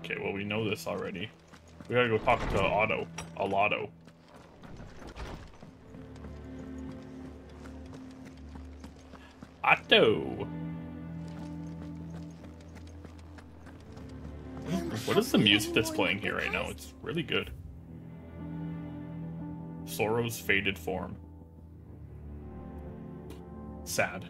Okay, well, we know this already. We gotta go talk to Otto. Alotto. Otto! What is the music that's playing here right now? It's really good. Sorrow's faded form. Sad.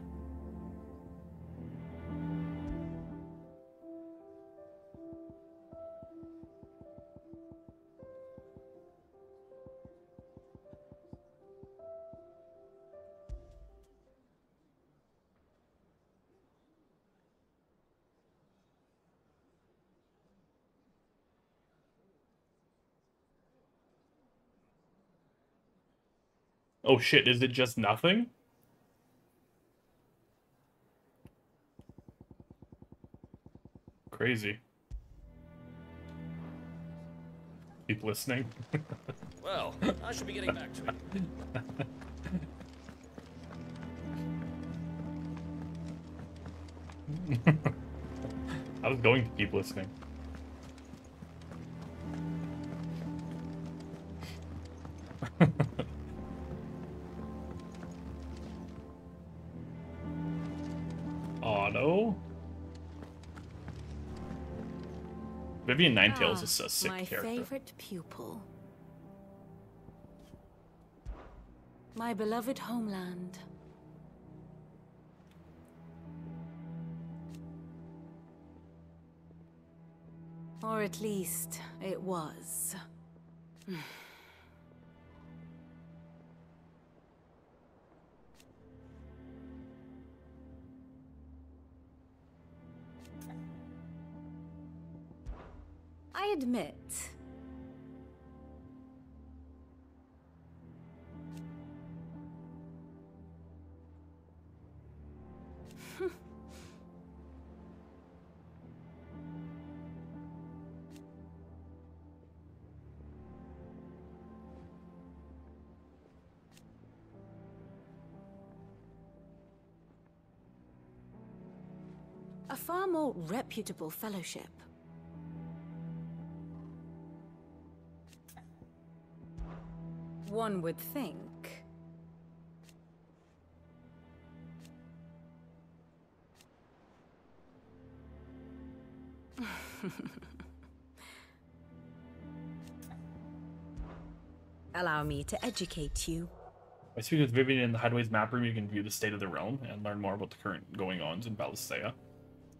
Oh shit, is it just nothing? Crazy. Keep listening. Well, I should be getting back to it. I was going to keep listening. Otto? Vivian Ninetails is a sick my character. favorite pupil. My beloved homeland. Or at least, it was. I admit. A far more reputable fellowship. One would think. Allow me to educate you. By speaking with Vivian in the Hideaway's map room, you can view the state of the realm and learn more about the current going-ons in Valisthea.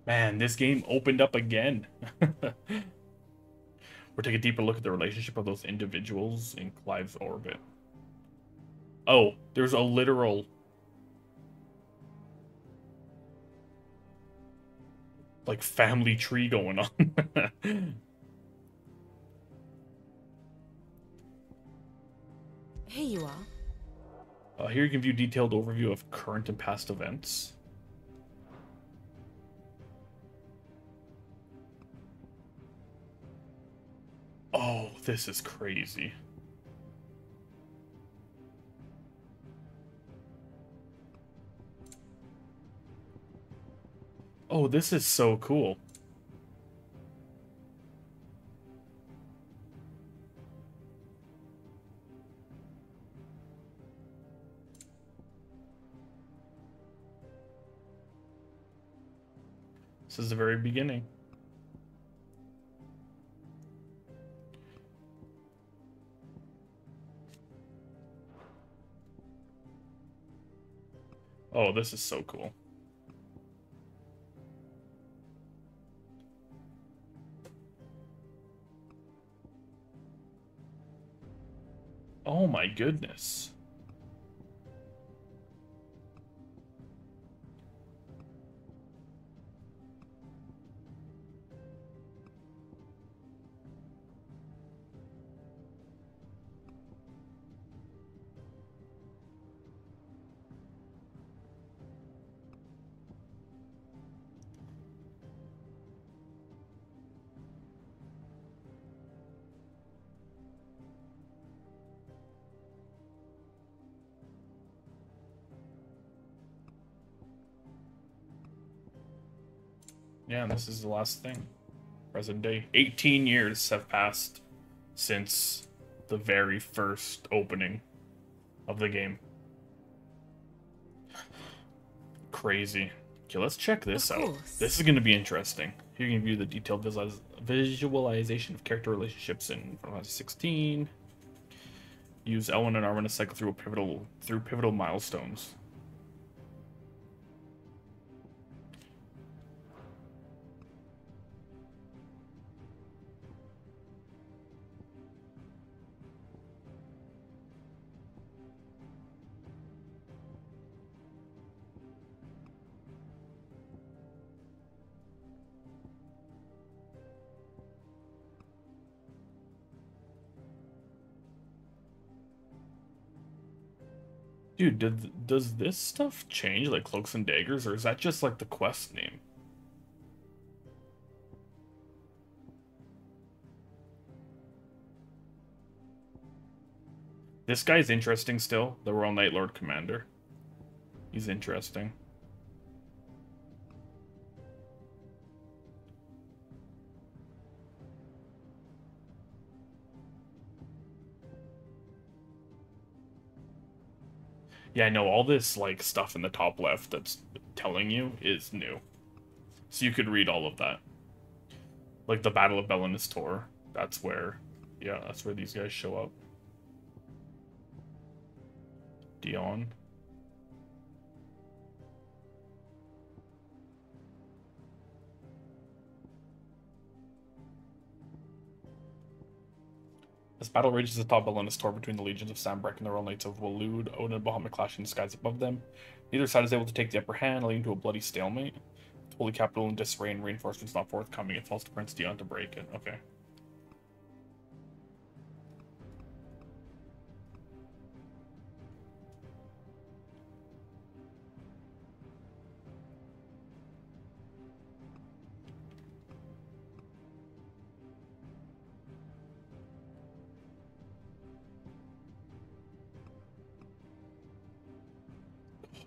Man, this game opened up again. We'll take a deeper look at the relationship of those individuals in Clive's orbit. Oh, there's a literal... like, family tree going on. Here you are. Here you can view detailed overview of current and past events. Oh, this is crazy. Oh, this is so cool. This is the very beginning. Oh, this is so cool. Oh my goodness. Yeah, and this is the last thing. Present day. 18 years have passed since the very first opening of the game. Crazy. Okay, let's check this out. This is going to be interesting. Here you can view the detailed visualization of character relationships in Final Fantasy 16. Use L1 and R1 to cycle through pivotal milestones. Dude, does this stuff change, like Cloaks and Daggers, or is that just like the quest name? This guy's interesting still, the Royal Knight Lord Commander. He's interesting. Yeah, I know all this like stuff in the top left that's telling you is new. So you could read all of that. Like the Battle of Belanistor, that's where these guys show up. Dion. As battle rages atop Belanistor between the legions of Sambrek and the Royal Knights of Waloed, Odin and Bahamut clash in the skies above them. Neither side is able to take the upper hand, leading to a bloody stalemate. The holy capital in disarray and reinforcements not forthcoming. It falls to Prince Dion to break it. Okay.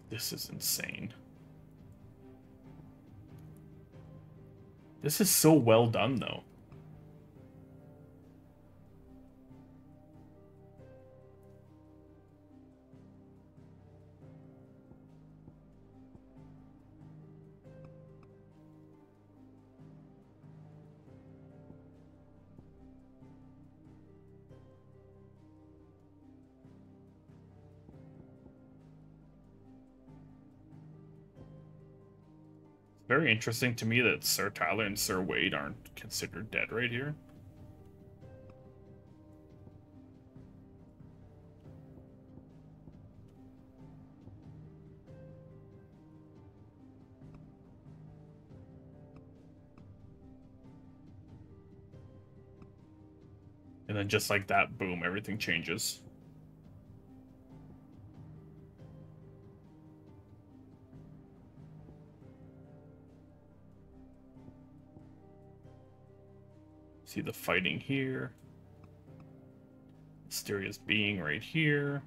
This is insane. This is so well done, though. Very interesting to me that Sir Tyler and Sir Wade aren't considered dead right here. And then just like that, boom, everything changes. See the fighting here. Mysterious being right here.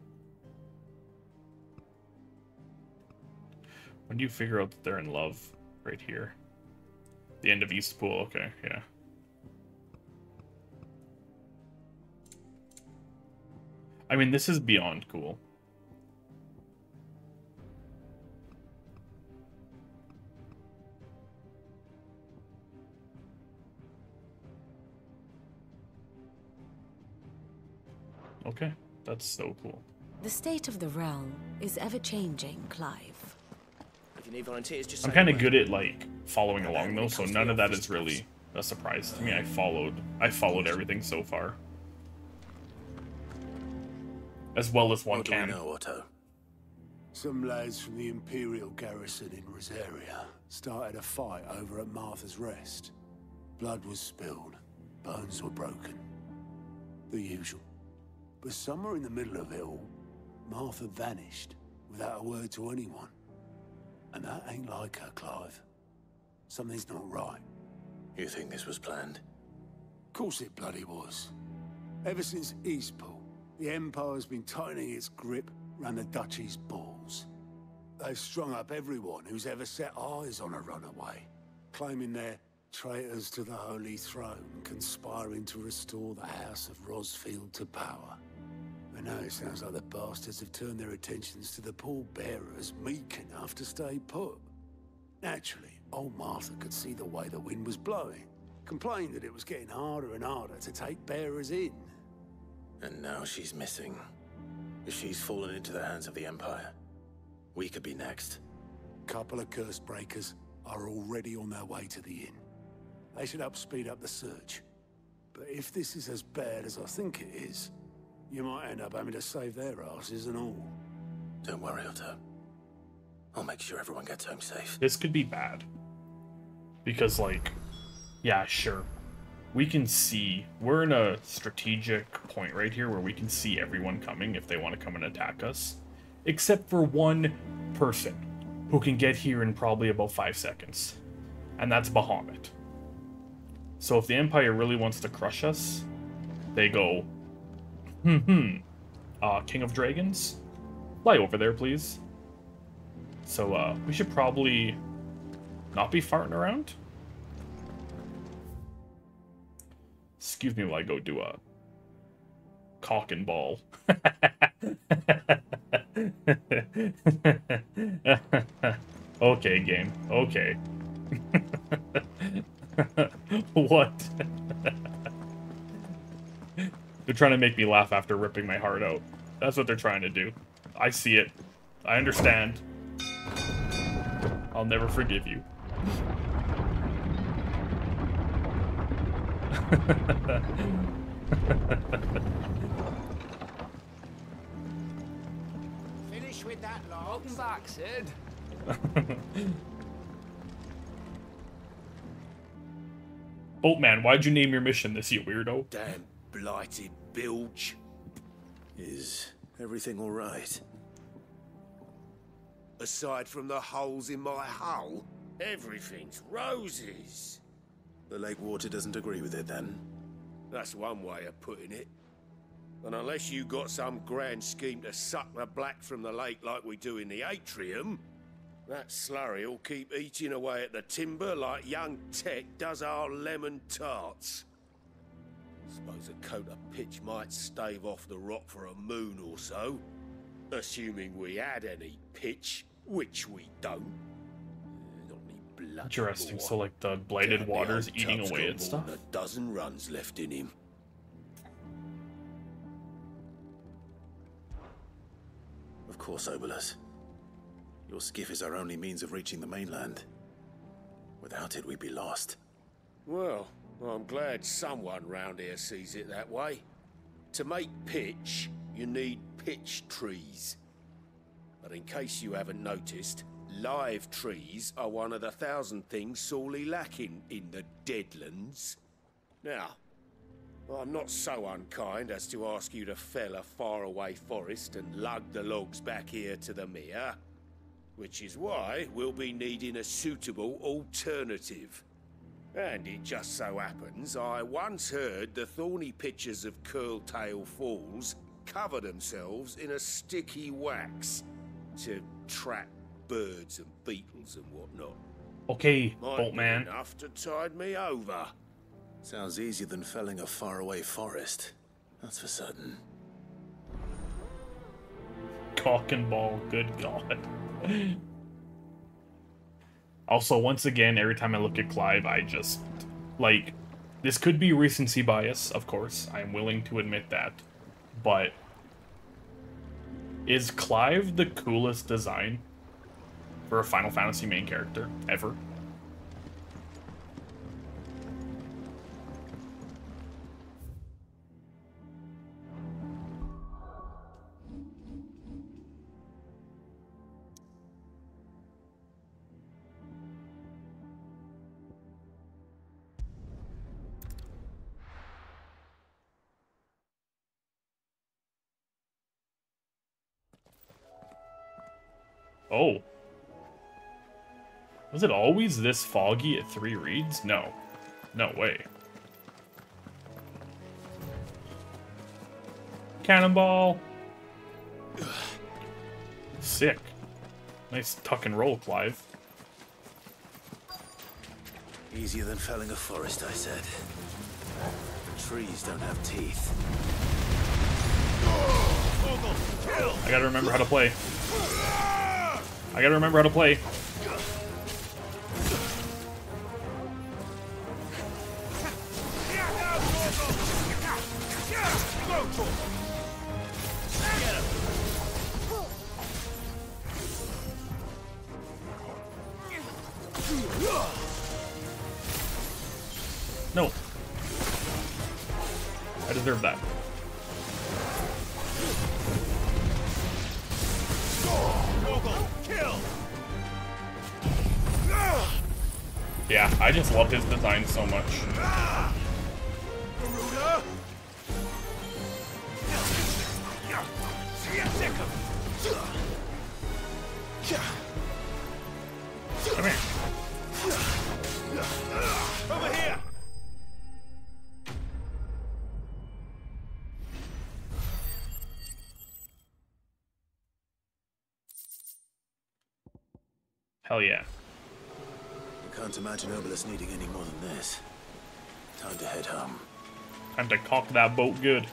When do you figure out that they're in love? Right here. The end of Eastpool, okay, yeah. I mean, this is beyond cool. Okay, that's so cool. The state of the realm is ever-changing, Clive. If you need volunteers, just I'm kind of good at like following along though, so none of that is really a surprise to me. I followed everything so far, as well as one can. What do we know, Otto? Some lads from the Imperial garrison in Rosaria started a fight over at Martha's Rest. Blood was spilled, bones were broken. The usual. But somewhere in the middle of it all, Martha vanished without a word to anyone. And that ain't like her, Clive. Something's not right. You think this was planned? Of course it bloody was. Ever since Eastpool, the Empire's been tightening its grip around the Duchy's balls. They've strung up everyone who's ever set eyes on a runaway, claiming they're Traitors to the Holy Throne conspiring to restore the House of Rosfield to power. And now it sounds like the bastards have turned their attentions to the pallbearers meek enough to stay put. Naturally, old Martha could see the way the wind was blowing, complained that it was getting harder and harder to take bearers in. And now she's missing. If she's fallen into the hands of the Empire, we could be next. Couple of curse breakers are already on their way to the inn. They should help speed up the search. But if this is as bad as I think it is, you might end up having to save their asses and all. Don't worry, Otto. I'll make sure everyone gets home safe. This could be bad. Because, like, yeah, sure. We can see, we're in a strategic point right here where we can see everyone coming if they want to come and attack us. Except for one person who can get here in probably about 5 seconds. And that's Bahamut. So if the Empire really wants to crush us, they go, King of Dragons, fly over there, please. So, we should probably not be farting around. Excuse me while I go do a cock and ball. Okay, game. Okay. What? They're trying to make me laugh after ripping my heart out. That's what they're trying to do. I see it. I understand. I'll never forgive you. Finish with that, log. Welcome back, Sid. Boatman, why'd you name your mission this, you weirdo? Damn blighted bilge. Is everything all right? Aside from the holes in my hull, everything's roses. The lake water doesn't agree with it, then? That's one way of putting it. And unless you got some grand scheme to suck the black from the lake like we do in the atrium, that slurry will keep eating away at the timber like young Tech does our lemon tarts. Suppose a coat of pitch might stave off the rock for a moon or so, assuming we had any pitch, which we don't. Not any blood. Interesting, more. so like the blighted Damn, the water's old eating tub's away got at more stuff? than a dozen runs left in him. Of course, Obolus. Your skiff is our only means of reaching the mainland. Without it, we'd be lost. Well, I'm glad someone round here sees it that way. To make pitch, you need pitch trees. But in case you haven't noticed, live trees are one of the 1,000 things sorely lacking in the Deadlands. Now, I'm not so unkind as to ask you to fell a faraway forest and lug the logs back here to the mere, which is why we'll be needing a suitable alternative. And it just so happens I once heard the thorny pitchers of Curltail Falls cover themselves in a sticky wax to trap birds and beetles and whatnot. Okay, Might Boatman. be enough to tide me over. Sounds easier than felling a faraway forest. That's for certain. Cock and ball, good God. Also, once again, every time I look at Clive, I just, like, this could be recency bias, of course. I'm willing to admit that. But is Clive the coolest design for a Final Fantasy main character ever? Oh. Was it always this foggy at 3 reads? No. No way. Cannonball! Sick. Nice tuck and roll, Clive. Easier than felling a forest, I said. The trees don't have teeth. I gotta remember how to play. I gotta remember how to play. No. I deserve that. Yeah, I just love his design so much. Come here. Over here! Hell yeah. I can't imagine Obelisk needing any more than this. Time to head home. Time to caulk that boat good.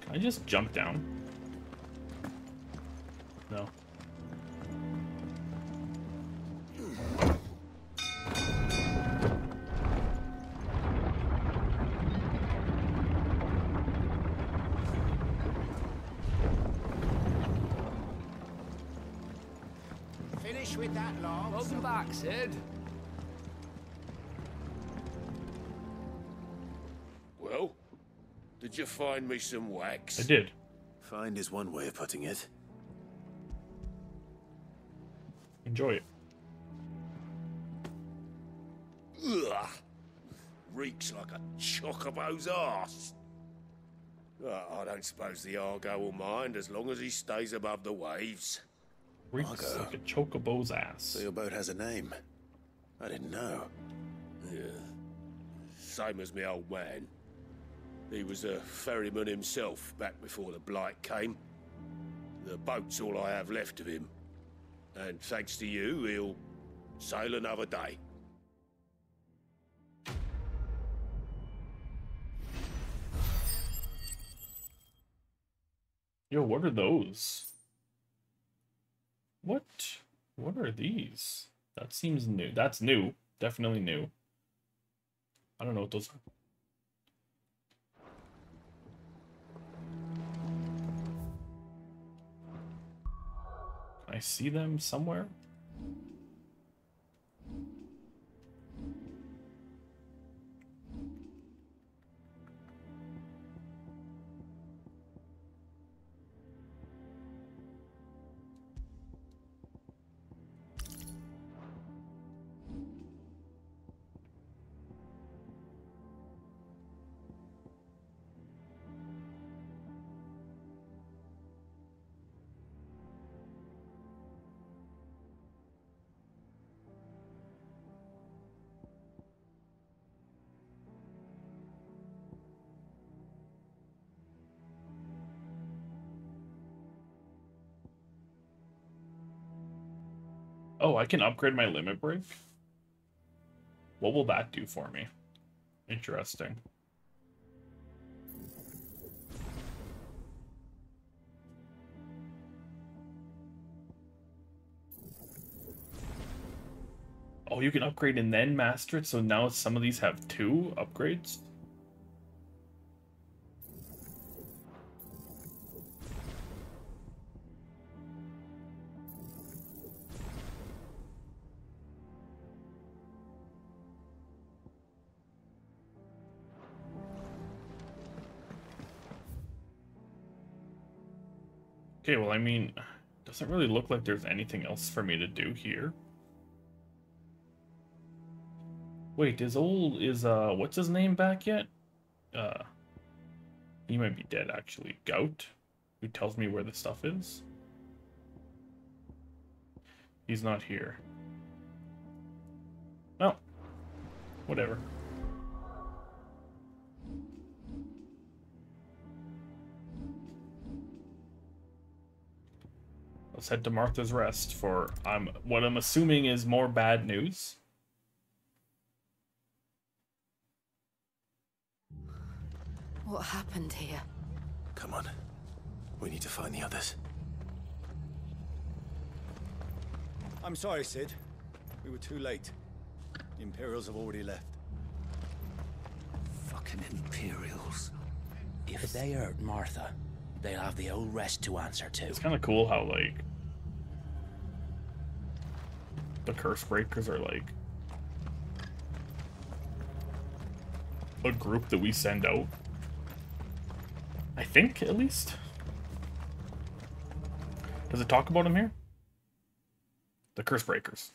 Can I just jump down? No. Finish with that, Lance. Welcome back, Sid. Well, did you find me some wax? I did. Find is one way of putting it. Enjoy it. Ugh. Reeks like a chocobo's arse. I don't suppose the Argo will mind as long as he stays above the waves. Reeks Argo. like a chocobo's ass. So your boat has a name. I didn't know. Yeah. Same as me old man. He was a ferryman himself back before the Blight came. The boat's all I have left of him. And thanks to you, he'll sail another day. Yo, what are those? What? What are these? That seems new. That's new. Definitely new. I don't know what those are. Can I see them somewhere? Oh, I can upgrade my limit break? What will that do for me? Interesting. Oh, you can upgrade and then master it, so now some of these have 2 upgrades? Okay, well, I mean, doesn't really look like there's anything else for me to do here. Wait, is what's his name back yet? He might be dead, actually. Gout? Who tells me where the stuff is? He's not here. Oh. Whatever. Let's head to Martha's Rest for what I'm assuming is more bad news. What happened here? Come on. We need to find the others. I'm sorry, Sid. We were too late. The Imperials have already left. Fucking Imperials. If they hurt Martha, they'll have the old rest to answer to. It's kind of cool how, like, the Curse Breakers are, like, a group that we send out. I think, at least. Does it talk about them here? The Curse Breakers.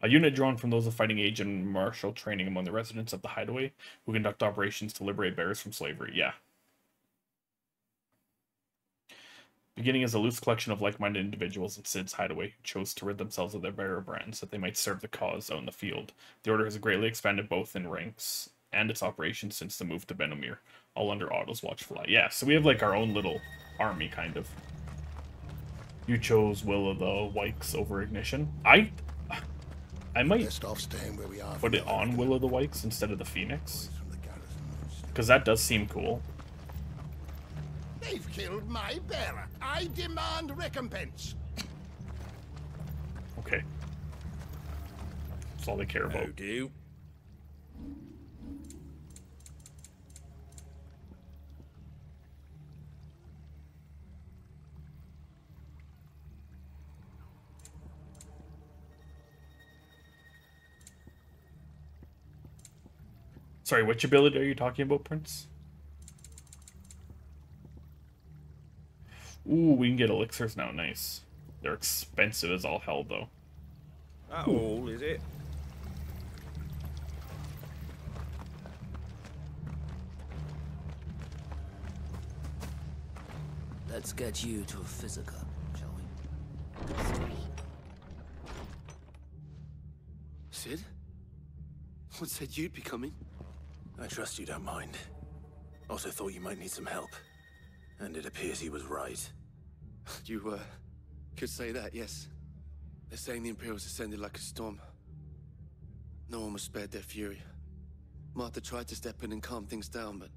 A unit drawn from those of fighting age and martial training among the residents of the Hideaway, who conduct operations to liberate bearers from slavery. Yeah. Beginning as a loose collection of like-minded individuals in Sid's Hideaway who chose to rid themselves of their bearer brands that they might serve the cause out in the field, the Order has greatly expanded both in ranks and its operations since the move to Benomir, all under Otto's watchful eye. Yeah, so we have like our own little army, kind of. You chose Will of the Wykes over Ignition. I might put it on Will of the Wykes instead of the Phoenix, because that does seem cool. They've killed my bearer. I demand recompense. Okay. That's all they care about. Oh, do. Sorry, which ability are you talking about, Prince? Ooh, we can get elixirs now. Nice. They're expensive as all hell, though. That all, is it? Let's get you to a physical, shall we? Sid? What said you'd be coming? I trust you don't mind. Also thought you might need some help. And it appears he was right. You, could say that, yes. They're saying the Imperials descended like a storm. No one was spared their fury. Martha tried to step in and calm things down, but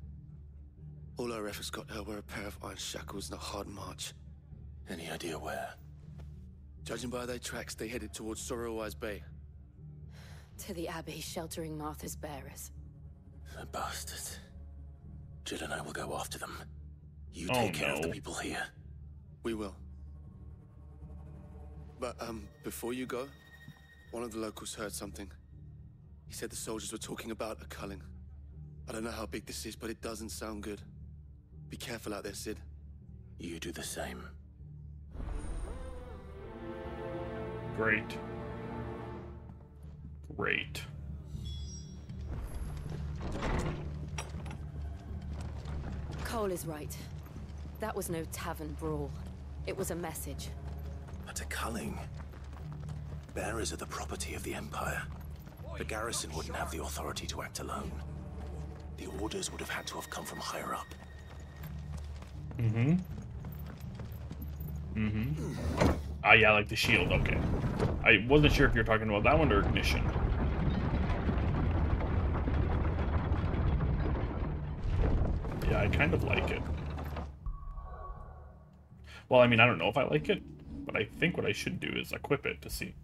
all our efforts got her were a pair of iron shackles and a hard march. Any idea where? Judging by their tracks, they headed towards Sorrowwise Bay. To the Abbey sheltering Martha's bearers. The bastards. Jill and I will go after them. You take care of the people here. We will. But, before you go, one of the locals heard something. He said the soldiers were talking about a culling. I don't know how big this is, but it doesn't sound good. Be careful out there, Sid. You do the same. Great. Great. Cole is right. That was no tavern brawl. It was a message. But a culling. Bearers are the property of the Empire. The garrison wouldn't have the authority to act alone. The orders would have had to have come from higher up. Ah, yeah, like the shield, okay. I wasn't sure if you were talking about that one or Ignition. Yeah, I kind of like it. Well, I mean, I don't know if I like it, but I think what I should do is equip it to see.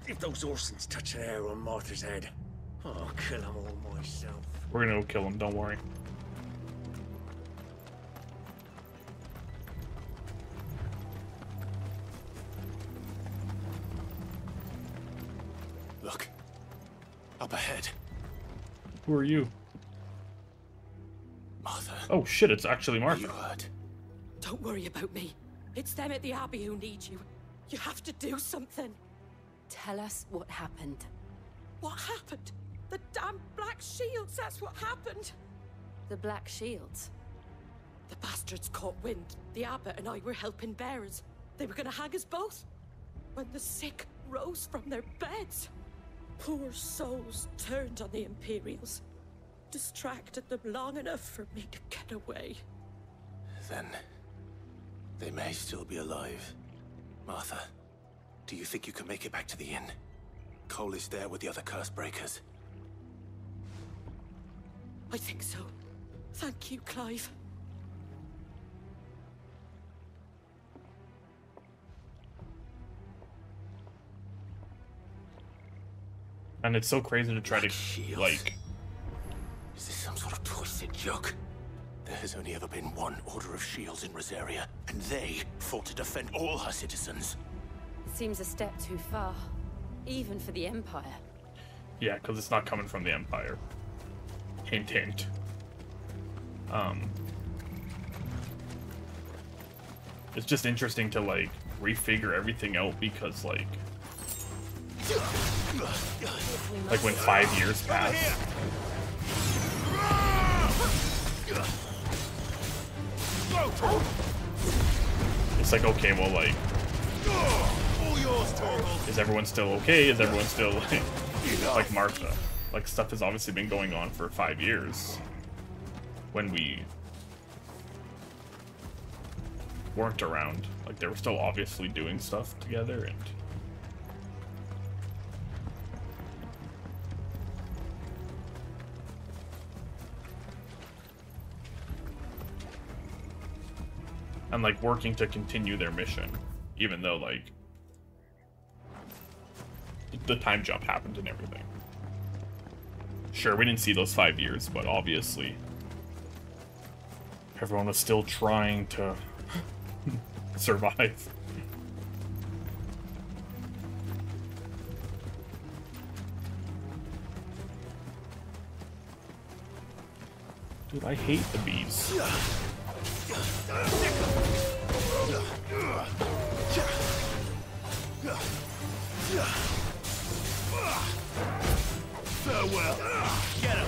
If those Orsons touch an arrow on Martha's head, I'll kill them all myself. We're gonna go kill him, don't worry. Look. Up ahead. Who are you? Martha. Oh shit, it's actually Martha. You heard. Don't worry about me. It's them at the Abbey who need you. You have to do something. Tell us what happened. What happened? The damn Black Shields, that's what happened. The Black Shields? The bastards caught wind. The abbot and I were helping bearers. They were gonna hang us both. When the sick rose from their beds, poor souls turned on the Imperials. Distracted them long enough for me to get away. Then they may still be alive. Martha, do you think you can make it back to the inn? Cole is there with the other curse breakers. I think so. Thank you, Clive. And it's so crazy to try to, Shields. like... Is this some sort of twisted joke? There has only ever been one Order of Shields in Rosaria, and they fought to defend all her citizens. Seems a step too far, even for the Empire. Yeah, because it's not coming from the Empire. Hint, hint. It's just interesting to, like, refigure everything out because, like when 5 years pass. It's like, okay, well, like, is everyone still okay? Is everyone still, like Martha? Like, stuff has obviously been going on for 5 years when we weren't around. Like, they were still obviously doing stuff together, and like working to continue their mission, even though, like, the time jump happened and everything. Sure, we didn't see those 5 years, but obviously everyone was still trying to survive. Dude, I hate the bees. Farewell. Get him.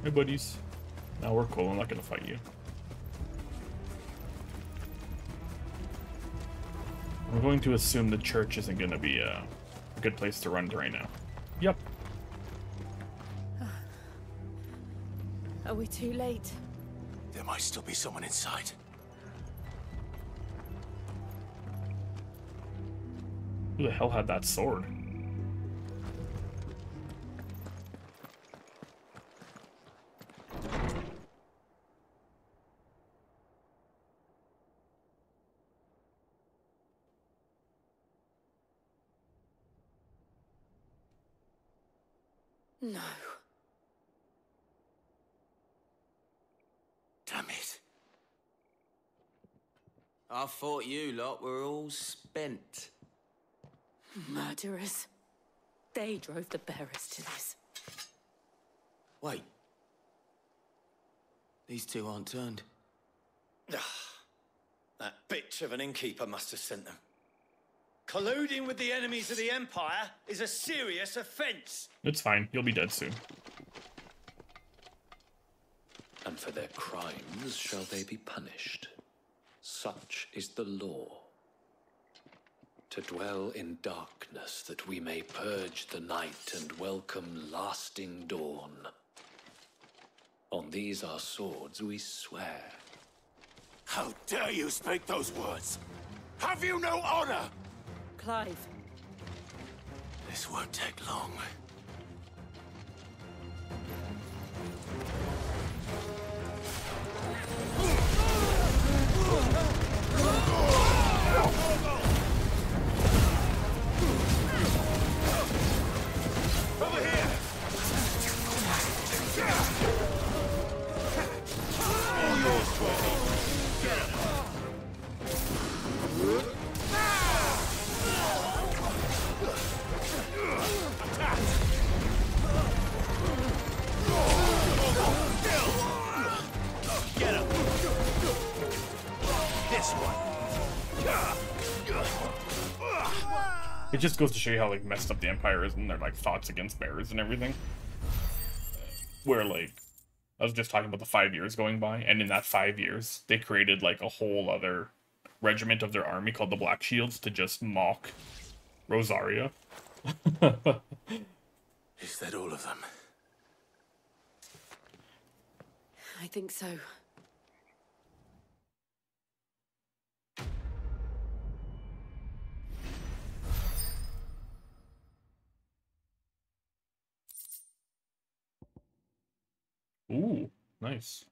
Hey, buddies. Now we're cool. I'm not gonna fight you. I'm going to assume the church isn't gonna be a good place to run to right now. Yep. Are we too late? There might still be someone inside. Who the hell had that sword? No. Damn it. I thought you lot were all spent. Murderers. They drove the bearers to this. Wait. These two aren't turned. That bitch of an innkeeper must have sent them. Colluding with the enemies of the Empire is a serious offense. It's fine. You'll be dead soon. And for their crimes shall they be punished. Such is the law. To dwell in darkness that we may purge the night and welcome lasting dawn. On these our swords we swear. How dare you speak those words? Have you no honor? Clive. This won't take long. Over here! All yours, Tony. Get him. Attack! It just goes to show you how like messed up the Empire is and their like thoughts against bears and everything. Where like I was just talking about the 5 years going by, and in that 5 years they created like a whole other regiment of their army called the Black Shields to just mock Rosaria. Is that all of them? I think so. Ooh, nice.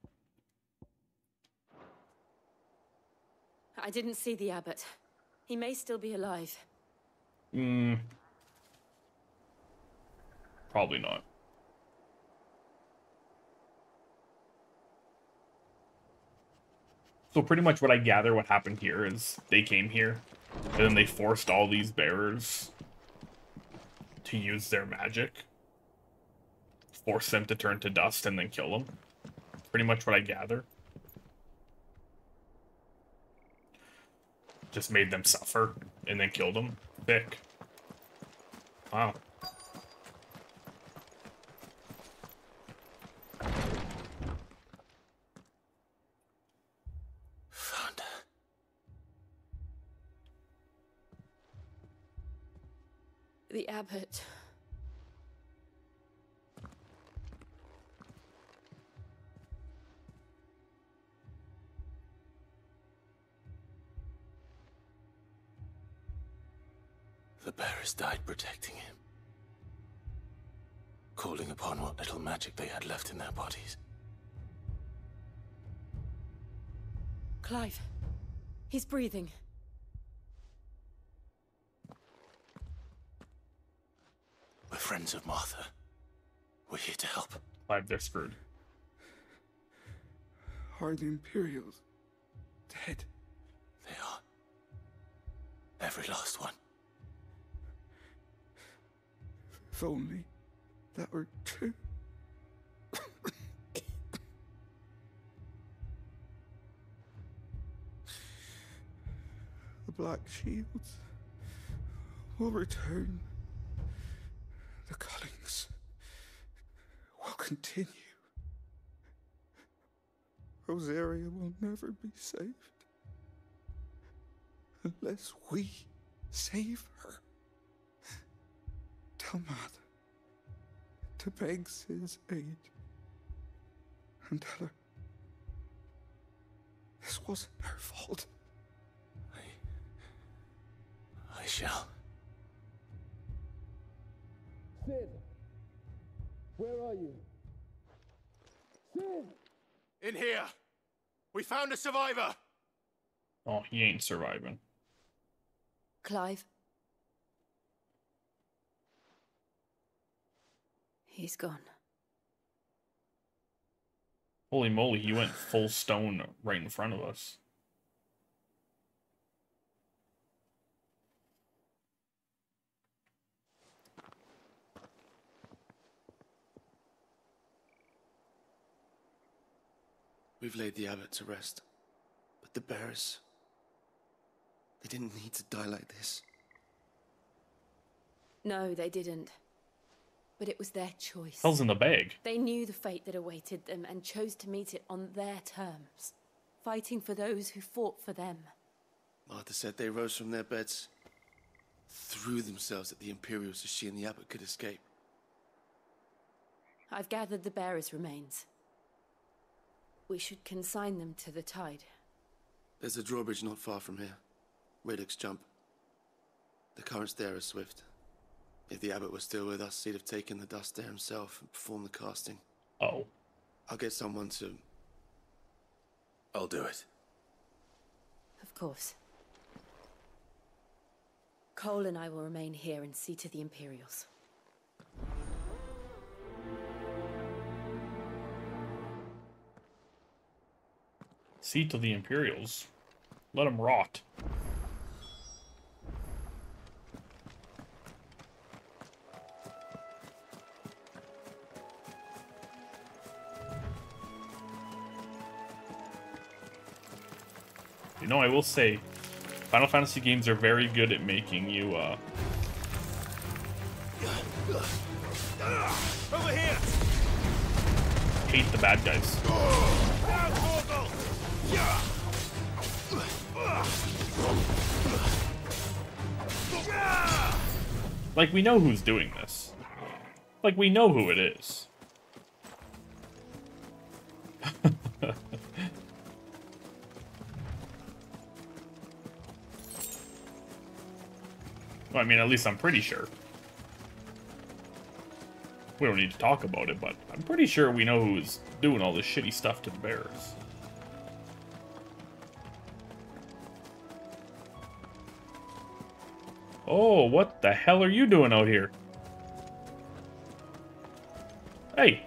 I didn't see the abbot. He may still be alive. Probably not. So pretty much what I gather what happened here is they came here, and then they forced all these bearers to use their magic. Force them to turn to dust and then kill them. Pretty much what I gather. Just made them suffer and then killed them. Thick. Wow. Found her. The abbot. The bearers died protecting him, calling upon what little magic they had left in their bodies. Clive. He's breathing. We're friends of Martha. We're here to help. Clive, they're screwed. Are the Imperials dead? They are. Every last one. If only that were true. The Black Shields will return. The cullings will continue. Rosaria will never be saved unless we save her. Tell Martha to beg Sid's aid and tell her this wasn't her fault. I shall. Sid! Where are you? Sid! In here! We found a survivor! Oh, he ain't surviving. Clive. He's gone. Holy moly, he went full stone right in front of us. We've laid the abbot to rest. But the bearers, they didn't need to die like this. No, they didn't. But it was their choice. Hell's in the bag. They knew the fate that awaited them and chose to meet it on their terms, fighting for those who fought for them. Martha said they rose from their beds, threw themselves at the Imperials so she and the abbot could escape. I've gathered the bearers' remains. We should consign them to the tide. There's a drawbridge not far from here. Radix Jump. The currents there are swift. If the abbot was still with us, he'd have taken the dust there himself and performed the casting. Oh. I'll get someone to... I'll do it. Of course. Cole and I will remain here and see to the Imperials. See to the Imperials. Let them rot. You know, I will say, Final Fantasy games are very good at making you Over here! Hate the bad guys. Down, Torgal! Like, we know who's doing this. Like, we know who it is. Well, I mean, at least I'm pretty sure. We don't need to talk about it, but I'm pretty sure we know who's doing all this shitty stuff to the bears. Oh, what the hell are you doing out here? Hey!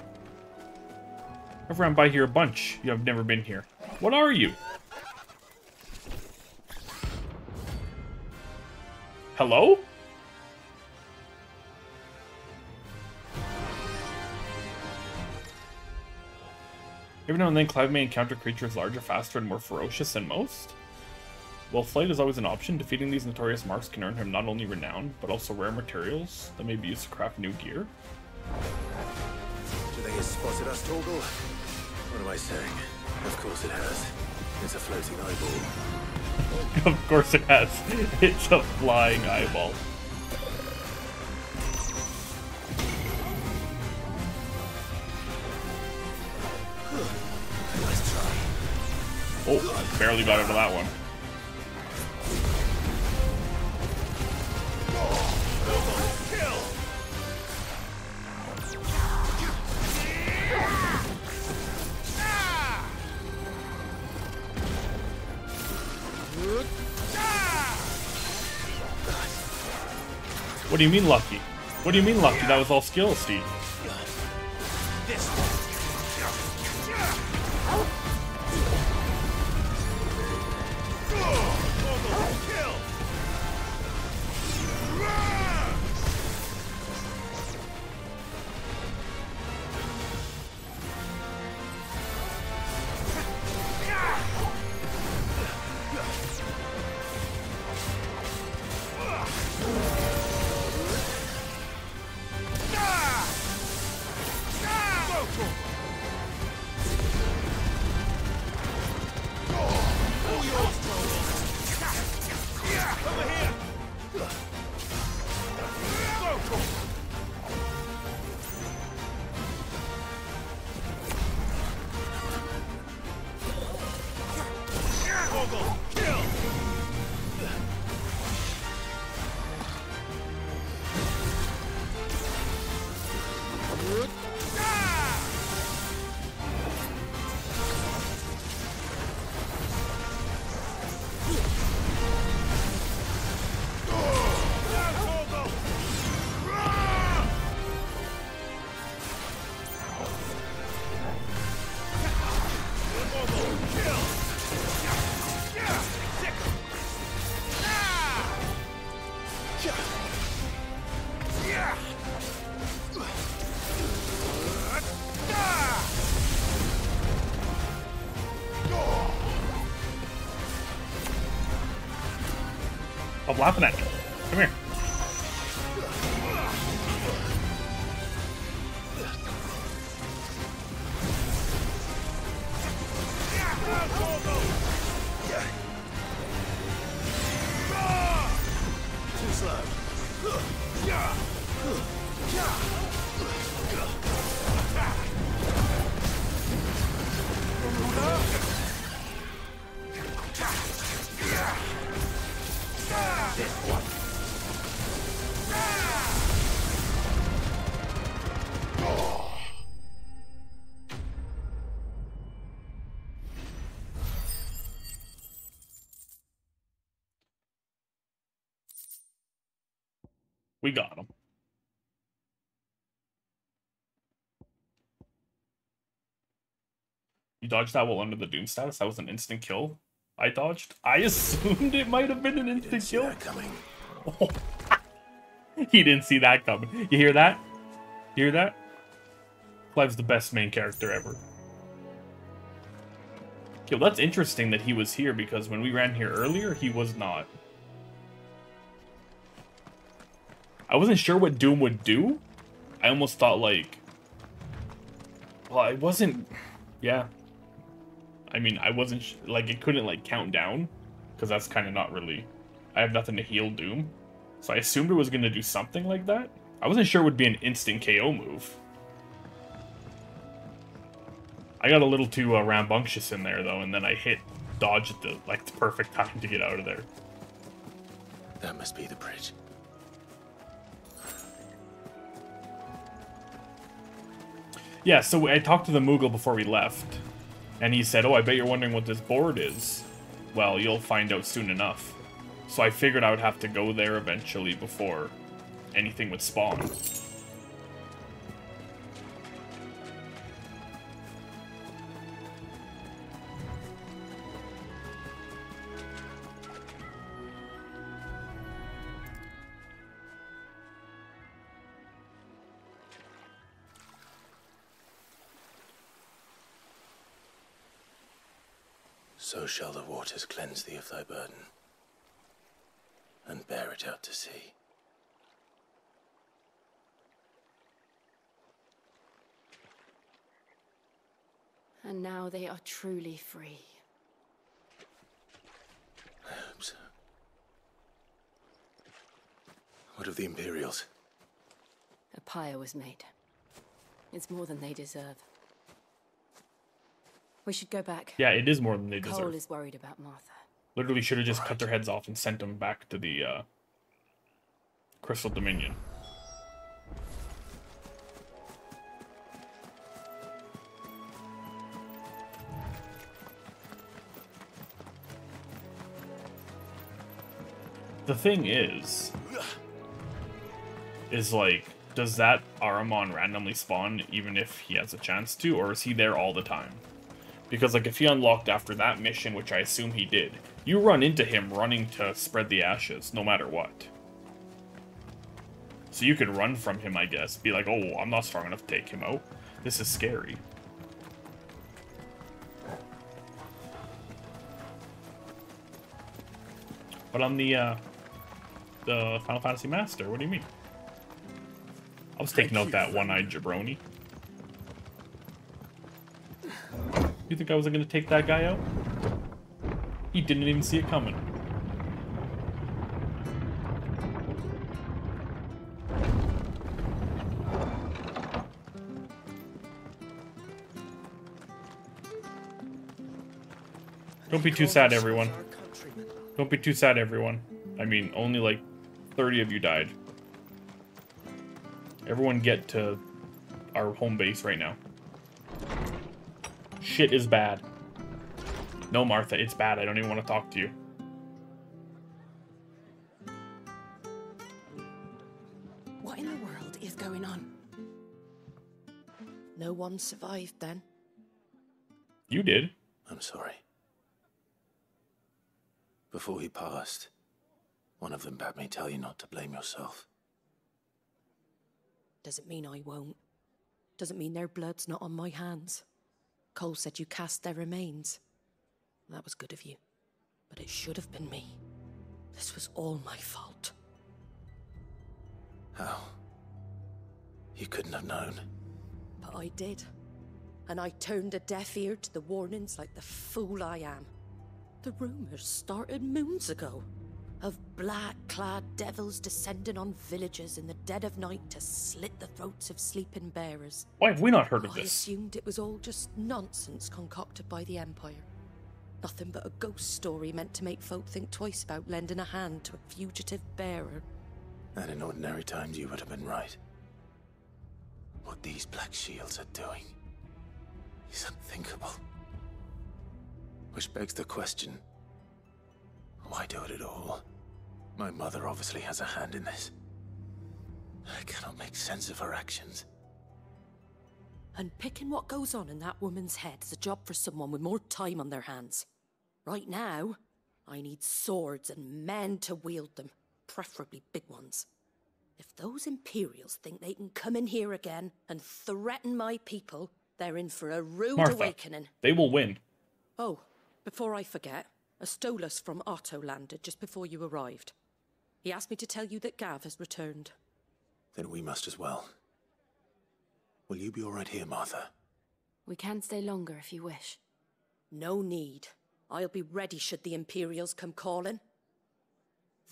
I've run by here a bunch. You have never been here. What are you? Hello? Every now and then, Clive may encounter creatures larger, faster, and more ferocious than most. While flight is always an option, defeating these notorious marks can earn him not only renown, but also rare materials that may be used to craft new gear. Do you think it's spotted us, Torgal? What am I saying? Of course it has. It's a floating eyeball. Of course it has. It's a flying eyeball. Nice try. Oh, barely got into that one. What do you mean lucky? What do you mean lucky? That was all skill, Steve. Stop laughing at me. Come here. Too slow. We got him. You dodged that while under the Doom status? That was an instant kill? I dodged? I assumed it might have been an instant kill. That coming. Oh. He didn't see that coming. You hear that? You hear that? Clive's the best main character ever. Yo, that's interesting that he was here because when we ran here earlier, he was not. I wasn't sure what Doom would do, I almost thought, like... Well, I wasn't... Yeah. I mean, I wasn't... Like, it couldn't, like, count down. Because that's kind of not really... I have nothing to heal Doom. So I assumed it was going to do something like that. I wasn't sure it would be an instant KO move. I got a little too rambunctious in there, though, and then I hit dodge at the, like, the perfect time to get out of there. That must be the bridge. Yeah, so I talked to the Moogle before we left, and he said, oh, I bet you're wondering what this board is. Well, you'll find out soon enough. So I figured I would have to go there eventually before anything would spawn. So shall the waters cleanse thee of thy burden, and bear it out to sea. And now they are truly free. I hope so. What of the Imperials? A pyre was made. It's more than they deserve. We should go back. Yeah, it is more than they deserve. Cole is worried about Martha. Literally should have just cut their heads off and sent them back to the Crystal Dominion. The thing is like, does that Ahriman randomly spawn even if he has a chance to, or is he there all the time? Because, like, if he unlocked after that mission, which I assume he did, you run into him running to spread the ashes, no matter what. So you could run from him, I guess. Be like, oh, I'm not strong enough to take him out. This is scary. But I'm the Final Fantasy Master. What do you mean? I was taking out that one-eyed jabroni. You think I wasn't going to take that guy out? He didn't even see it coming. Don't be too sad, everyone. Don't be too sad, everyone. I mean, only like 30 of you died. Everyone get to our home base right now. Shit is bad. No, Martha, it's bad. I don't even want to talk to you. What in the world is going on? No one survived then? You did. I'm sorry. Before he passed, one of them bade me tell you not to blame yourself. Doesn't mean I won't. Doesn't mean their blood's not on my hands. Cole said you cast their remains. That was good of you. But it should have been me. This was all my fault. How? You couldn't have known. But I did. And I turned a deaf ear to the warnings like the fool I am. The rumors started moons ago. Of black-clad devils descending on villages in the dead of night to slit the throats of sleeping bearers. Why have we not heard of I this? assumed it was all just nonsense concocted by the Empire. Nothing but a ghost story meant to make folk think twice about lending a hand to a fugitive bearer. And in ordinary times you would have been right. What these Black Shields are doing is unthinkable. Which begs the question, why do it at all? My mother obviously has a hand in this. I cannot make sense of her actions. And picking what goes on in that woman's head is a job for someone with more time on their hands. Right now, I need swords and men to wield them, preferably big ones. If those Imperials think they can come in here again and threaten my people, they're in for a rude awakening. They will win. Oh, before I forget, a Stolas from Otto landed just before you arrived. He asked me to tell you that Gav has returned. Then we must as well. Will you be all right here, Martha? We can stay longer if you wish. No need. I'll be ready should the Imperials come calling.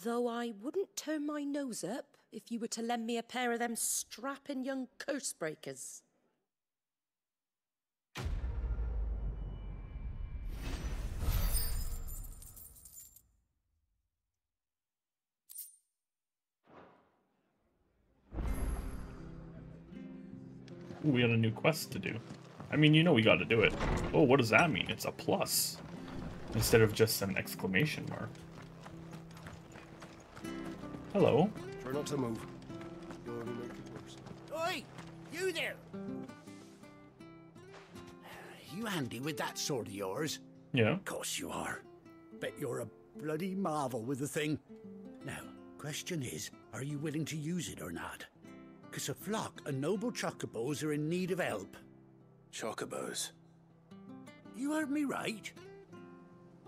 Though I wouldn't turn my nose up if you were to lend me a pair of them strapping young curse breakers. Ooh, we got a new quest to do. I mean, you know we gotta do it. Oh, what does that mean? It's a plus. Instead of just an exclamation mark. Hello. Try not to move. You'll only make it worse. Oi! You there! You handy with that sword of yours? Yeah. Of course you are. Bet you're a bloody marvel with the thing. Now, question is, are you willing to use it or not? 'Cause a flock of noble chocobos are in need of help. Chocobos? You heard me right.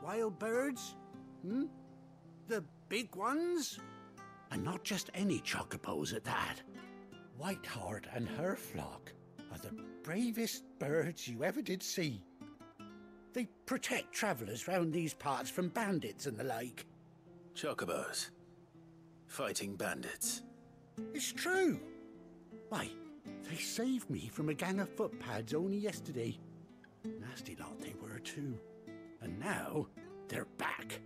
Wild birds? Hmm? The big ones? And not just any chocobos at that. Whiteheart and her flock are the bravest birds you ever did see. They protect travellers round these parts from bandits and the like. Chocobos? Fighting bandits? It's true. Why, they saved me from a gang of footpads only yesterday. Nasty lot they were too. And now, they're back,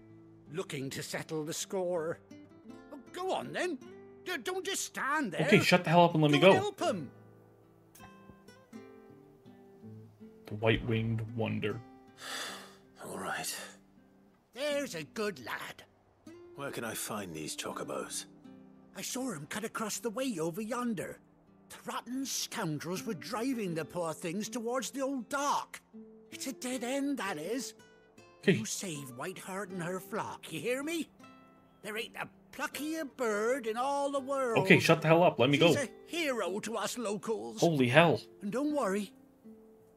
looking to settle the score. Oh, go on then. Don't just stand there. Okay, shut the hell up and let me go. Help him. The white-winged wonder. All right. There's a good lad. Where can I find these chocobos? I saw him cut across the way over yonder. The rotten scoundrels were driving the poor things towards the old dock. It's a dead end, that is. You save Whiteheart and her flock, you hear me? There ain't a pluckier bird in all the world. Okay, shut the hell up. Let me go. She's a hero to us locals. Holy hell. And don't worry.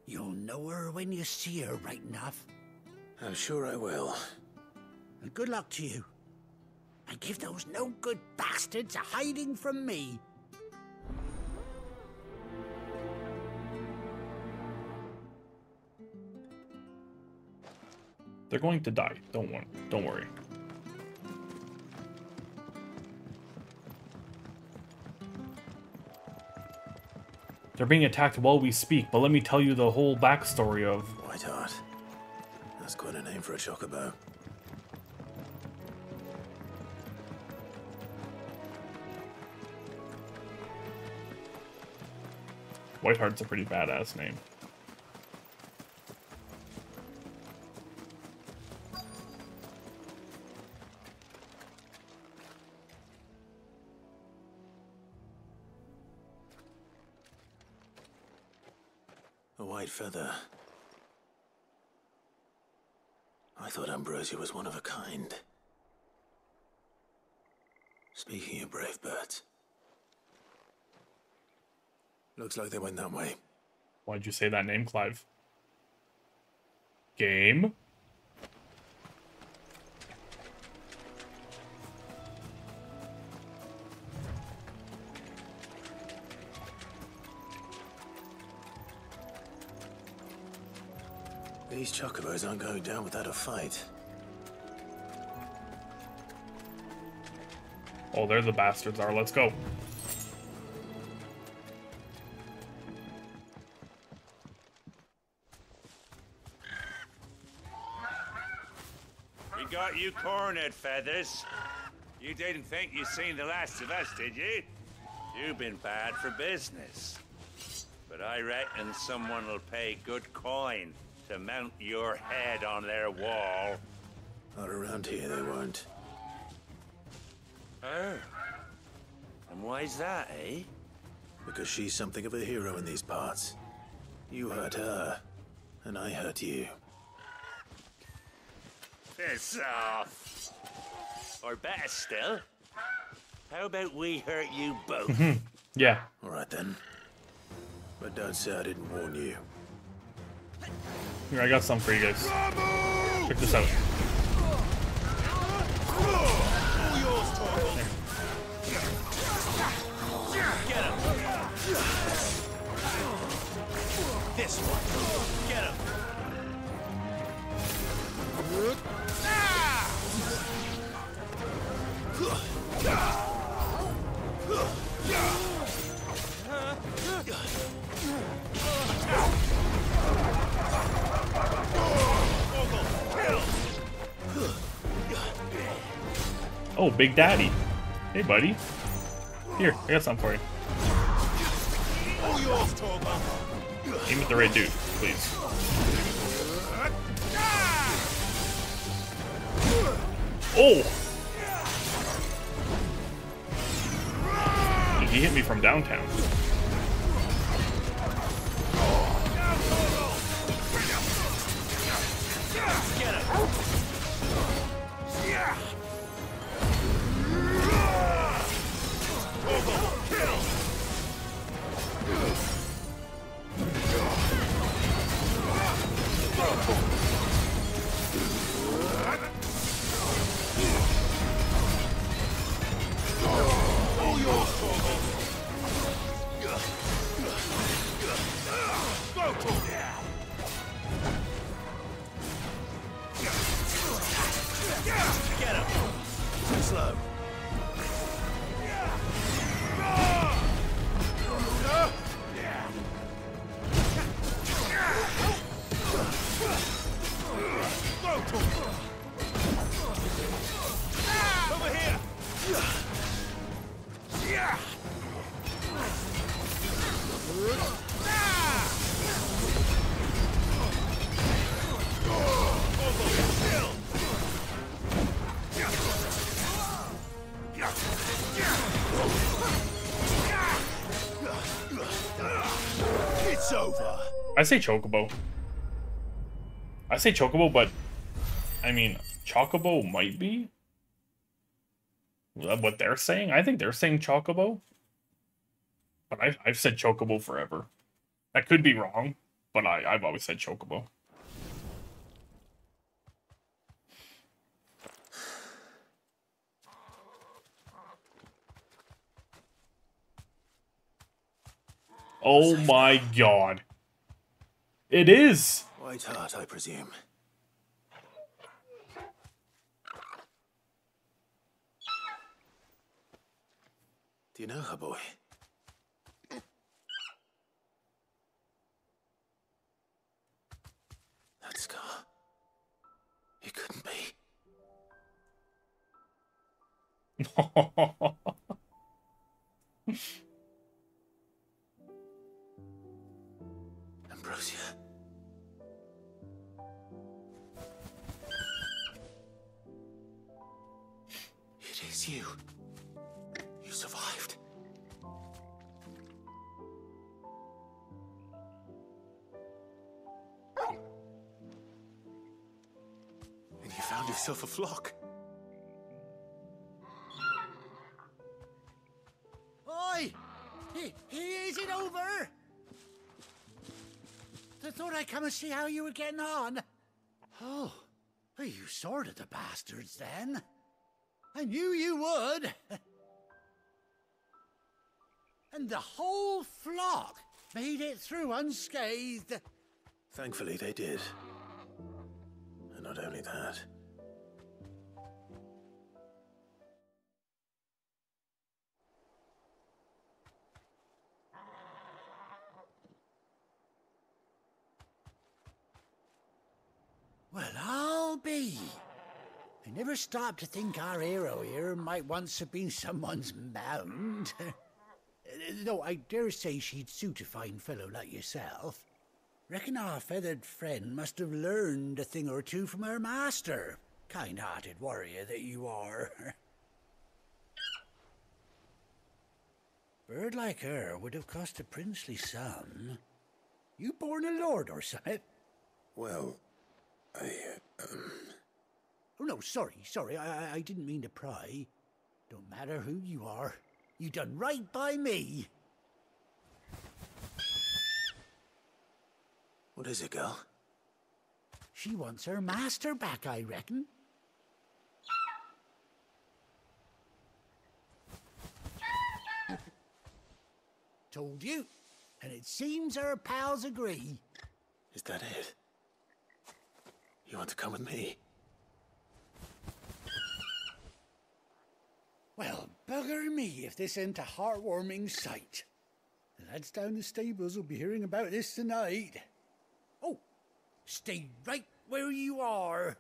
You'll know her when you see her, right enough. I'm sure I will. And good luck to you. And give those no-good bastards a hiding from me. They're going to die. Don't worry. They're being attacked while we speak, but let me tell you the whole backstory of... Whiteheart. That's quite a name for a chocobo. Whiteheart's a pretty badass name. A white feather. I thought Ambrosia was one of a kind. Speaking of brave birds. Looks like they went that way. Why'd you say that name, Clive? Game? These chocobos aren't going down without a fight. Oh, there the bastards are. Let's go. We got you cornered, Feathers. You didn't think you'd seen the last of us, did you? You've been bad for business. But I reckon someone will pay good coin to mount your head on their wall. Not around here, they won't. Oh. And why's that, eh? Because she's something of a hero in these parts. You hurt her, and I hurt you. Piss off. Or better still, how about we hurt you both? Yeah. All right then. But don't say I didn't warn you. Here, I got some for you guys. Check this out. This one. Get him. Oh, Big Daddy. Hey, buddy. Here, I got something for you. Aim at the right dude, please. Oh! He hit me from downtown. Get him. Get him. Too slow. Over here. It's over. I say Chocobo. I say Chocobo, but I mean, Chocobo might be what they're saying. I think they're saying Chocobo, but I've said Chocobo forever. I could be wrong, but I've always said Chocobo. Oh my god. It is! White Heart, I presume. Do you know her, boy? That scar. It couldn't be. Ambrosia. It is you. You survived. And you found yourself a flock. Oi! Is it over? I thought I'd come and see how you were getting on. Oh, well, you sorted the bastards then. I knew you would. And the whole flock made it through unscathed. Thankfully, they did. And not only that. Well, I'll be. I never stopped to think our hero here might once have been someone's mount. Though I dare say she'd suit a fine fellow like yourself. Reckon our feathered friend must have learned a thing or two from her master. Kind-hearted warrior that you are. Bird like her would have cost a princely sum. You born a lord or something? Well, Oh, no, sorry, I didn't mean to pry. Don't matter who you are. You done right by me. What is it, girl? She wants her master back, I reckon. Told you. And it seems her pals agree. Is that it? You want to come with me? Well, bugger me if this ain't a heartwarming sight. The lads down the stables will be hearing about this tonight. Oh, stay right where you are.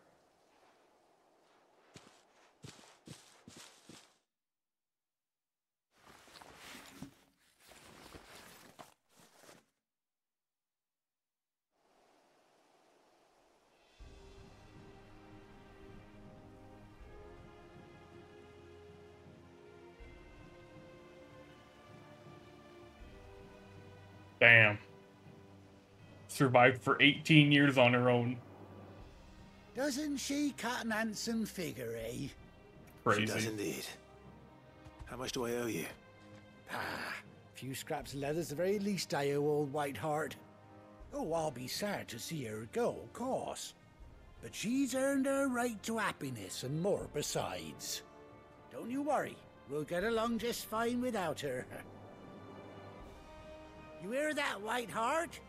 Damn. Survived for 18 years on her own. Doesn't she cut an handsome figure, eh? Crazy. She does indeed. How much do I owe you? Ah, a few scraps of leather's the very least I owe old Whiteheart. Oh, I'll be sad to see her go, of course. But she's earned her right to happiness and more besides. Don't you worry, we'll get along just fine without her. You hear that, Whiteheart?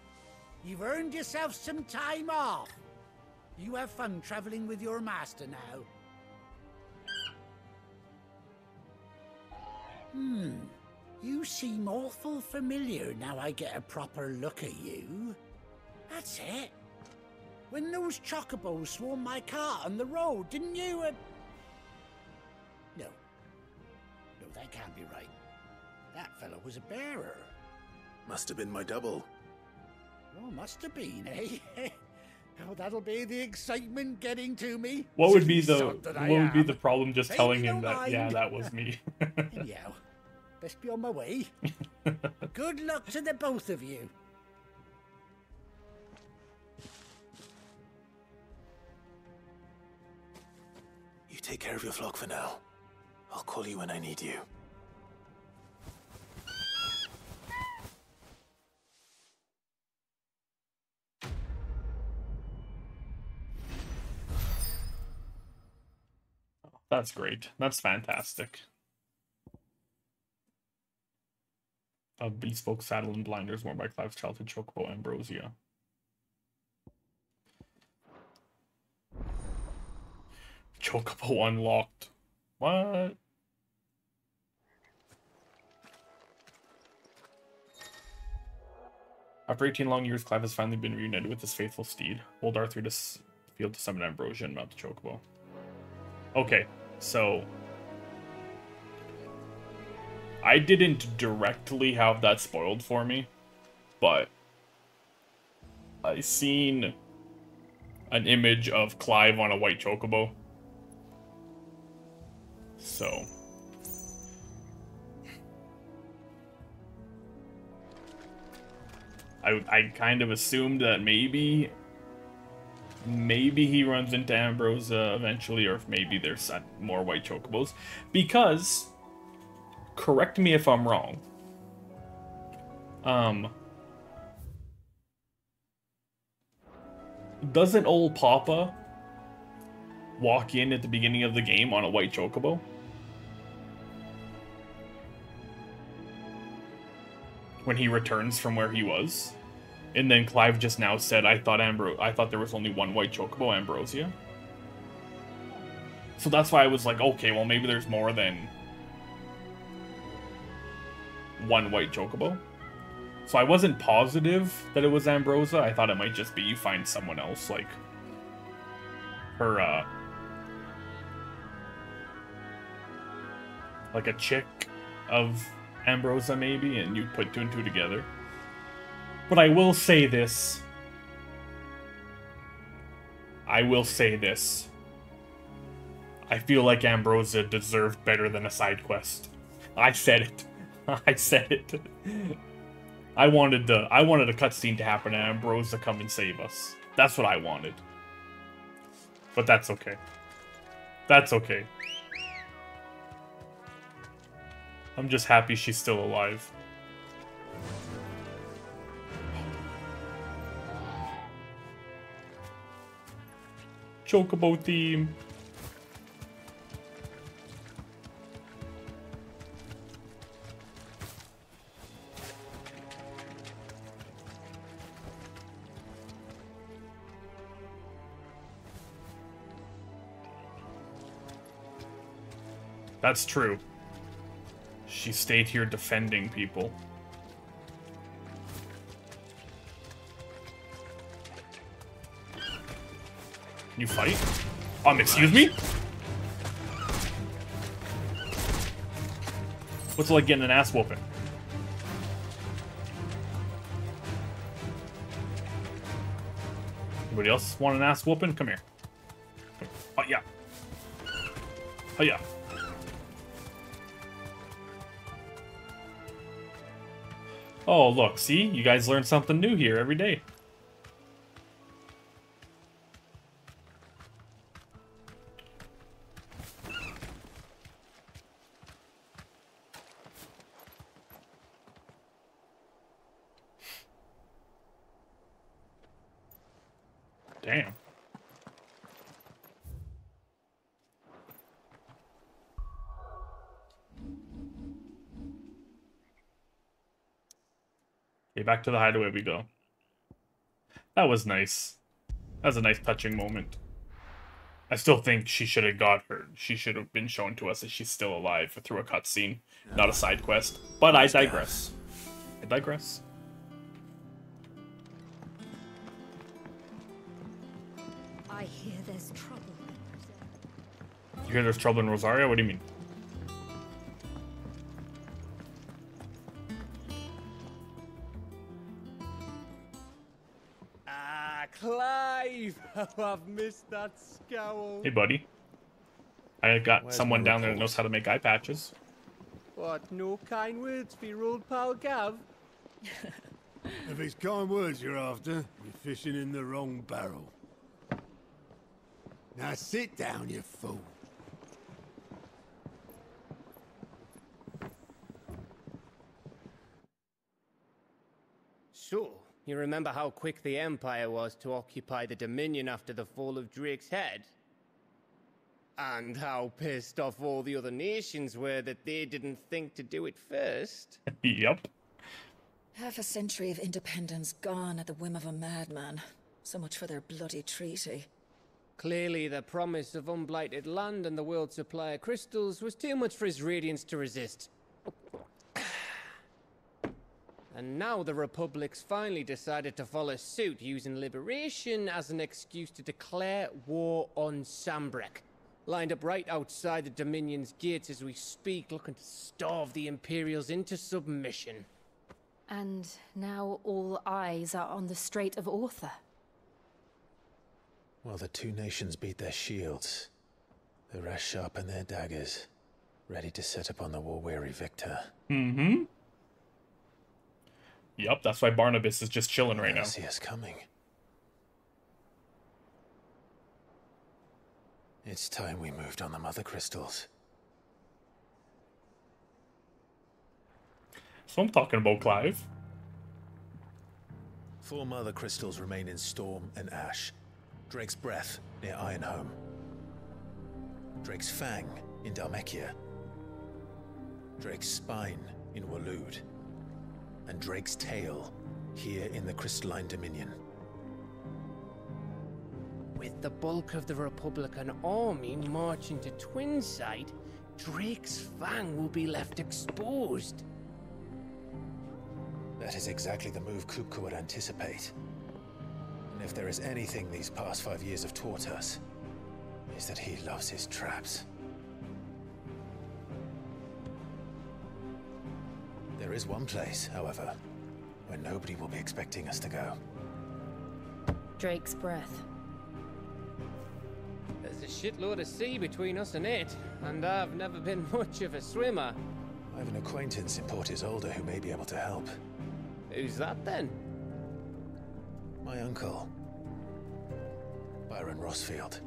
You've earned yourself some time off. You have fun traveling with your master now. You seem awful familiar now I get a proper look at you. That's it. When those chocobos swarmed my cart on the road, didn't you? No. No, that can't be right. That fellow was a bearer. Must have been my double. Oh, must have been, eh? Oh, that'll be the excitement getting to me. What would be the problem just telling him that, yeah, that was me? Anyhow, best be on my way. Good luck to the both of you. You take care of your flock for now. I'll call you when I need you. That's great. That's fantastic. A bespoke saddle and blinders worn by Clive's childhood chocobo Ambrosia. Chocobo unlocked. What? After 18 long years, Clive has finally been reunited with his faithful steed. Hold R3 to field to summon Ambrosia and mount the chocobo. Okay, so I didn't directly have that spoiled for me, but I seen an image of Clive on a white chocobo. So I kind of assumed that maybe he runs into Ambrosia eventually, or if maybe there's more white chocobos. Because, correct me if I'm wrong, doesn't old Papa walk in at the beginning of the game on a white chocobo? When he returns from where he was? And then Clive just now said, I thought there was only one white chocobo, Ambrosia. So that's why I was like, okay, well maybe there's more than one white chocobo. So I wasn't positive that it was Ambrosia. I thought it might just be you find someone else, like her, like a chick of Ambrosia maybe, and you put two and two together. But I will say this. I feel like Ambrosia deserved better than a side quest. I said it. I wanted a cutscene to happen and Ambrosia come and save us. That's what I wanted. But that's okay. That's okay. I'm just happy she's still alive. Chocobo theme. That's true. She stayed here defending people. Can you fight? Excuse me? What's it like getting an ass whooping? Anybody else want an ass whooping? Come here. Oh yeah. Oh yeah. Oh look, see? You guys learn something new here every day. Damn. Okay, back to the hideaway we go. That was nice. That was a nice touching moment. I still think she should have got her. She should have been shown to us that she's still alive through a cutscene, not a side quest. But I digress. I digress. I hear there's trouble. You hear there's trouble in Rosaria? What do you mean? Clive! Oh, I've missed that scowl. Hey, buddy. I got someone down there that knows how to make eye patches. What, no kind words for your old pal Gav? If it's kind words you're after, you're fishing in the wrong barrel. Now sit down, you fool. So, you remember how quick the Empire was to occupy the Dominion after the fall of Drake's head? And how pissed off all the other nations were that they didn't think to do it first? Yep. Half a century of independence gone at the whim of a madman. So much for their bloody treaty. Clearly, the promise of unblighted land and the world's supply of crystals was too much for his radiance to resist. And now the Republic's finally decided to follow suit, using liberation as an excuse to declare war on Sambrek. Lined up right outside the Dominion's gates as we speak, looking to starve the Imperials into submission. And now all eyes are on the Strait of Author. While the two nations beat their shields, the rest sharpen their daggers, ready to set upon the war-weary victor. Mm-hmm. Yep, that's why Barnabas is just chilling right now. I see us coming. It's time we moved on the mother crystals. So I'm talking about, Clive. 4 mother crystals remain in Storm and Ash. Drake's Breath near Ironhome. Drake's Fang in Dhalmekia. Drake's Spine in Waloed. And Drake's Tail here in the Crystalline Dominion. With the bulk of the Republican army marching to Twinside, Drake's Fang will be left exposed. That is exactly the move Kupka would anticipate. And if there is anything these past 5 years have taught us, is that he loves his traps. There is one place, however, where nobody will be expecting us to go. Drake's Breath. There's a shitload of sea between us and it, and I've never been much of a swimmer. I have an acquaintance in Port Isolde who may be able to help. Who's that then? My uncle, Byron Rossfield.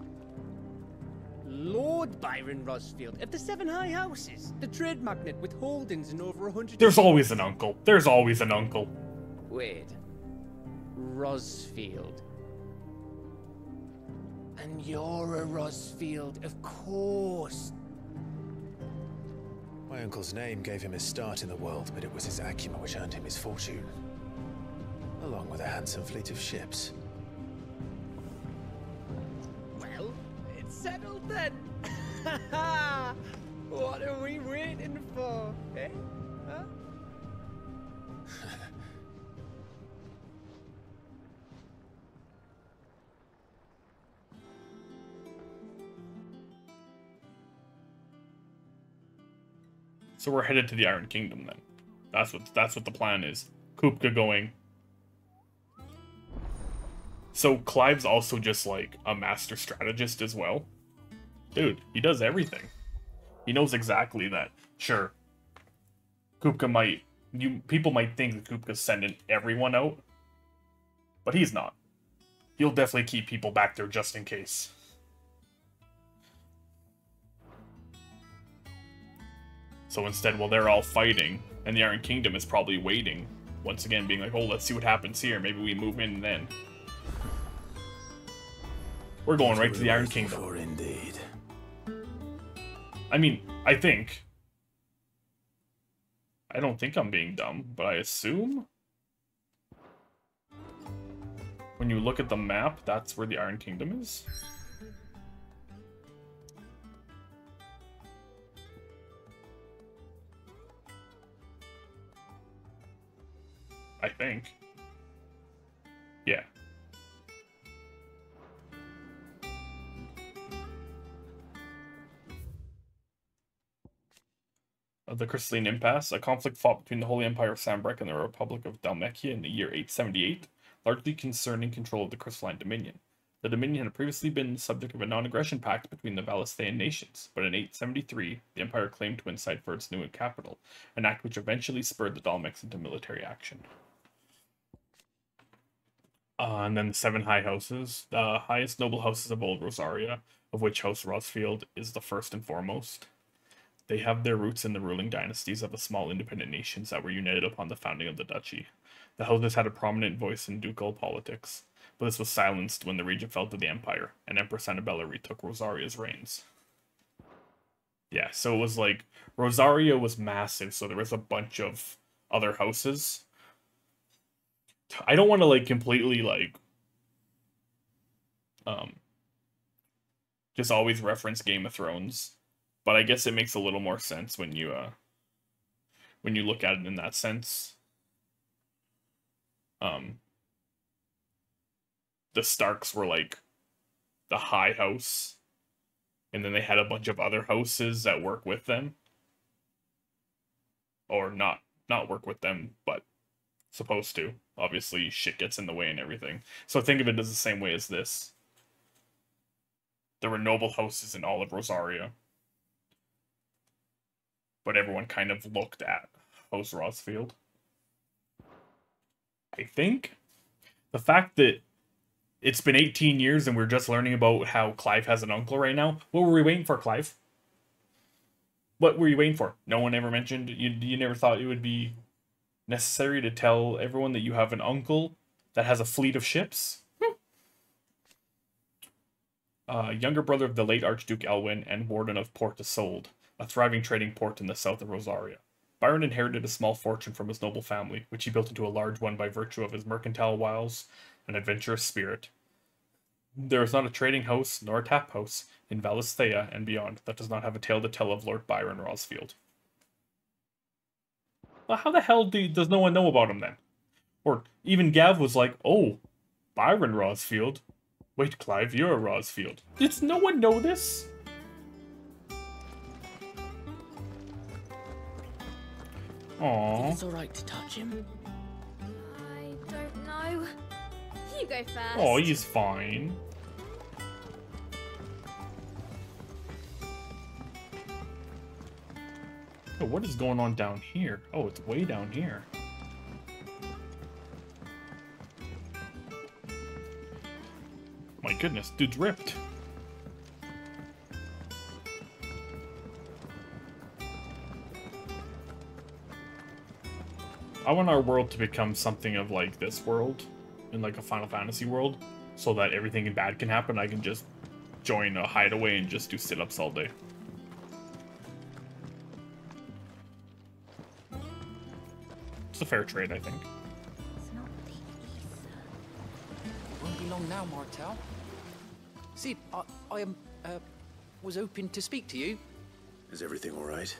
Lord Byron Rossfield of the 7 High Houses, the trade magnate with holdings in over 100. There's always an uncle. There's always an uncle. Wait. Rossfield. And you're a Rossfield, of course. My uncle's name gave him his start in the world, but it was his acumen which earned him his fortune. Along with a handsome fleet of ships. Well, it's settled then. What are we waiting for, eh? Huh? So we're headed to the Iron Kingdom then. That's what the plan is. Kupka going. So Clive's also just like a master strategist as well. Dude, he does everything. He knows exactly that. Sure. Kupka people might think that Kupka's sending everyone out, but he's not. He'll definitely keep people back there just in case. So instead, while they're all fighting, and the Iron Kingdom is probably waiting, once again being like, oh, let's see what happens here, maybe we move in then. We're going right to the Iron Kingdom. Indeed. I mean, I don't think I'm being dumb, but I assume when you look at the map, that's where the Iron Kingdom is. I think. Yeah. The Crystalline Impasse, a conflict fought between the Holy Empire of Sambrek and the Republic of Dalmekia in the year 878, largely concerning control of the Crystalline Dominion. The Dominion had previously been the subject of a non-aggression pact between the Valisthean nations, but in 873, the Empire claimed to incite for its new capital, an act which eventually spurred the Dalmecs into military action. And then the 7 high houses, the highest noble houses of Old Rosaria, of which House Rosfield is the first and foremost. They have their roots in the ruling dynasties of the small independent nations that were united upon the founding of the duchy. The houses had a prominent voice in ducal politics, but this was silenced when the region fell to the Empire, and Empress Annabella retook Rosaria's reigns. Yeah, so it was like, Rosaria was massive, so there was a bunch of other houses. I don't want to, like, completely, like, just always reference Game of Thrones, but I guess it makes a little more sense when you look at it in that sense. The Starks were, like, the high house, and then they had a bunch of other houses that work with them. Or not work with them, but supposed to. Obviously, shit gets in the way and everything. So think of it as the same way as this. There were noble houses in all of Rosaria, but everyone kind of looked at House Rosfield. I think the fact that it's been 18 years and we're just learning about how Clive has an uncle right now. What were we waiting for, Clive? What were you waiting for? No one ever mentioned? You never thought it would be necessary to tell everyone that you have an uncle that has a fleet of ships? Younger brother of the late Archduke Elwyn and warden of Port Isolde, a thriving trading port in the south of Rosaria. Byron inherited a small fortune from his noble family, which he built into a large one by virtue of his mercantile wiles and adventurous spirit. There is not a trading house nor a tap house in Valisthea and beyond that does not have a tale to tell of Lord Byron Rosfield. Well, how the hell does no one know about him then? Or even Gav was like, oh, Byron Rosfield? Wait, Clive, you're a Rosfield. Does no one know this? Aww. It's alright to touch him. I don't know. You go first. Oh, he's fine. Oh, what is going on down here? Oh, it's way down here. My goodness, dude's ripped. I want our world to become something of like this world, in like a Final Fantasy world, so that everything bad can happen. I can just join a hideaway and just do sit-ups all day. It's a fair trade, I think. Won't be long now, Martel. See, I was hoping to speak to you. Is everything all right?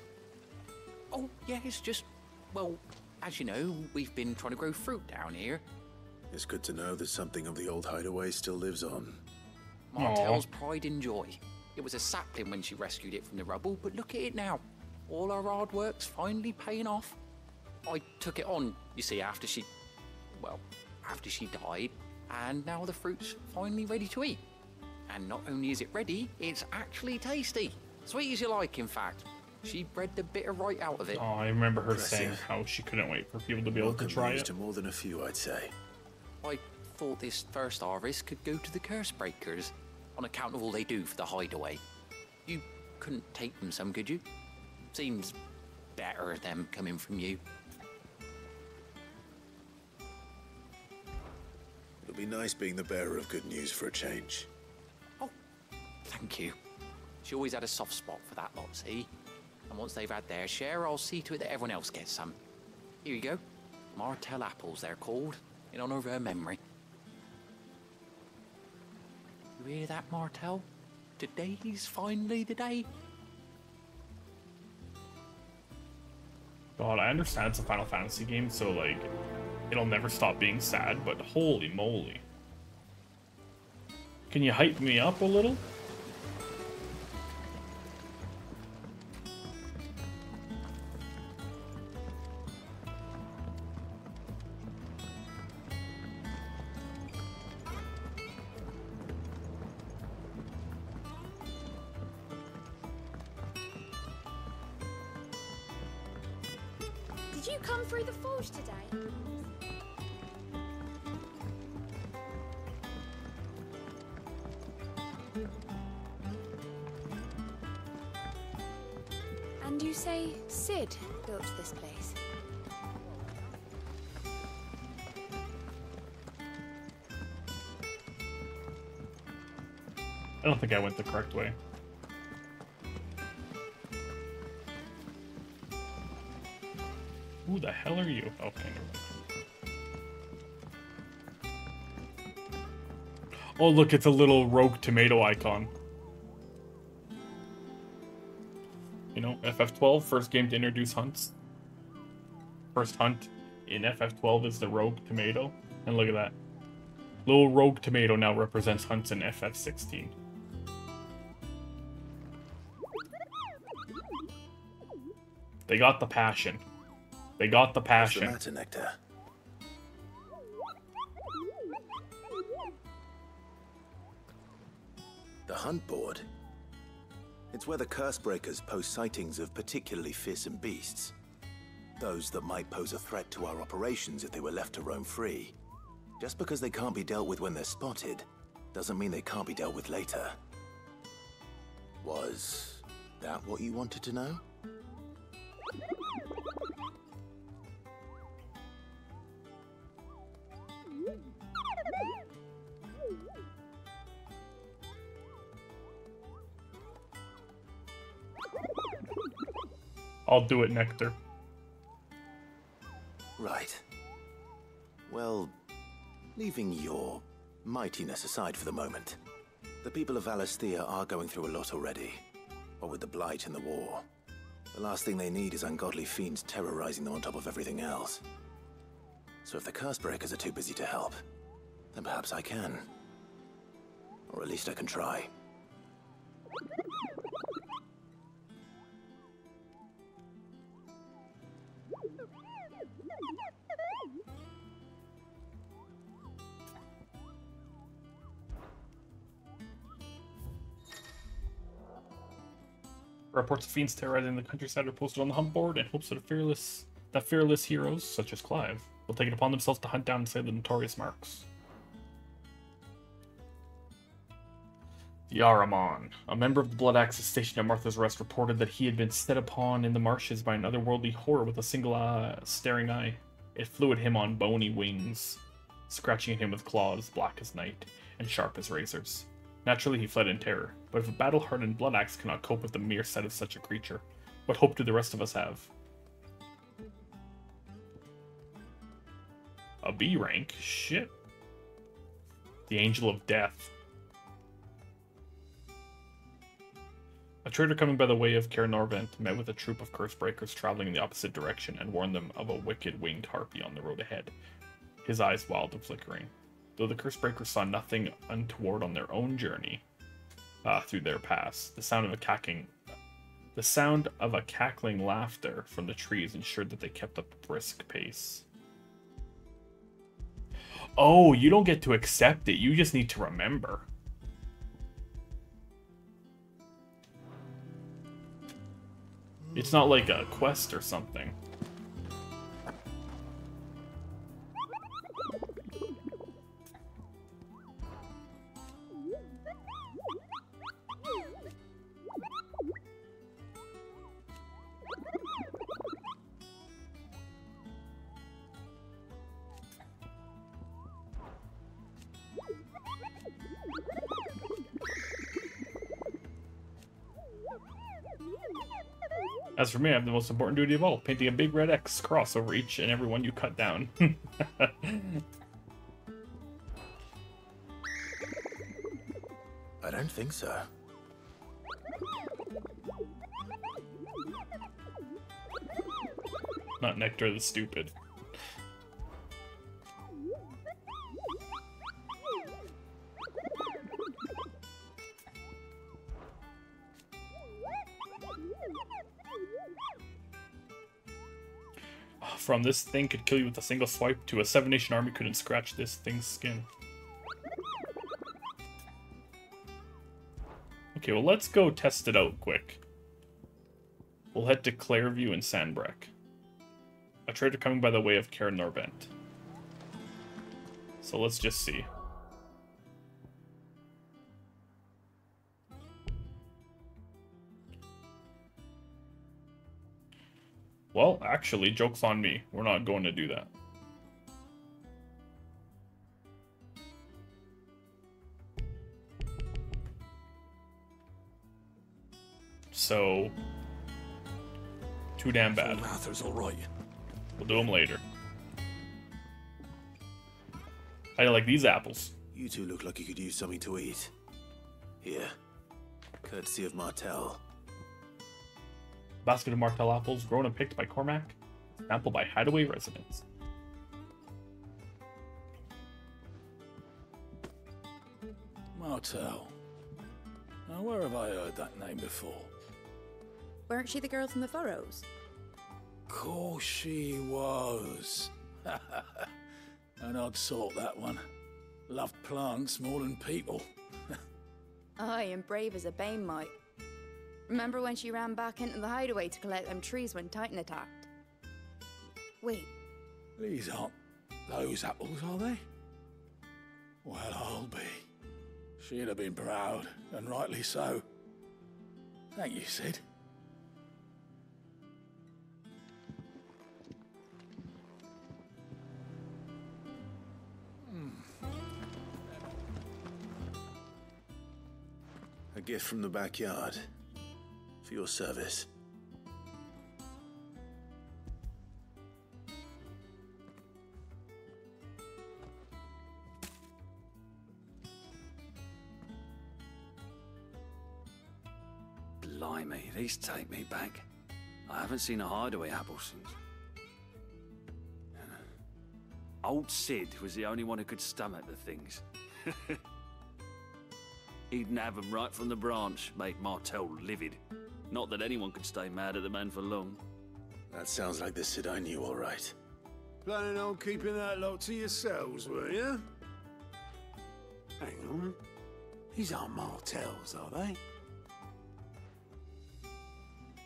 Oh, yeah, it's just, well, as you know, we've been trying to grow fruit down here. It's good to know that something of the old hideaway still lives on. Martell's pride and joy. It was a sapling when she rescued it from the rubble, but look at it now. All our hard work's finally paying off. I took it on, you see, after she died, and now the fruit's finally ready to eat. And not only is it ready, it's actually tasty. Sweet as you like, in fact. She bred the bitter right out of it. Oh, I remember her saying how she couldn't wait for people to be able to try it. To more than a few, I'd say. I thought this first harvest could go to the curse breakers, on account of all they do for the hideaway. You couldn't take them some, could you? Seems better them coming from you. It'll be nice being the bearer of good news for a change. Thank you. She always had a soft spot for that lot, see? And once they've had their share, I'll see to it that everyone else gets some. Here you go. Martell apples, they're called, in honor of her memory. You hear that, Martell? Today's finally the day. God, I understand it's a Final Fantasy game, so, like, it'll never stop being sad, but holy moly. Can you hype me up a little? Did you come through the forge today? And you say Sid built this place? I don't think I went the correct way. Who the hell are you? Okay. Oh, look, it's a little rogue tomato icon. You know, FF12, first game to introduce hunts. First hunt in FF12 is the rogue tomato. And look at that. Little rogue tomato now represents hunts in FF16. They got the passion. They got the passion. What's the matter, Nectar? The hunt board? It's where the curse breakers post sightings of particularly fearsome beasts. Those that might pose a threat to our operations if they were left to roam free. Just because they can't be dealt with when they're spotted, doesn't mean they can't be dealt with later. Was that what you wanted to know? I'll do it, Nectar. Right. Well, leaving your mightiness aside for the moment, the people of Valisthea are going through a lot already. What with the Blight and the war. The last thing they need is ungodly fiends terrorizing them on top of everything else. So if the Cursebreakers are too busy to help, then perhaps I can. Or at least I can try. Reports of fiends terrorizing the countryside are posted on the hunt board in hopes that fearless heroes, such as Clive, will take it upon themselves to hunt down and slay the notorious marks. Yaramon, a member of the Blood Axis stationed at Martha's Rest, reported that he had been set upon in the marshes by an otherworldly horror with a single staring eye. It flew at him on bony wings, scratching at him with claws black as night and sharp as razors. Naturally, he fled in terror, but if a battle-hardened Blood Axe cannot cope with the mere sight of such a creature, what hope do the rest of us have? A B rank? Shit. The Angel of Death. trader coming by the way of Caer Norvent met with a troop of Cursebreakers traveling in the opposite direction and warned them of a wicked winged harpy on the road ahead, his eyes wild and flickering. Though the Cursebreakers saw nothing untoward on their own journey through their pass, the sound of a cackling laughter from the trees ensured that they kept up a brisk pace. Oh, you don't get to accept it. You just need to remember. It's not like a quest or something. As for me, I have the most important duty of all, painting a big red X cross over each and every one you cut down. I don't think so. Not Nectar the Stupid. From this thing could kill you with a single swipe to a 7-nation army couldn't scratch this thing's skin. Okay, well, let's go test it out quick. We'll head to Clairview and Sandbreck. A trader coming by the way of Caer Norvent. So let's just see. Well, actually, joke's on me. We're not going to do that. So, too damn bad. Arthur's all right. We'll do them later. I like these apples. You two look like you could use something to eat. Here. Courtesy of Martel. Basket of Martel apples grown and picked by Cormac. Sampled by Hideaway residents. Martel. Now, where have I heard that name before? Weren't she the girl from the Furrows? Course she was. An odd sort, that one. Loved plants more than people. Aye, and brave as a bane might. Remember when she ran back into the hideaway to collect them trees when Titan attacked? Wait. These aren't those apples, are they? Well, I'll be. She'd have been proud, and rightly so. Thank you, Sid. A gift from the backyard. For your service. Blimey, these take me back. I haven't seen a hideaway apple since. Old Sid was the only one who could stomach the things. He'd nab them right from the branch, make Martel livid. Not that anyone could stay mad at the man for long. That sounds like the Sid I knew, all right. Planning on keeping that lot to yourselves, were you? Hang on. These aren't Martels, are they?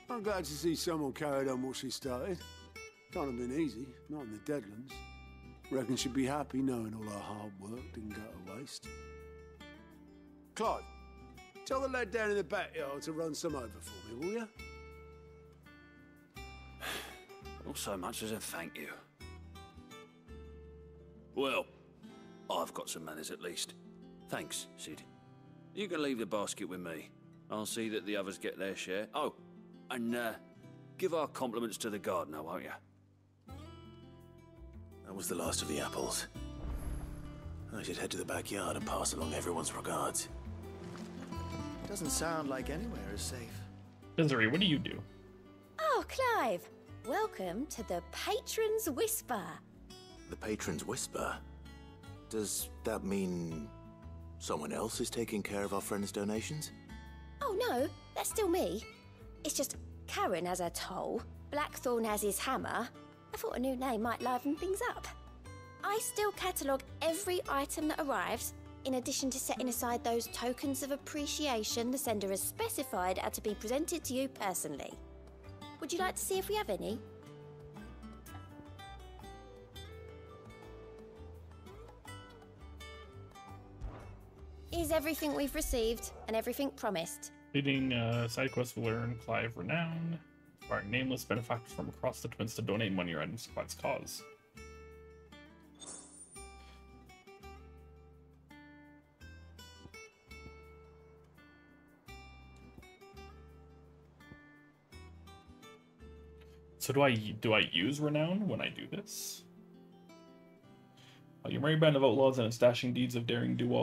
I'm glad to see someone carried on what she started. Can't have been easy, not in the Deadlands. Reckon she'd be happy knowing all her hard work didn't go to waste. Clive, tell the lad down in the backyard to run some over for me, will you? Not so much as a thank you. Well, I've got some manners at least. Thanks, Sid. You can leave the basket with me. I'll see that the others get their share. Oh, and give our compliments to the gardener, won't you? That was the last of the apples. I should head to the backyard and pass along everyone's regards. Doesn't sound like anywhere is safe. Desiree, what do you do? Oh, Clive. Welcome to the Patron's Whisper. The Patron's Whisper? Does that mean someone else is taking care of our friend's donations? Oh, no. That's still me. It's just Karen has her toll, Blackthorn has his hammer. I thought a new name might liven things up. I still catalogue every item that arrives, in addition to setting aside those tokens of appreciation the sender has specified are to be presented to you personally. Would you like to see if we have any? Here's everything we've received and everything promised. Leading side quest will earn Clive renown. Inspiring nameless benefactors from across the Twins to donate money or items to Clive's cause. So do I use renown when I do this? Your merry band of outlaws and its dashing deeds of daring do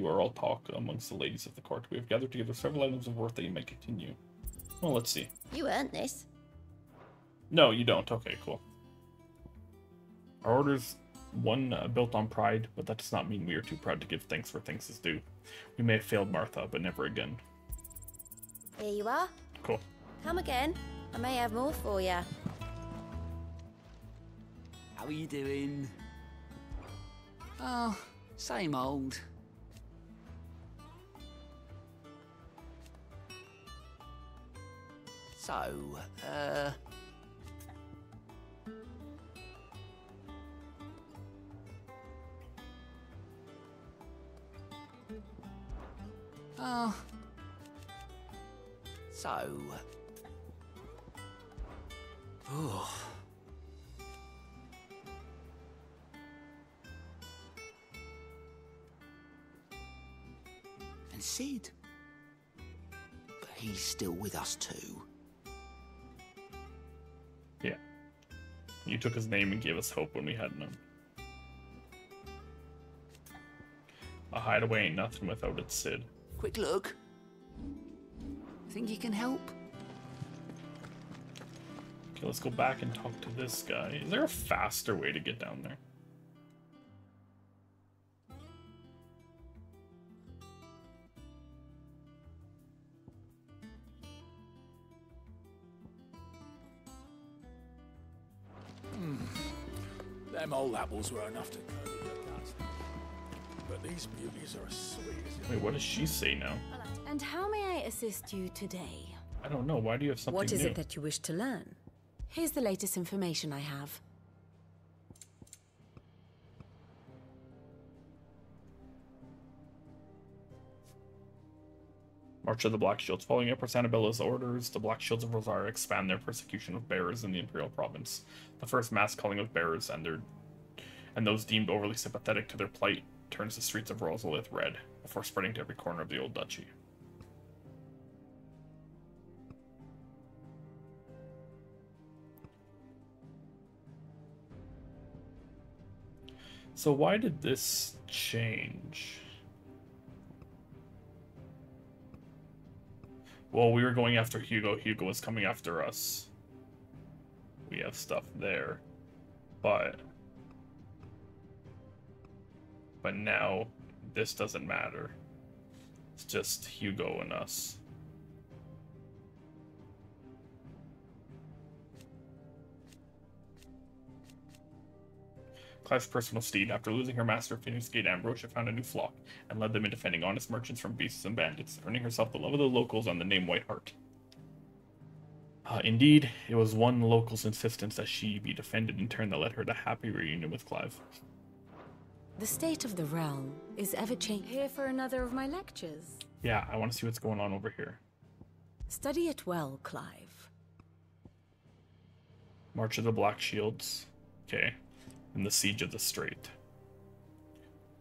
are all talk amongst the ladies of the court. We have gathered together several items of worth that you may continue. Well, let's see. You earned this. No, you don't. Okay, cool. Our order's one built on pride, but that does not mean we are too proud to give thanks where thanks is due. We may have failed Martha, but never again. Here you are. Cool. Come again. I may have more for you. How are you doing? Oh, same old. So, oh. So. Oh. And Sid. But he's still with us too. Yeah. You took his name and gave us hope when we had none. A hideaway ain't nothing without its Sid. Quick look. Think you can help? Okay, let's go back and talk to this guy. Is there a faster way to get down there? Them old apples were enough to coat your dust. But these beauties are as sweet as... Wait, what does she say now? And how may I assist you today? I don't know. Why do you have something What is new? it that you wish to learn? Here's the latest information I have. March of the Black Shields. Following Empress Annabella's orders, the Black Shields of Rosaria expand their persecution of bearers in the Imperial Province. The first mass culling of bearers and those deemed overly sympathetic to their plight turns the streets of Rosalith red, before spreading to every corner of the Old Duchy. So why did this change? Well, we were going after Hugo. Hugo was coming after us. We have stuff there. But now, this doesn't matter. It's just Hugo and us. Clive's personal steed. After losing her master, Phoenix Gate Ambrosia found a new flock and led them in defending honest merchants from beasts and bandits, earning herself the love of the locals on the name Whiteheart. Indeed, it was one local's insistence that she be defended in turn that led her to happy reunion with Clive. The state of the realm is ever changing. Here for another of my lectures. Yeah, I want to see what's going on over here. Study it well, Clive. March of the Black Shields. Okay. And the Siege of the Strait.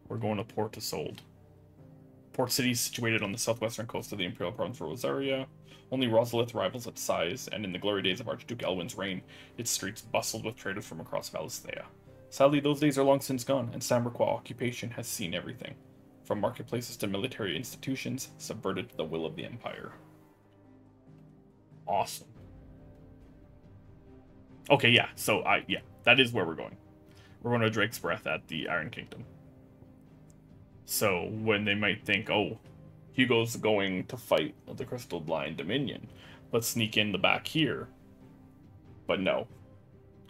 We're going to Port Isolde. Port City is situated on the southwestern coast of the Imperial Province of Rosaria. Only Rosalith rivals its size, and in the glory days of Archduke Elwin's reign, its streets bustled with traders from across Valisthea. Sadly, those days are long since gone, and Samberqua occupation has seen everything. from marketplaces to military institutions, subverted the will of the Empire. Awesome. Okay, yeah, so yeah, that is where we're going. We're going to Drake's Breath at the Iron Kingdom. So when they might think, oh, Hugo's going to fight the Crystal Blind Dominion, let's sneak in the back here. But no.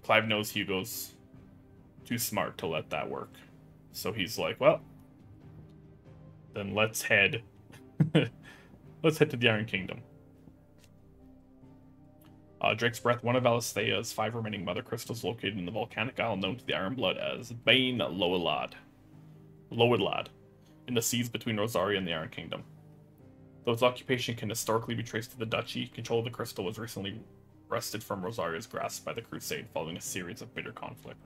Clive knows Hugo's too smart to let that work. So he's like, well, then let's head let's head to the Iron Kingdom. Drake's Breath, one of Alistaea's 5 remaining mother crystals located in the volcanic isle known to the Iron Blood as Bain Loelad, in the seas between Rosaria and the Iron Kingdom. Though its occupation can historically be traced to the Duchy, control of the crystal was recently wrested from Rosaria's grasp by the Crusade following a series of bitter conflict.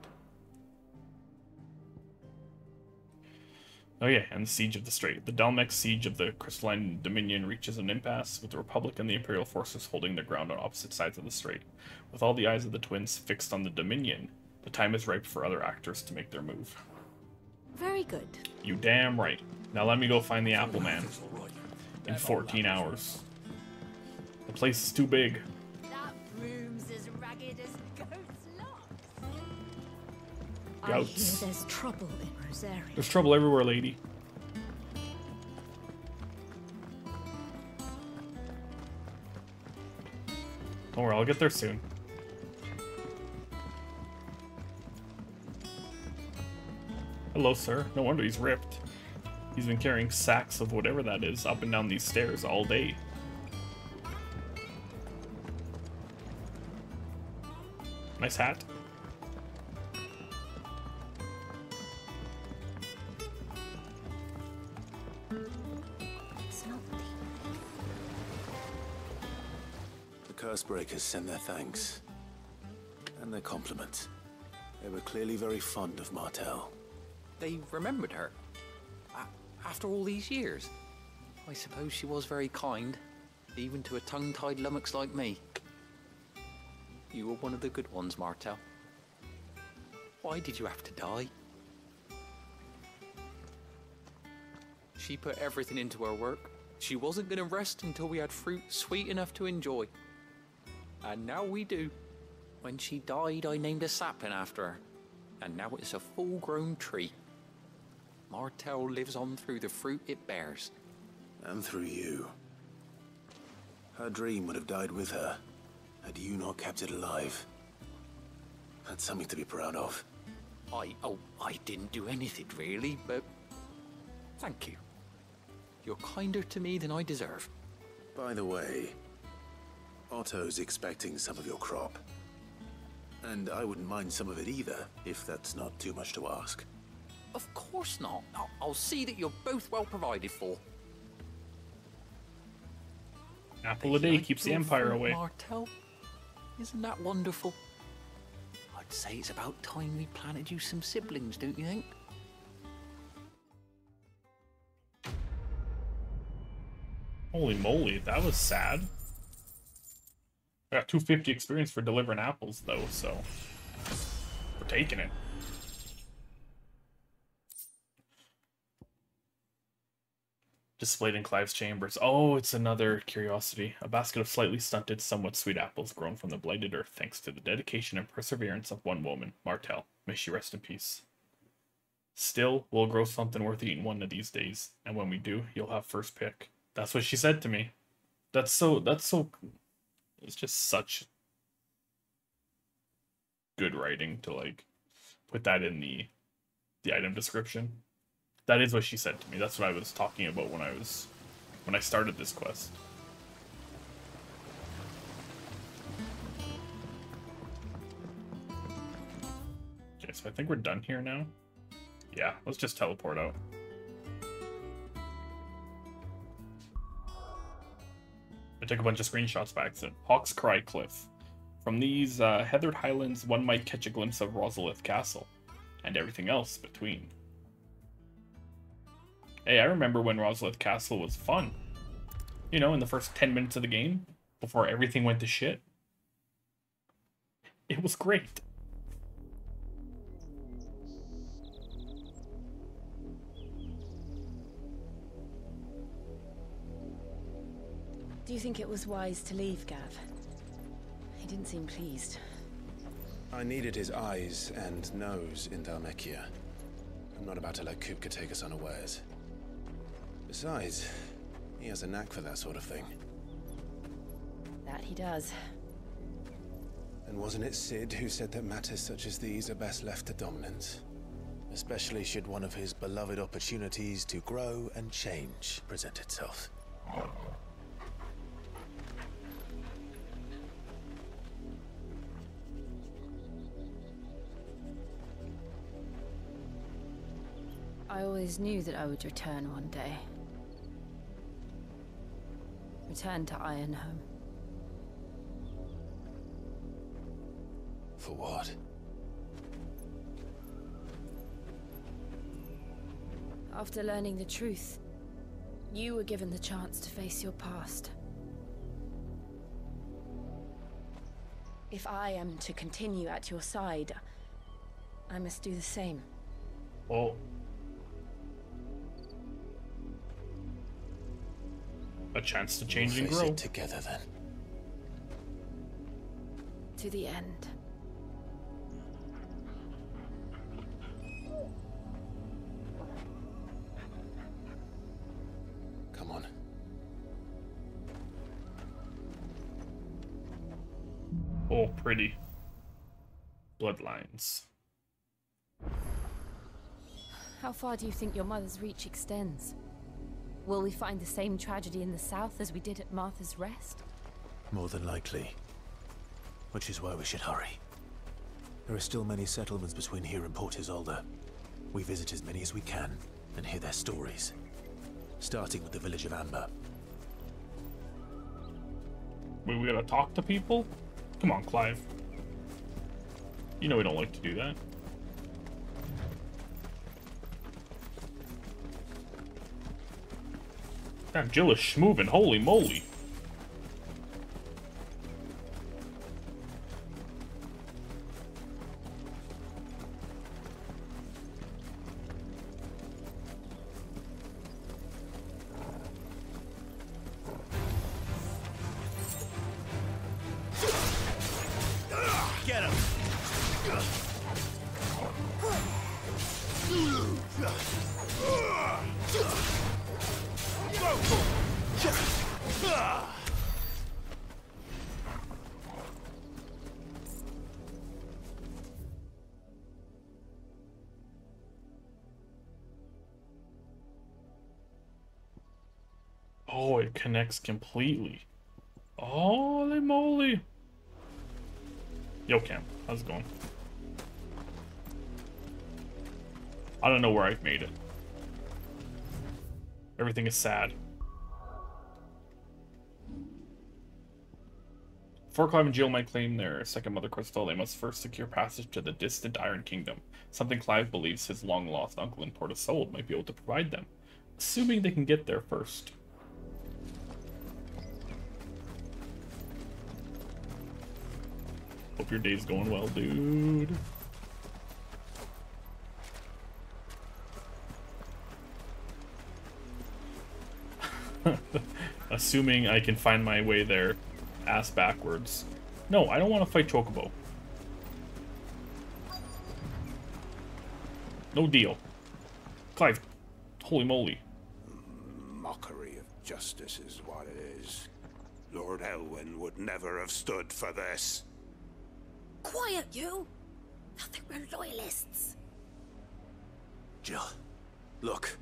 Oh yeah, and the Siege of the Strait. The Dalmec siege of the Crystalline Dominion reaches an impasse, with the Republic and the Imperial forces holding their ground on opposite sides of the strait. With all the eyes of the twins fixed on the Dominion, the time is ripe for other actors to make their move. Very good. You damn right. Now let me go find the Apple Man. In 14 hours. The place is too big. That broom's as ragged as goat's locks. Goats. I hear there's trouble in Rosaria. There's trouble everywhere, lady. Don't worry, I'll get there soon. Hello, sir. No wonder he's ripped. He's been carrying sacks of whatever that is up and down these stairs all day. Nice hat. The Cursebreakers send their thanks. And their compliments. They were clearly very fond of Martel. They remembered her. After all these years. I suppose she was very kind, even to a tongue-tied lummox like me. You were one of the good ones, Martel. Why did you have to die? She put everything into her work. She wasn't going to rest until we had fruit sweet enough to enjoy. And now we do. When she died, I named a sapling after her. And now it's a full-grown tree. Martel lives on through the fruit it bears. And through you. Her dream would have died with her, had you not kept it alive. That's something to be proud of. I didn't do anything really, but thank you. You're kinder to me than I deserve. By the way, Otto's expecting some of your crop. And I wouldn't mind some of it either, if that's not too much to ask. Of course not. I'll see that you're both well provided for. Apple a day keeps the Empire away. Martel, isn't that wonderful? I'd say it's about time we planted you some siblings, don't you think? Holy moly, that was sad. I got 250 experience for delivering apples, though, so we're taking it. Displayed in Clive's chambers. Oh, it's another curiosity. A basket of slightly stunted, somewhat sweet apples grown from the blighted earth thanks to the dedication and perseverance of one woman, Martel. May she rest in peace. Still, we'll grow something worth eating one of these days, and when we do, you'll have first pick. That's what she said to me. That's so, it's just such good writing to, like, put that in the item description. That is what she said to me. That's what I was talking about when I started this quest. Okay, so I think we're done here now. Yeah, let's just teleport out. I took a bunch of screenshots by accident. Hawk's Cry Cliff. From these heathered highlands, one might catch a glimpse of Rosalith Castle, and everything else between. Hey, I remember when Rosalith Castle was fun. You know, in the first 10 minutes of the game, before everything went to shit. It was great. you think it was wise to leave Gav? He didn't seem pleased. I needed his eyes and nose in Dhalmekia. I'm not about to let Kupka take us unawares. Besides, he has a knack for that sort of thing. That he does. And wasn't it Sid who said that matters such as these are best left to dominance? Especially should one of his beloved opportunities to grow and change present itself. I always knew that I would return one day. Return to Ironhome. For what? After learning the truth, you were given the chance to face your past. If I am to continue at your side, I must do the same. Oh. A chance to change and grow. Together then. To the end. Come on. Oh, pretty. Bloodlines. How far do you think your mother's reach extends? Will we find the same tragedy in the south as we did at Martha's Rest? More than likely. Which is why we should hurry. There are still many settlements between here and Port Isolde. We visit as many as we can and hear their stories. Starting with the village of Amber. Wait, we gotta talk to people? Come on, Clive. You know we don't like to do that. Damn, Jill is schmoving, holy moly. Get him! Oh, it connects completely. Holy moly. Yo, Cam, how's it going? I don't know where I've made it. Everything is sad. Before Clive and Jill might claim their second Mother Crystal, they must first secure passage to the distant Iron Kingdom, something Clive believes his long-lost uncle in Port Isolde might be able to provide them, assuming they can get there first. Hope your day's going well, dude. Assuming I can find my way there, ass backwards. No, I don't want to fight Chocobo. No deal. Clive, holy moly. Mockery of justice is what it is. Lord Elwyn would never have stood for this. Quiet, you! Nothing we're loyalists. Jill, look.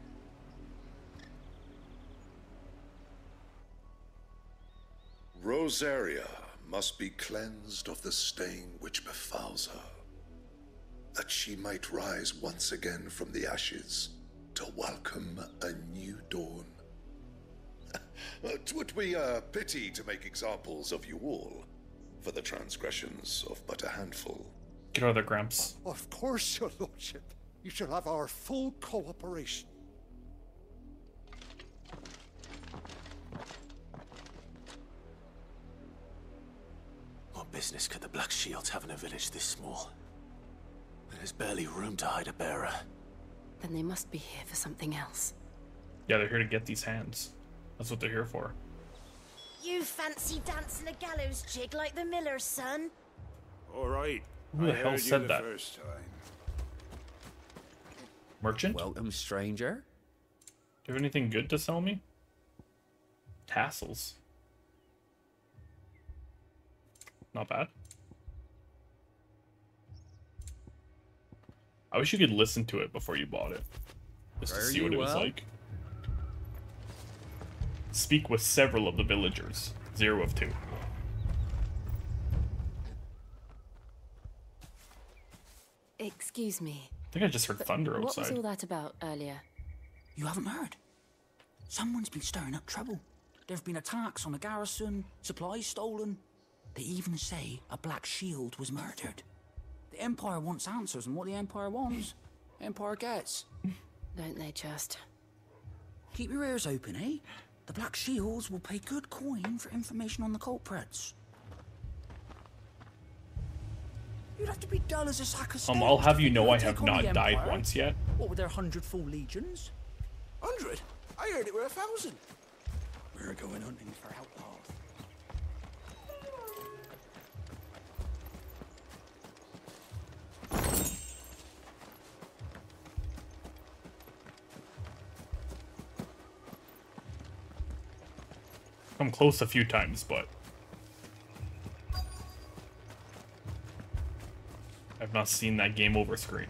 Rosaria must be cleansed of the stain which befouls her, that she might rise once again from the ashes to welcome a new dawn. 'Twould be a pity to make examples of you all, for the transgressions of but a handful. Get out of there, Gramps. Of course, your lordship. You shall have our full cooperation. What business could the Black Shields have in a village this small? There's barely room to hide a bearer. Then they must be here for something else. Yeah, they're here to get these hands. That's what they're here for. You fancy dancing a gallows jig like the miller's son? All right. Who the hell said that? First time. Merchant? Welcome, stranger. Do you have anything good to sell me? Tassels. Not bad. I wish you could listen to it before you bought it. Just to see what it was like. Speak with several of the villagers. 0 of 2. Excuse me. I think I just heard thunder outside. What was all that about earlier? You haven't heard? Someone's been stirring up trouble. There have been attacks on the garrison, supplies stolen. They even say a Black Shield was murdered. The Empire wants answers, and what the Empire wants, Empire gets. Don't they just? Keep your ears open, eh? The Black Shields will pay good coin for information on the culprits. You'd have to be dull as a sack of stones. I'll have you know I to have take on not the died Empire. once yet. What with their 100 full legions? 100? I heard it were 1,000. We're going hunting for outlaws. Come close a few times, but I've not seen that game over screen.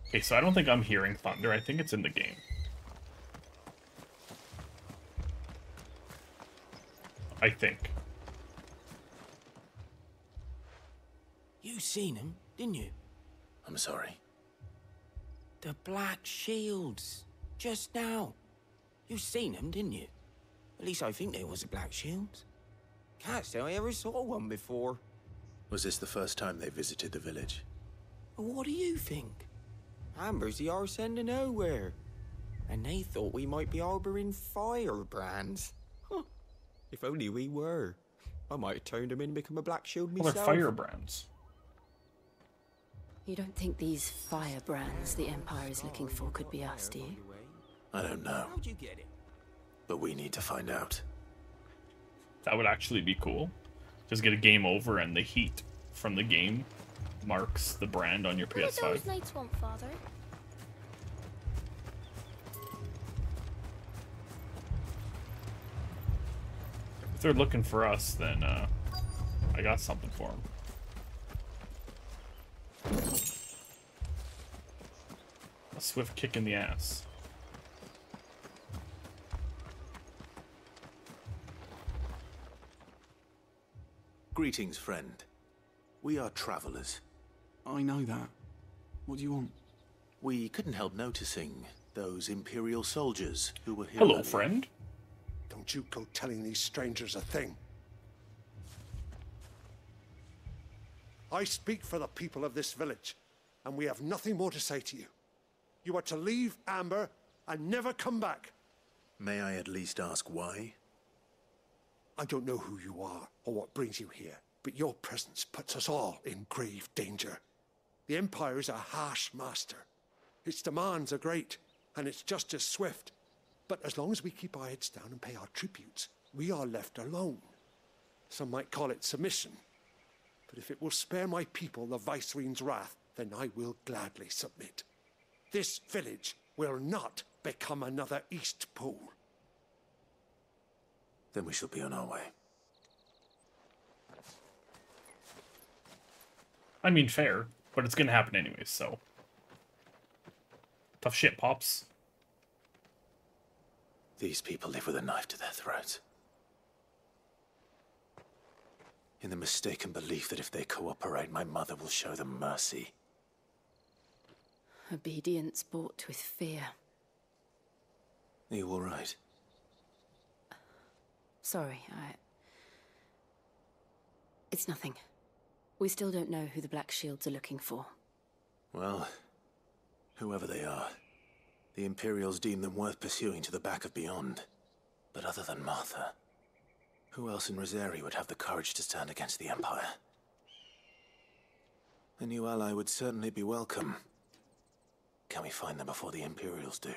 Okay, so I don't think I'm hearing thunder. I think it's in the game. I think. You seen him, didn't you? I'm sorry. The Black Shields. Just now. You seen them, didn't you? At least I think there was a Black Shield. Can't say I ever saw one before. Was this the first time they visited the village? What do you think? Amber's the arse end of nowhere. And they thought we might be harboring firebrands. Huh. If only we were. I might have turned them in and become a Black Shield Well, myself. they're firebrands. You don't think these firebrands the Empire is looking for could be us, do you? I don't know. How'd you get it? But we need to find out. That would actually be cool. Just get a game over and the heat from the game marks the brand on your What do PS5. those knights want, Father? If they're looking for us, then I got something for them. A swift kick in the ass. Greetings, friend. We are travelers. I know that. What do you want? We couldn't help noticing those Imperial soldiers who were here Hello, earlier. friend. Don't you go telling these strangers a thing. I speak for the people of this village, and we have nothing more to say to you. You are to leave Amber and never come back. May I at least ask why? I don't know who you are or what brings you here, but your presence puts us all in grave danger. The Empire is a harsh master. Its demands are great, and its justice swift. But as long as we keep our heads down and pay our tributes, we are left alone. Some might call it submission. But if it will spare my people the Viceroy's wrath, then I will gladly submit. This village will not become another East Pool. Then we shall be on our way. I mean, fair, but it's gonna happen anyways, so. Tough shit, Pops. These people live with a knife to their throats. In the mistaken belief that if they cooperate, my mother will show them mercy. Obedience bought with fear. Are you all right? Sorry, It's nothing. We still don't know who the Black Shields are looking for. Well, whoever they are, the Imperials deem them worth pursuing to the back of beyond. But other than Martha, who else in Rosari would have the courage to stand against the Empire? A new ally would certainly be welcome. Can we find them before the Imperials do?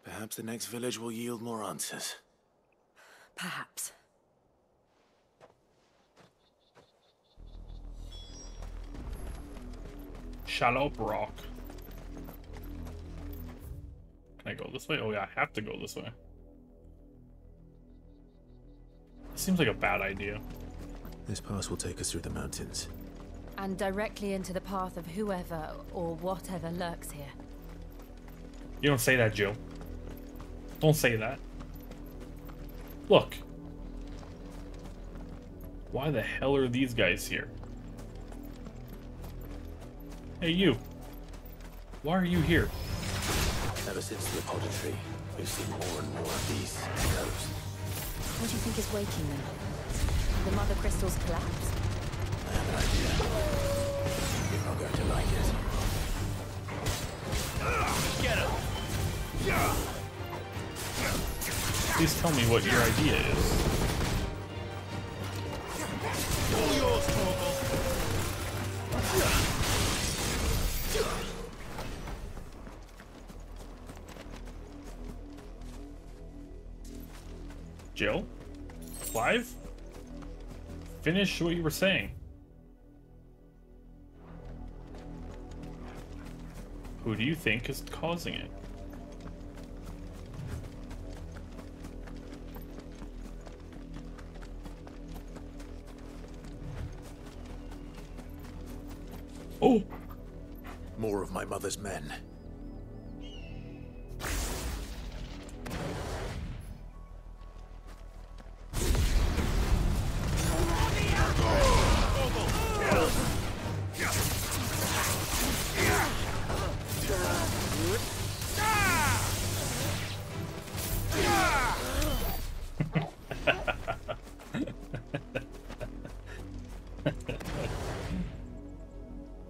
Perhaps the next village will yield more answers. Perhaps. Shallow Rock. Can I go this way? Oh yeah, I have to go this way. This seems like a bad idea. This pass will take us through the mountains. And directly into the path of whoever or whatever lurks here. You don't say that, Jill. Don't say that. Look. Why the hell are these guys here? Hey, you. Why are you here? Ever since the repository, we've seen more and more of these echoes. What do you think is waking them? The Mother Crystal's collapse? I have an idea. You're not going to like it. Get him! Please tell me what your idea is. All yours, Torgal. Jill? Clive? Finish what you were saying. Who do you think is causing it? Oh! More of my mother's men.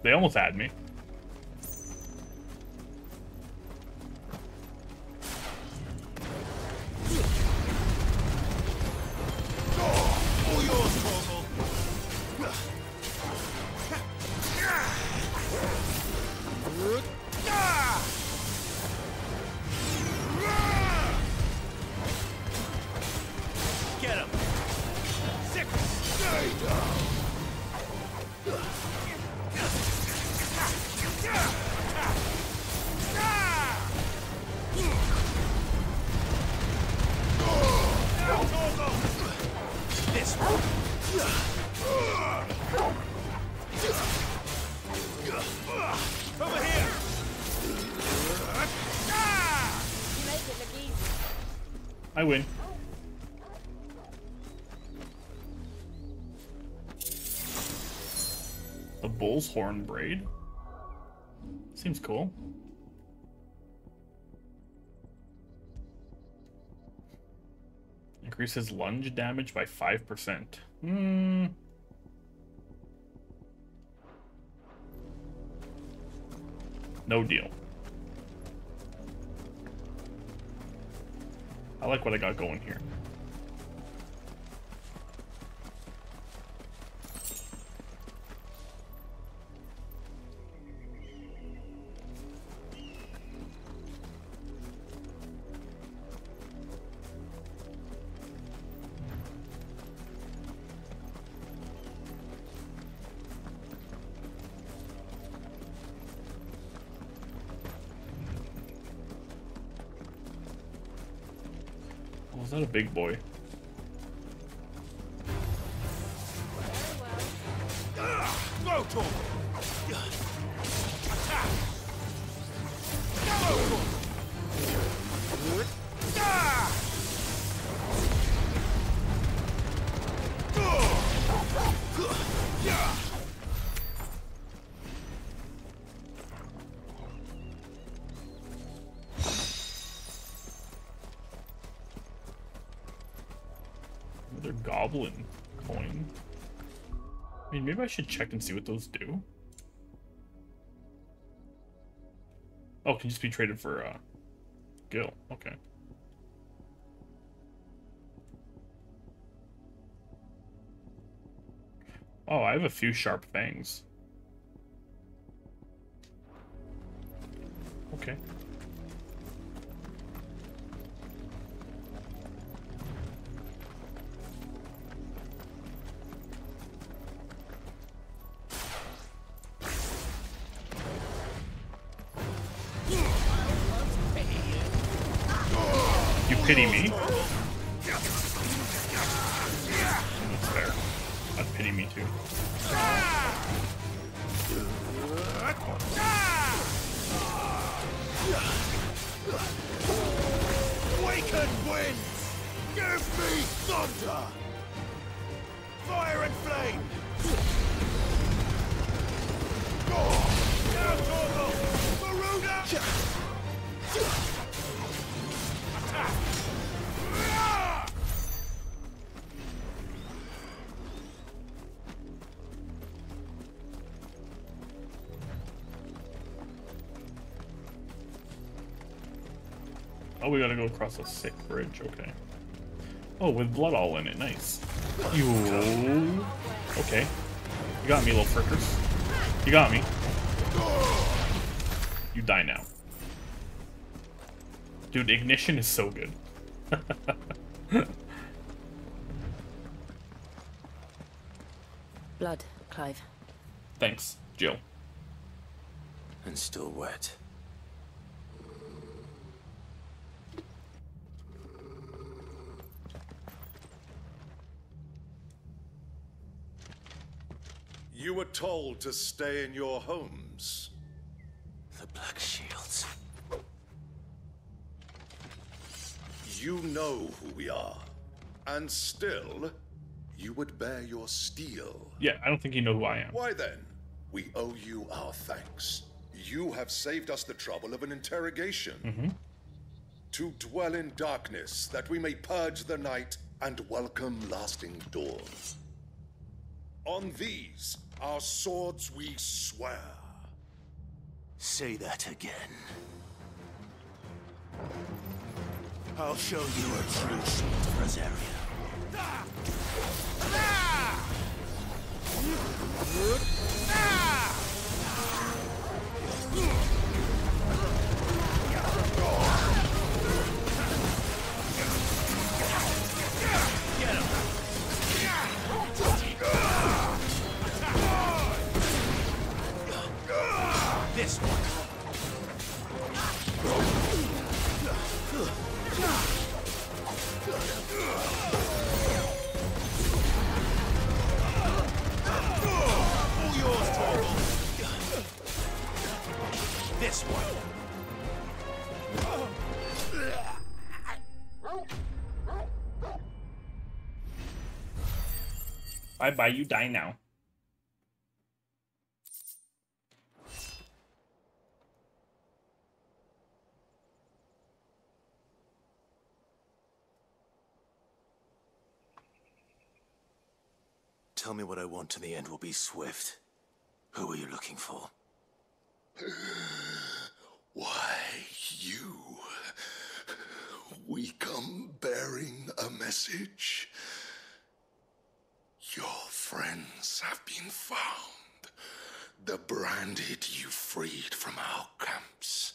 They almost had me. All yours, Torgal. Get him. Sick. Stay down. This one. Over here. You make it look easy. I win. The bull's horn braid. Seems cool. Increases lunge damage by 5%. No deal. I like what I got going here. Was that a big boy? Go, Torgal. Attack. Go, Torgal. Another goblin coin. I mean, maybe I should check and see what those do. Oh, can just be traded for Gil. Okay. Oh, I have a few sharp fangs. Okay. You pity me? That's fair. I'd pity me too. Awaken winds! Give me thunder! Fire and flame! Down, Torgal! Garuda! Attack! Oh, we gotta go across a sick bridge, okay. Oh, with blood all in it, nice. You. Okay. You got me, little frickers. You got me. You die now. Dude, ignition is so good. Blood, Clive. Thanks, Jill. And still wet. You were told to stay in your homes. The Black Shields. You know who we are. And still, you would bear your steel. Yeah, I don't think you know who I am. Why then? We owe you our thanks. You have saved us the trouble of an interrogation. To dwell in darkness, that we may purge the night and welcome lasting dawn. On these, our swords we swear. Say that again. I'll show you a true shield of Rosaria. This one. All yours, Torgal. This one. Bye-bye, you die now. Tell me what I want and the end will be swift. Who are you looking for? Why, you. We come bearing a message. Your friends have been found. The branded you freed from our camps.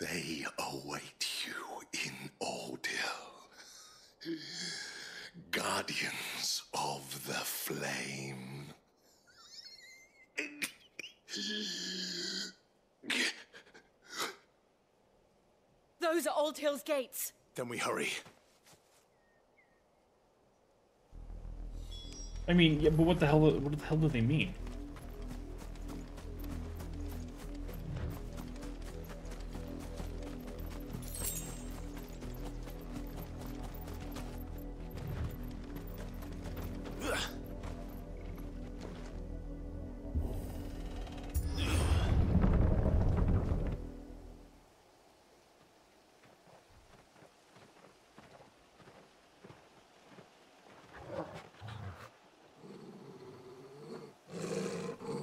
They await you in Ordeal. Guardians of the Flame. Those are Old Hill's gates. Then we hurry. I mean, yeah, but what the hell do they mean?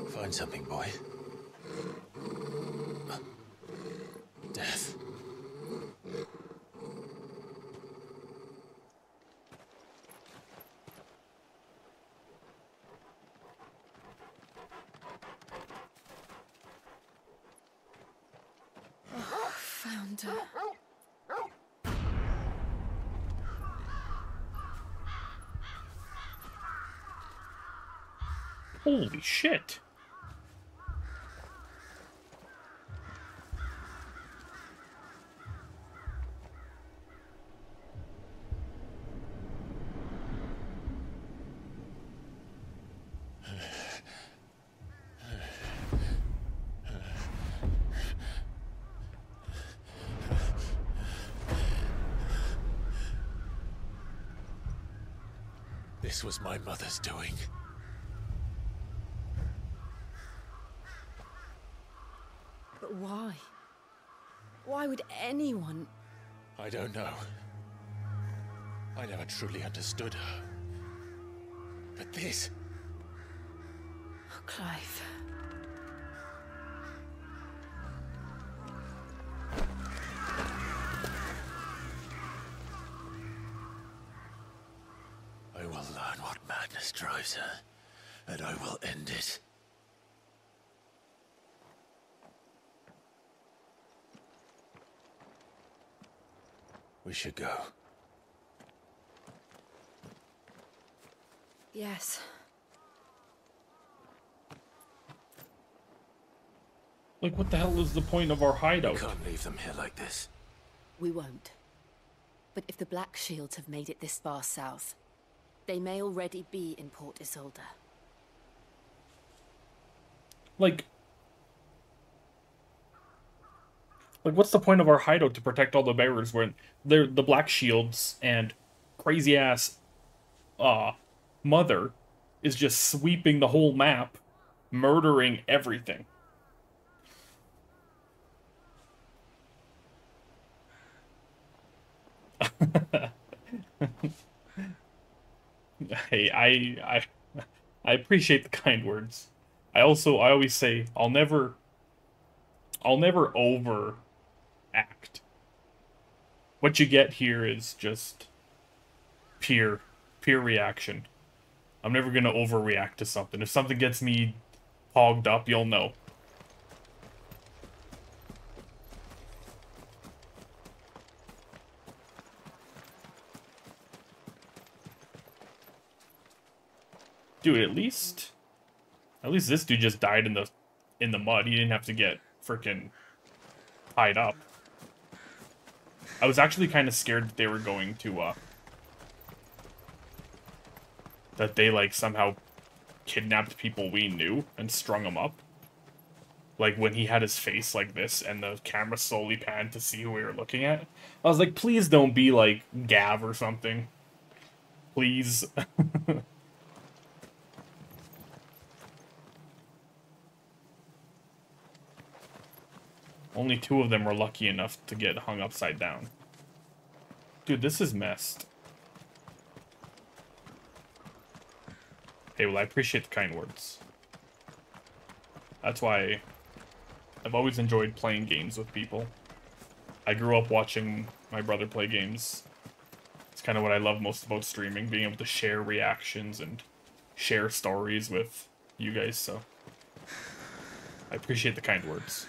Find something, boy. Death. And, Holy shit. This was my mother's doing. But why? Why would anyone... I don't know. I never truly understood her. But this... Oh, Clive. I will learn what madness drives her, and I will end it. We should go. Yes. Like, what the hell is the point of our hideout? We can't leave them here like this. We won't. But if the Black Shields have made it this far south, they may already be in Port Isolde. Like, what's the point of our hideout to protect all the bearers when they're the Black Shields and crazy ass mother is just sweeping the whole map, murdering everything? Hey, I appreciate the kind words. I always say I'll never overact. What you get here is just peer reaction. I'm never gonna overreact to something. If something gets me hogged up, you'll know. Dude, at least this dude just died in the mud. He didn't have to get freaking tied up. I was actually kind of scared that they were going to that they like somehow kidnapped people we knew and strung them up. Like when he had his face like this and the camera slowly panned to see who we were looking at. I was like, please don't be like Gav or something. Please. Only 2 of them were lucky enough to get hung upside down. Dude, this is messed. Hey, well, I appreciate the kind words. That's why I've always enjoyed playing games with people. I grew up watching my brother play games. It's kind of what I love most about streaming, being able to share reactions and share stories with you guys, so I appreciate the kind words.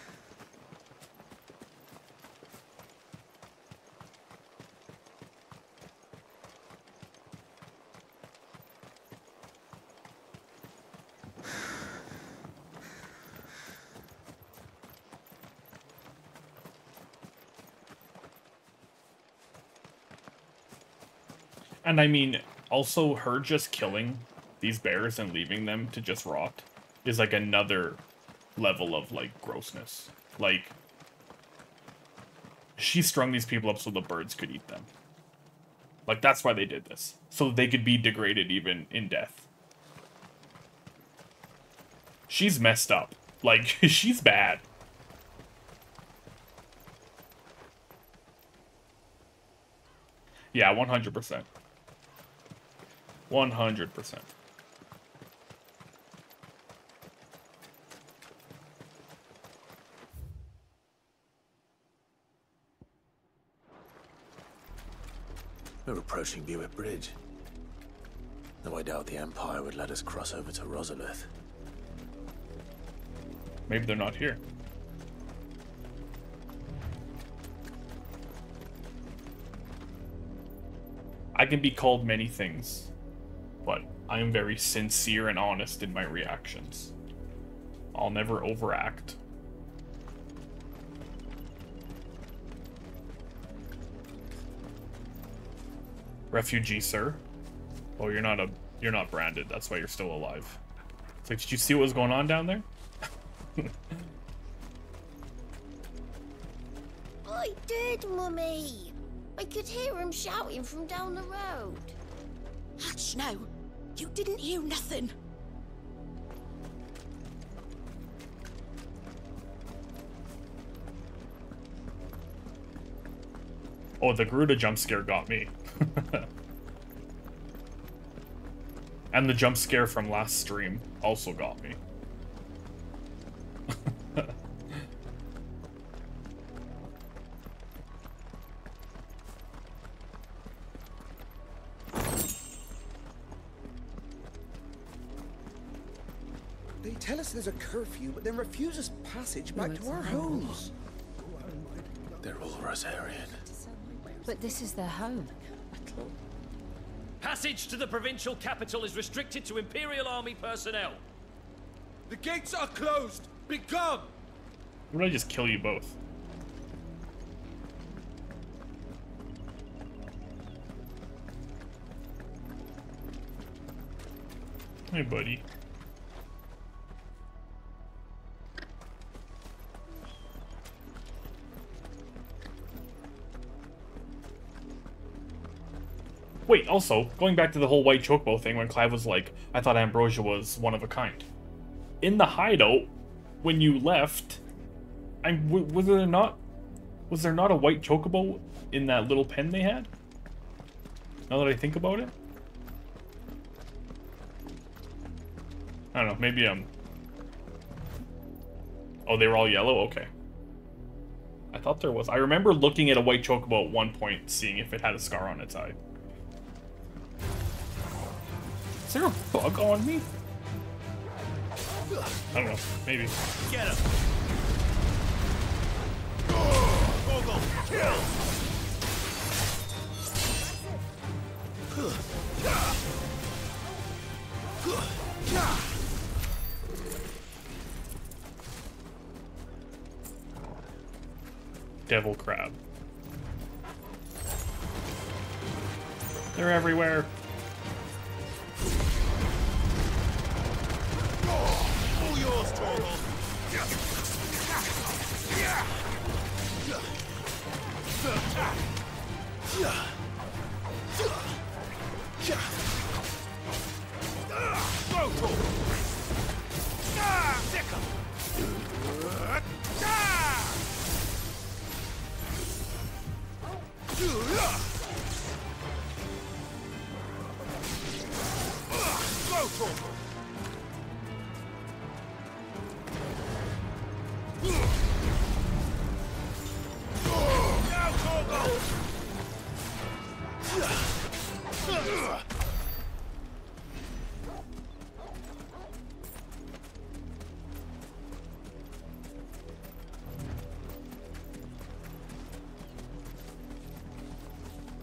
And I mean, also her just killing these bears and leaving them to just rot is like another level of like grossness. Like, she strung these people up so the birds could eat them. Like, that's why they did this. So they could be degraded even in death. She's messed up. Like, she's bad. Yeah, 100%. 100%. We're approaching Buick Bridge. Though I doubt the Empire would let us cross over to Rosalith. Maybe they're not here. I can be called many things, but I am very sincere and honest in my reactions. I'll never overact. Refugee, sir. Oh, you're not branded. That's why you're still alive. It's like, did you see what was going on down there? I did, Mummy. I could hear him shouting from down the road. Hush now. You didn't hear nothing. Oh, the Garuda jump scare got me. And the jump scare from last stream also got me. They tell us there's a curfew, but then refuse us passage back to our homes. They're all Rosarian. But this is their home. Passage to the provincial capital is restricted to Imperial Army personnel. The gates are closed. Be gone. Why don't I just kill you both? Hey, buddy. Wait, also, going back to the whole white chocobo thing when Clive was like, I thought Ambrosia was one of a kind. In the hideout, when you left, was there not a white chocobo in that little pen they had? Now that I think about it? I don't know, maybe oh, they were all yellow? Okay. I thought there was. I remember looking at a white chocobo at one point, seeing if it had a scar on its eye. Is there a bug on me? I don't know. Maybe. Get him! Go, go, kill! Devil crab. They're everywhere. All yours, Torgal. Go, Torgal. Stick 'em. Go, Torgal.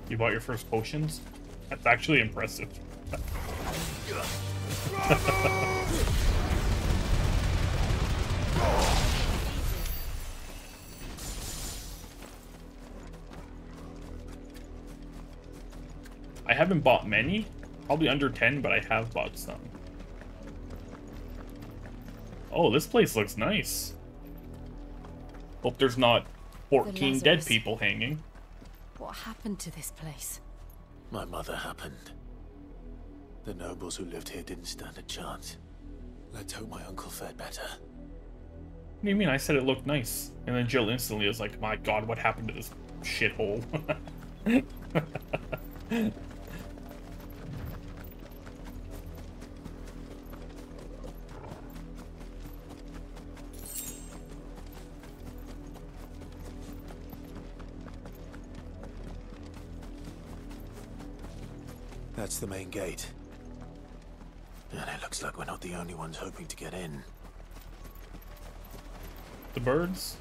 You bought your first potions? That's actually impressive. I haven't bought many, probably under 10, but I have bought some. Oh, this place looks nice. Hope there's not 14 dead people hanging. What happened to this place? My mother happened. The nobles who lived here didn't stand a chance. Let's hope my uncle fared better. What do you mean? I said it looked nice. And then Jill instantly was like, my god, what happened to this shithole? That's the main gate. And it looks like we're not the only ones hoping to get in. The birds?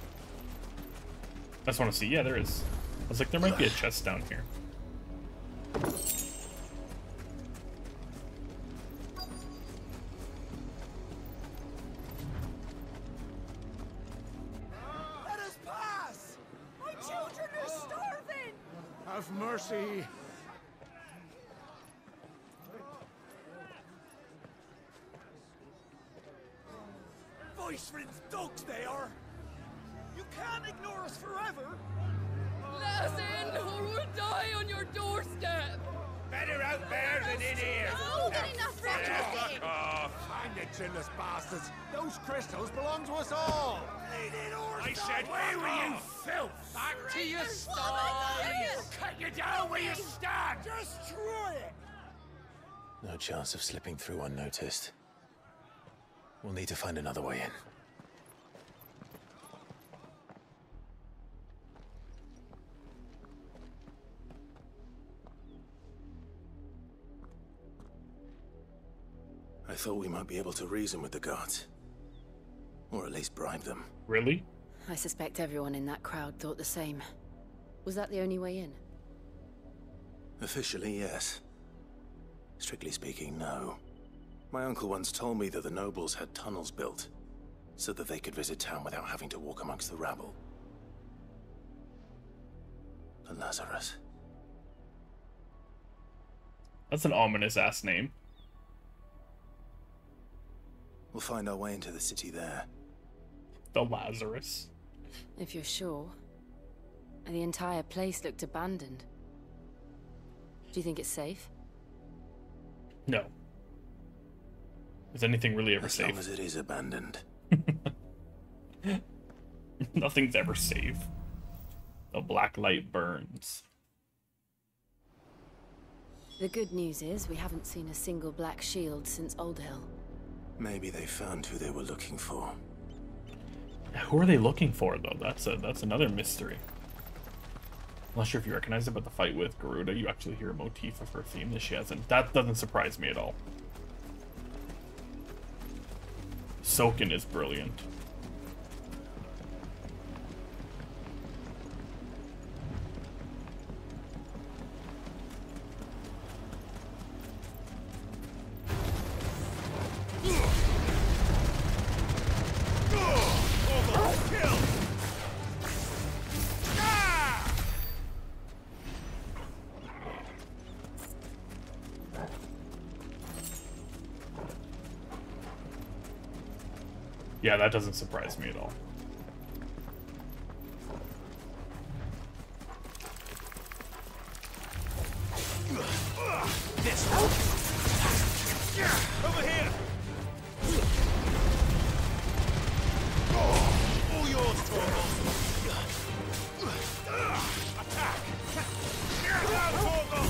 I just want to see. Yeah, there is. I was like, there might be a chest down here. Have mercy. Viceland's dogs they are. You can't ignore us forever. Let us in, or we'll die on your doorstep. Better out there than in here. No, get enough Fuck off. Find the chinless bastards. Those crystals belong to us all. I said, where were you, filth? Back to your sties. Cut you down where you stand. Destroy it. No chance of slipping through unnoticed. We'll need to find another way in. I thought we might be able to reason with the guards. Or at least bribe them. Really? I suspect everyone in that crowd thought the same. Was that the only way in? Officially, yes. Strictly speaking, no. My uncle once told me that the nobles had tunnels built, so that they could visit town without having to walk amongst the rabble. The Lazarus. That's an ominous-ass name. We'll find our way into the city there. The Lazarus. If you're sure. The entire place looked abandoned. Do you think it's safe? No. Is anything really ever safe? As long as it is abandoned. Nothing's ever safe. The black light burns. The good news is we haven't seen a single black shield since Old Hill. Maybe they found who they were looking for. Who are they looking for, though? That's another mystery. I'm not sure if you recognize it, but the fight with Garuda, you actually hear a motif of her theme that she hasn't. That doesn't surprise me at all. Soken is brilliant. Yeah, that doesn't surprise me at all. This over here. All yours, Torgal. Attack. Down, Torgal.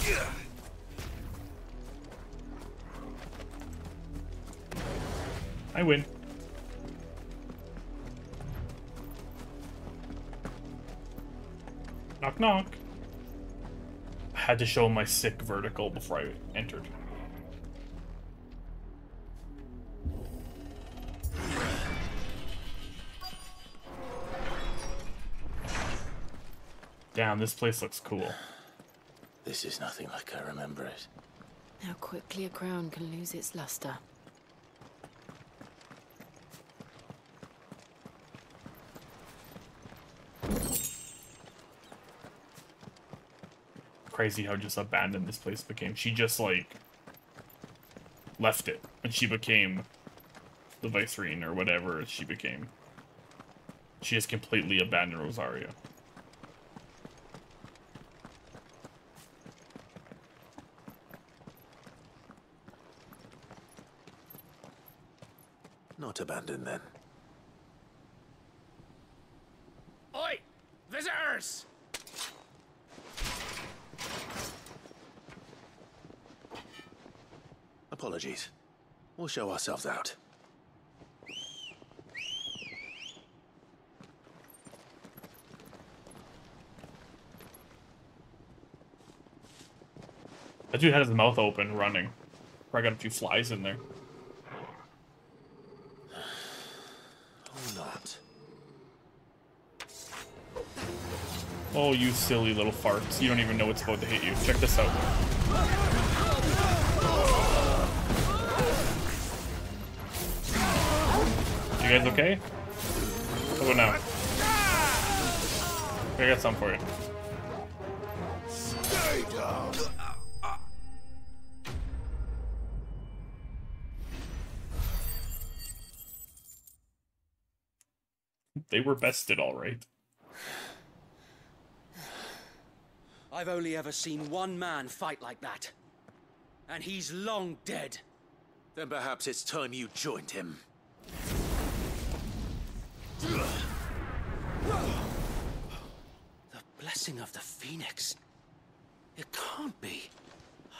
Go. I win. Knock knock. I had to show my sick vertical before I entered. Damn, this place looks cool. This is nothing like I remember it. How quickly a crown can lose its luster. Crazy how just abandoned this place became. She just, like, left it. And she became the Vicereine or whatever she became. She has completely abandoned Rosaria. Not abandoned, then. Oi! Visitors! Apologies. We'll show ourselves out. That dude had his mouth open, running. Probably got a few flies in there. Or not. Oh, you silly little farts. You don't even know what's about to hit you. Check this out. guys okay? How about now? I got some for you. Stay down. They were bested, all right. I've only ever seen one man fight like that. And he's long dead. Then perhaps it's time you joined him. The blessing of the Phoenix. It can't be.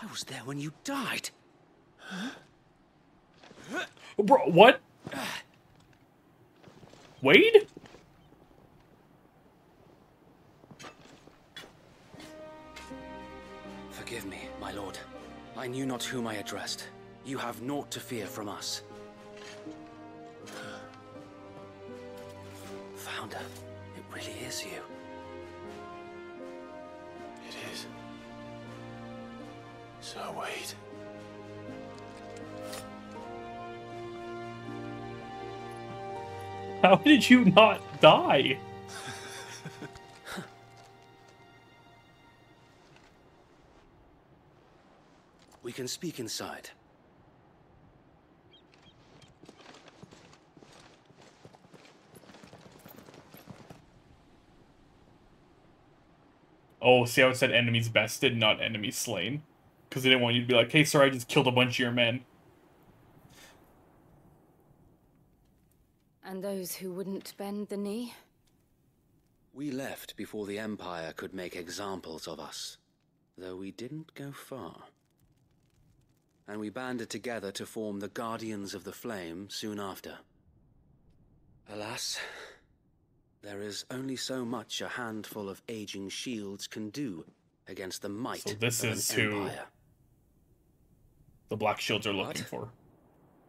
I was there when you died. Bro, what? Wade? Forgive me, my lord. I knew not whom I addressed. You have naught to fear from us. Founder, it really is you. It is. So wait. How did you not die? We can speak inside. Oh, see how it said enemies bested, not enemies slain? Because they didn't want you to be like, hey, sir, I just killed a bunch of your men. And those who wouldn't bend the knee? We left before the Empire could make examples of us, though we didn't go far. And we banded together to form the Guardians of the Flame soon after. Alas, there is only so much a handful of aging shields can do against the might So this of is an who empire. the Black Shields are looking for.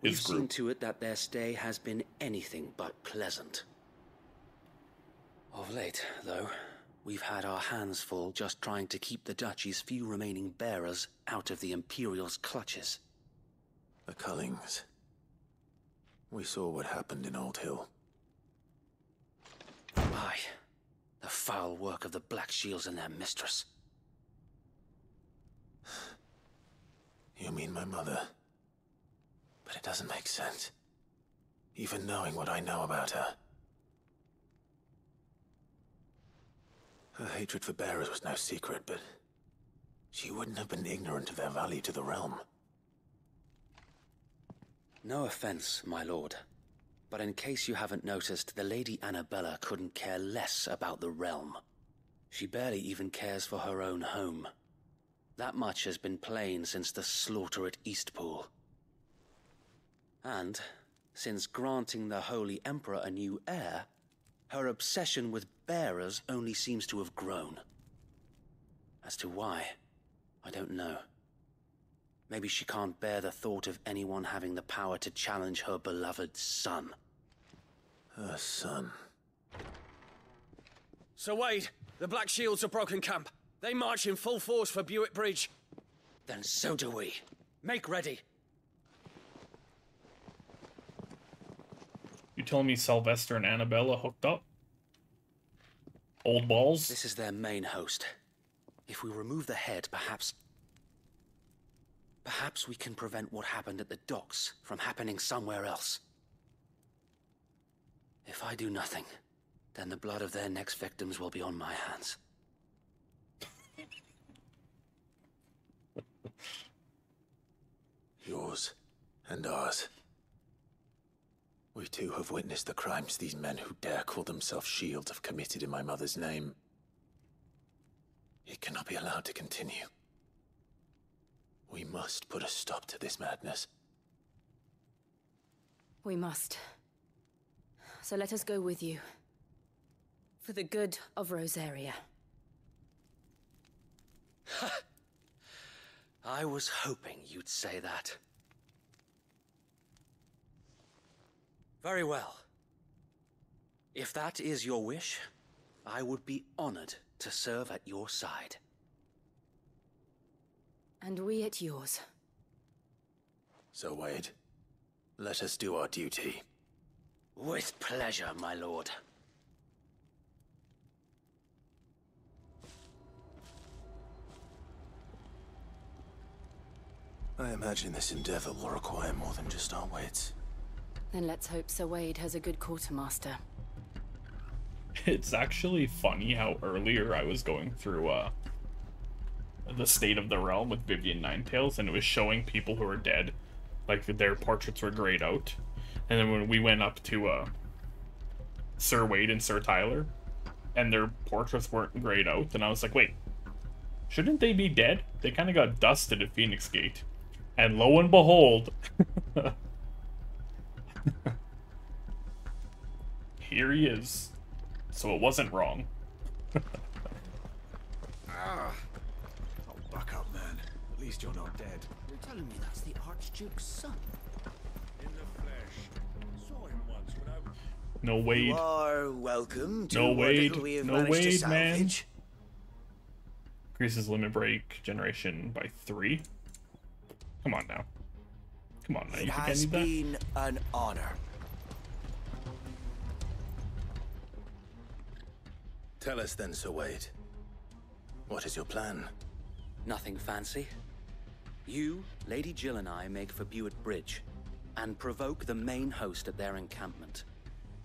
We've His seen group. to it that their stay has been anything but pleasant. Of late, though, we've had our hands full just trying to keep the Duchy's few remaining bearers out of the Imperial's clutches. The Cullings. We saw what happened in Old Hill. Aye, the foul work of the Black Shields and their mistress. You mean my mother? But it doesn't make sense. Even knowing what I know about her. Her hatred for bearers was no secret, but she wouldn't have been ignorant of their value to the realm. No offense, my lord, but in case you haven't noticed, the Lady Annabella couldn't care less about the realm. She barely even cares for her own home. That much has been plain since the slaughter at Eastpool. And, since granting the Holy Emperor a new heir, her obsession with bearers only seems to have grown. As to why, I don't know. Maybe she can't bear the thought of anyone having the power to challenge her beloved son. Her son. Sir Wade, the Black Shields have broken camp. They march in full force for Buick Bridge. Then so do we. Make ready. You telling me Sylvester and Annabella hooked up? Old balls? This is their main host. If we remove the head, perhaps we can prevent what happened at the docks from happening somewhere else. If I do nothing, then the blood of their next victims will be on my hands. Yours and ours. We too have witnessed the crimes these men who dare call themselves shields have committed in my mother's name. It cannot be allowed to continue. We must put a stop to this madness. We must. So let us go with you. For the good of Rosaria. I was hoping you'd say that. Very well. If that is your wish, I would be honored to serve at your side. And we at yours. So, Wade, let us do our duty. With pleasure, my lord. I imagine this endeavor will require more than just our wits. Then let's hope Sir Wade has a good quartermaster. It's actually funny how earlier I was going through the State of the Realm with Vivian Ninetails, and it was showing people who are dead, like their portraits were grayed out. And then when we went up to Sir Wade and Sir Tyler, and their portraits weren't grayed out, and I was like, wait, shouldn't they be dead? They kind of got dusted at Phoenix Gate. And lo and behold, here he is. So it wasn't wrong. Oh, buck up, man. At least you're not dead. You're telling me that's the Archduke's son? In the flesh. Saw him once when I was... No Wade. You are welcome to No what Wade. little we have No managed to Wade, man. salvage. Increases limit break generation by 3. Come on now. Come on now. It You think I has need that? been an honor. Tell us then, Sir Wade. What is your plan? Nothing fancy. You, Lady Jill and I make for Buett Bridge and provoke the main host at their encampment.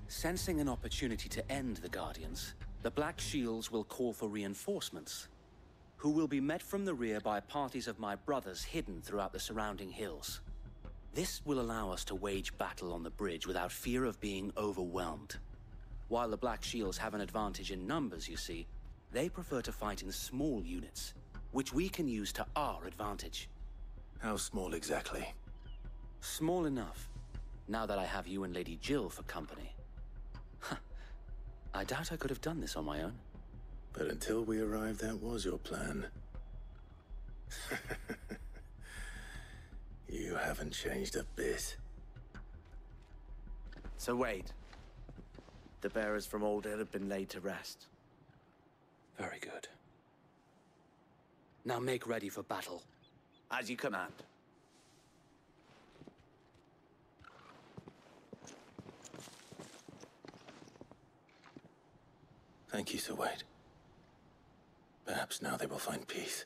Sensing an opportunity to end the Guardians, the Black Shields will call for reinforcements, who will be met from the rear by parties of my brothers hidden throughout the surrounding hills. This will allow us to wage battle on the bridge without fear of being overwhelmed. While the Black Shields have an advantage in numbers, you see, they prefer to fight in small units, which we can use to our advantage. How small exactly? Small enough, now that I have you and Lady Jill for company. I doubt I could have done this on my own. But until we arrived, that was your plan. You haven't changed a bit. Sir Wade, the bearers from Old Inn have been laid to rest. Very good. Now make ready for battle. As you command. Thank you, Sir Wade. Perhaps now they will find peace.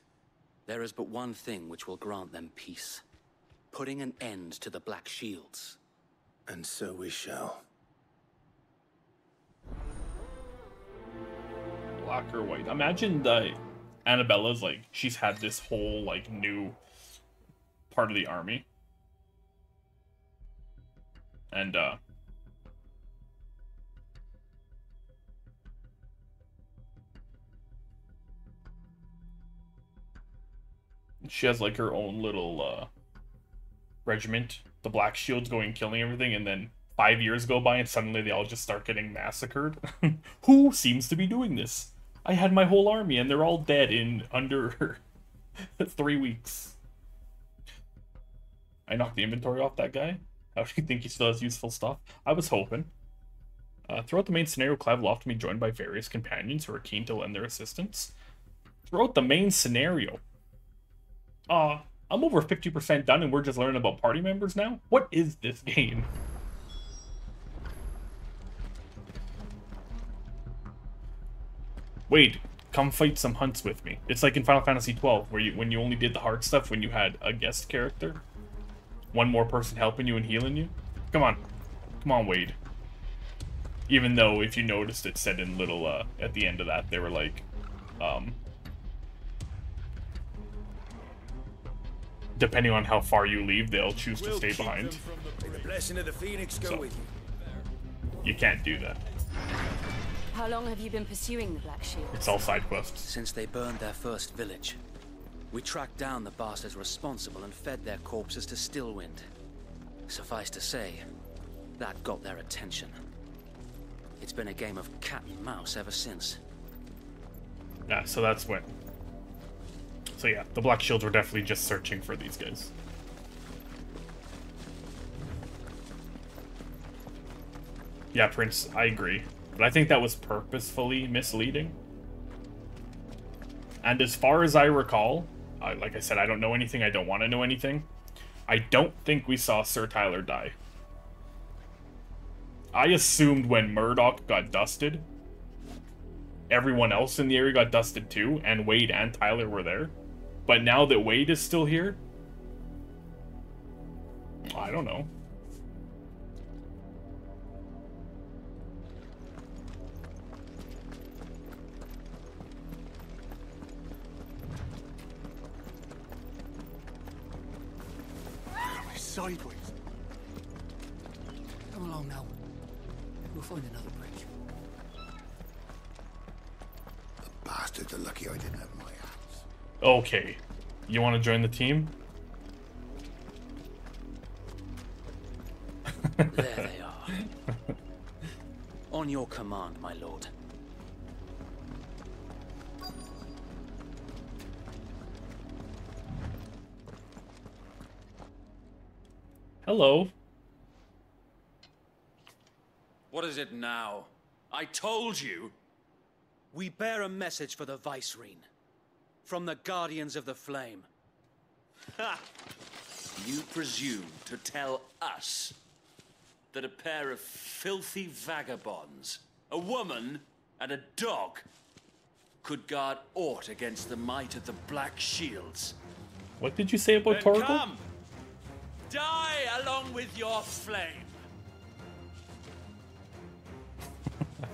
There is but one thing which will grant them peace. Putting an end to the Black Shields. And so we shall. Black or white. Imagine that Annabella's like, she's had this whole like new part of the army. And she has like her own little regiment, the Black Shields, going killing everything, and then 5 years go by and suddenly they all just start getting massacred. Who seems to be doing this? I had my whole army and they're all dead in under 3 weeks. I knocked the inventory off that guy. How do you think he still has useful stuff? I was hoping. Throughout the main scenario, Clive will often be joined by various companions who are keen to lend their assistance. Throughout the main scenario. I'm over 50% done and we're just learning about party members now? What is this game? Wait, come fight some hunts with me. It's like in Final Fantasy XII, where when you only did the hard stuff when you had a guest character. One more person helping you and healing you. Come on. Come on, Wade. Even though, if you noticed, it said in little, at the end of that, they were like, depending on how far you leave, they'll choose to stay behind. May the blessing of the Phoenix go with you. You can't do that. How long have you been pursuing the Black Shield? It's all side quests. Since they burned their first village. We tracked down the bastards responsible and fed their corpses to Stillwind. Suffice to say, that got their attention. It's been a game of cat and mouse ever since. Yeah, so that's when. So yeah, the Black Shields were definitely just searching for these guys. Yeah, Prince, I agree. But I think that was purposefully misleading. And as far as I recall, like I said, I don't know anything, I don't want to know anything. I don't think we saw Sir Tyler die. I assumed when Murdoch got dusted, everyone else in the area got dusted too, and Wade and Tyler were there. But now that Wade is still here, I don't know. Sideways. Come along now. We'll find another bridge. The bastards are lucky I didn't have my axe. Okay. You want to join the team? There they are. On your command, my lord. Hello. What is it now? I told you! We bear a message for the Vicereine. From the Guardians of the Flame. Ha! You presume to tell us that a pair of filthy vagabonds, a woman and a dog, could guard aught against the might of the Black Shields? What did you say about Then Torgal? come! Die along with your flame!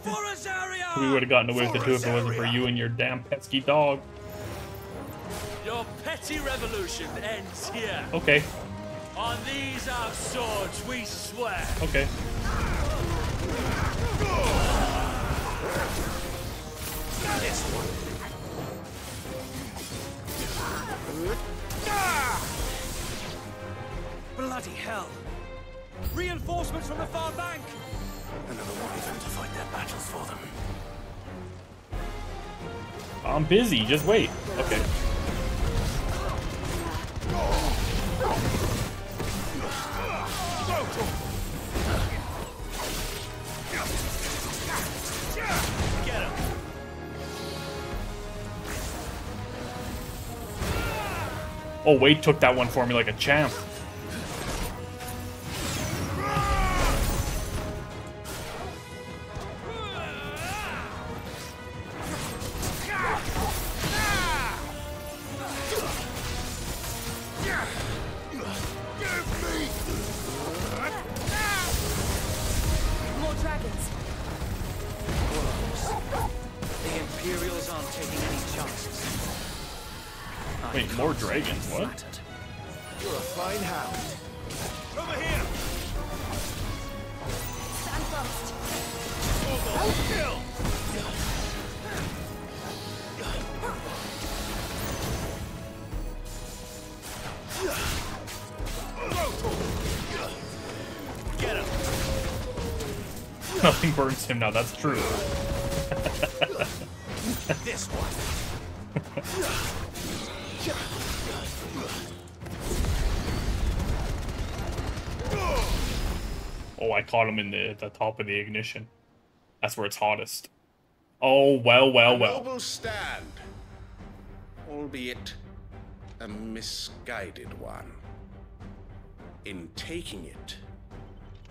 For Rosaria! We would have gotten away with it too if it wasn't for you and your damn pesky dog. Your petty revolution ends here. Okay. On these our swords we swear. Okay. This one. Bloody hell! Reinforcements from the far bank! Another one of them to fight their battles for them. I'm busy, just wait. Okay. Get him! Oh, Wade took that one for me like a champ. More dragons. The Imperials aren't taking any chances. Wait, more dragons? What? You're a fine hound. Over here! Stand fast. Kill! Get him! Nothing burns him now, that's true. This one. Oh, I caught him in the top of the ignition. That's where it's hottest. Oh, well, well, A well. noble stand, albeit a misguided one. In taking it,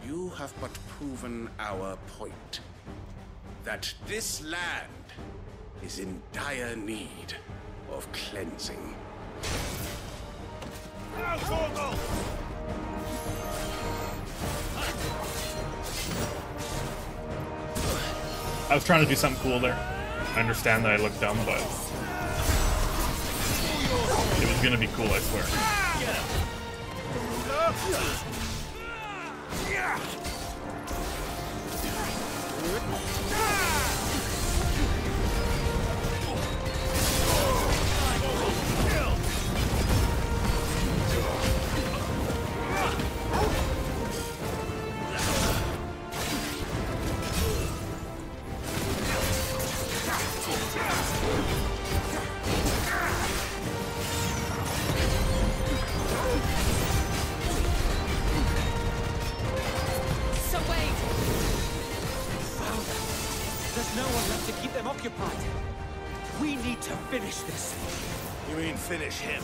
you have but proven our point. That this land is in dire need of cleansing. I was trying to do something cool there. I understand that I look dumb, but it was gonna be cool, I swear. So wait. There's no one left to keep them occupied. We need to finish this. You mean finish him?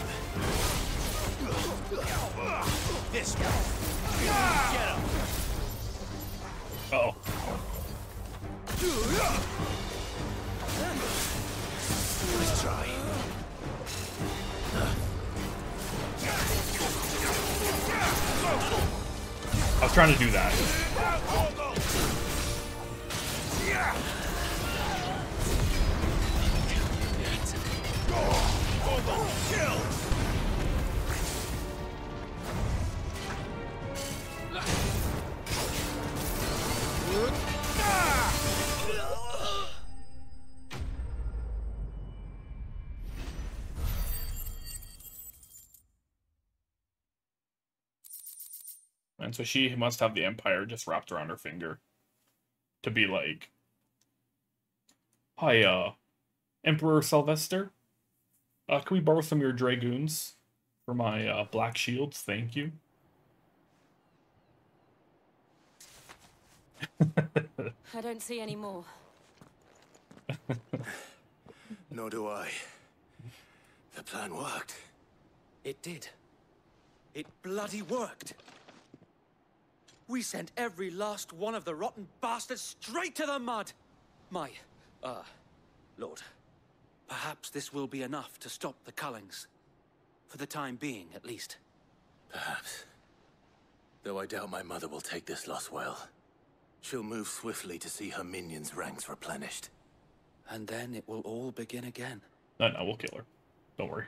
This one. Get him! Uh-oh. Let's try. I was trying to do that. And so she must have the Empire just wrapped around her finger to be like, "Hi, Emperor Sylvester, can we borrow some of your dragoons for my black shields? Thank you." I don't see any more. Nor do I. The plan worked. It did. It bloody worked. We sent every last one of the rotten bastards straight to the mud! Lord, perhaps this will be enough to stop the Cullings. For the time being, at least. Perhaps. Though I doubt my mother will take this loss well. She'll move swiftly to see her minions' ranks replenished. And then it will all begin again. No, we'll kill her. Don't worry.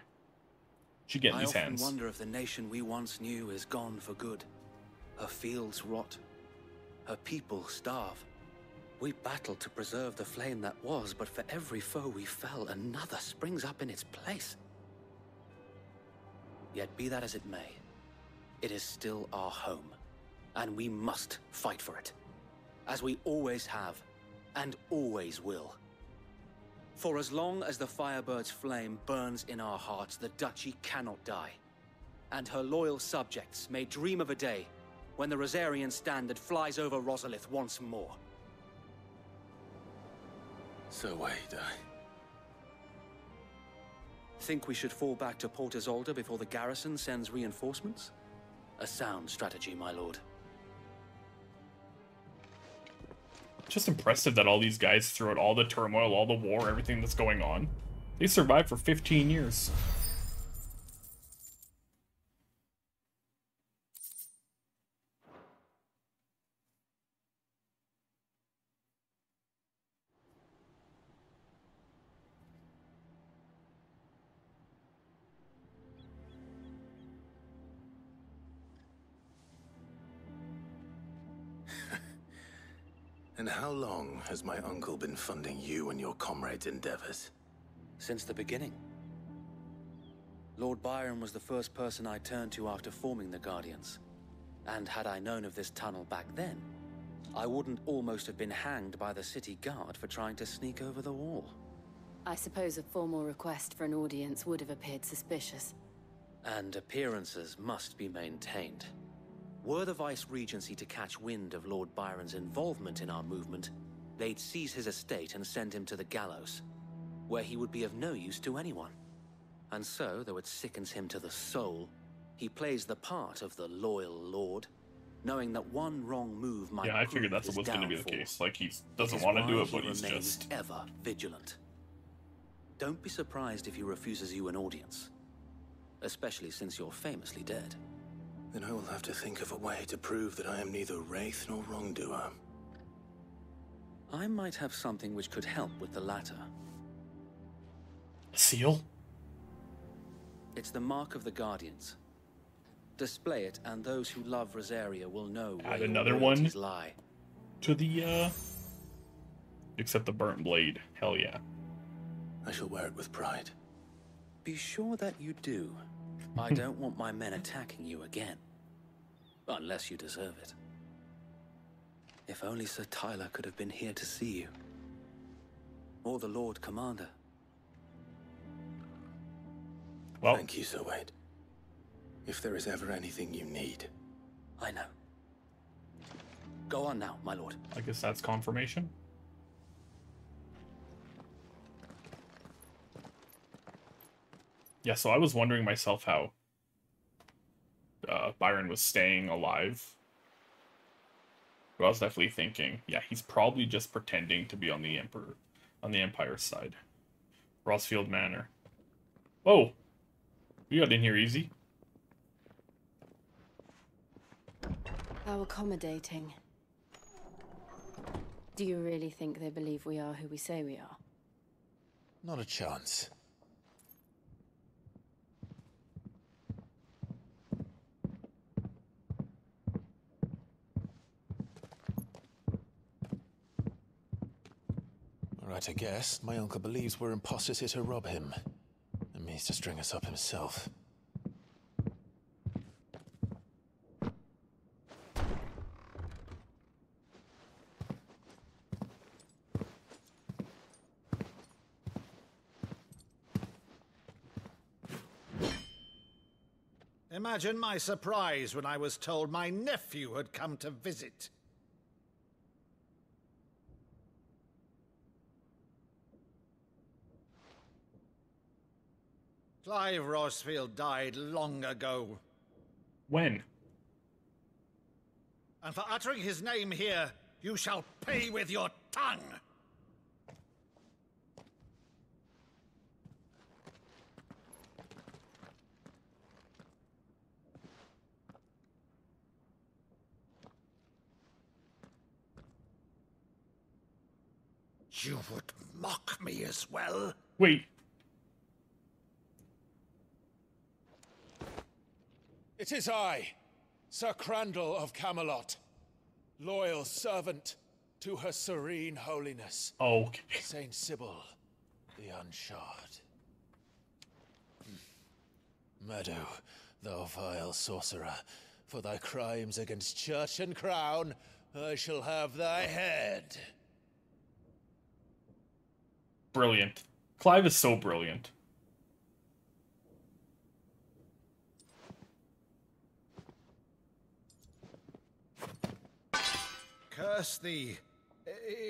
She get in these hands. I often wonder if the nation we once knew is gone for good. Her fields rot. Her people starve. We battled to preserve the flame that was, but for every foe we fell, another springs up in its place. Yet be that as it may, it is still our home, and we must fight for it. As we always have, and always will. For as long as the Firebird's flame burns in our hearts, the Duchy cannot die. And her loyal subjects may dream of a day when the Rosarian standard flies over Rosalith once more. So wait, Think we should fall back to Port Isolde before the garrison sends reinforcements? A sound strategy, my lord. Just impressive that all these guys, throughout all the turmoil, all the war, everything that's going on, they survived for 15 years. And how long has my uncle been funding you and your comrades' endeavors? Since the beginning. Lord Byron was the first person I turned to after forming the Guardians. And had I known of this tunnel back then, I wouldn't almost have been hanged by the city guard for trying to sneak over the wall. I suppose a formal request for an audience would have appeared suspicious. And appearances must be maintained. Were the Vice-Regency to catch wind of Lord Byron's involvement in our movement, they'd seize his estate and send him to the gallows, where he would be of no use to anyone. And so, though it sickens him to the soul, he plays the part of the loyal lord, knowing that one wrong move might I figured that's what's going to be the case. Like, he doesn't want to do it, but he's just ever vigilant. Don't be surprised if he refuses you an audience, especially since you're famously dead. Then I will have to think of a way to prove that I am neither wraith nor wrongdoer. I might have something which could help with the latter. A seal? It's the mark of the Guardians. Display it, and those who love Rosaria will know Add where another your one loyalties lie. to the, except the burnt blade. Hell yeah. I shall wear it with pride. Be sure that you do. I don't want my men attacking you again. Unless you deserve it. If only Sir Tyler could have been here to see you. Or the Lord Commander. Well, thank you, Sir Wade. If there is ever anything you need. I know. Go on now, my lord. I guess that's confirmation. Yeah, so I was wondering myself how Byron was staying alive But I was definitely thinking, yeah, he's probably just pretending to be on the Empire's side. Rossfield Manor. Whoa! We got in here easy. How accommodating. Do you really think they believe we are who we say we are? Not a chance. Right, I guess. My uncle believes we're imposters here to rob him. And means to string us up himself. Imagine my surprise when I was told my nephew had come to visit. Clive Rossfield died long ago. When? And for uttering his name here, you shall pay with your tongue! You would mock me as well? Wait. It is I, Sir Crandall of Camelot, loyal servant to Her Serene Holiness, okay. Saint Sybil the Unshod. Meadow, thou vile sorcerer, for thy crimes against church and crown, I shall have thy head. Brilliant. Clive is so brilliant. Curse thee,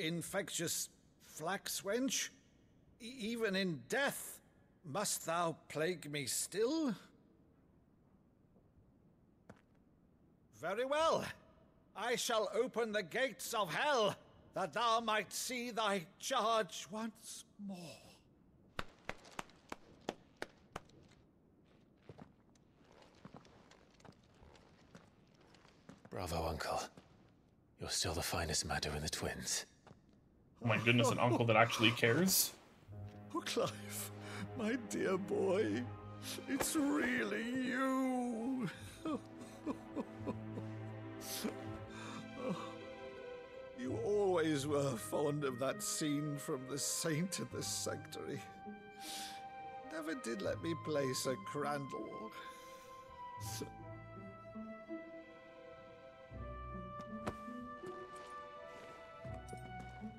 infectious flax wench. Even in death, must thou plague me still? Very well. I shall open the gates of hell, that thou might see thy charge once more. Bravo, Uncle. You're still the finest Meadow in the twins. Oh my goodness, an uncle that actually cares? Oh, Clive, my dear boy, it's really you. You always were fond of that scene from The Saint in the Sanctuary. Never did let me play Sir Crandall.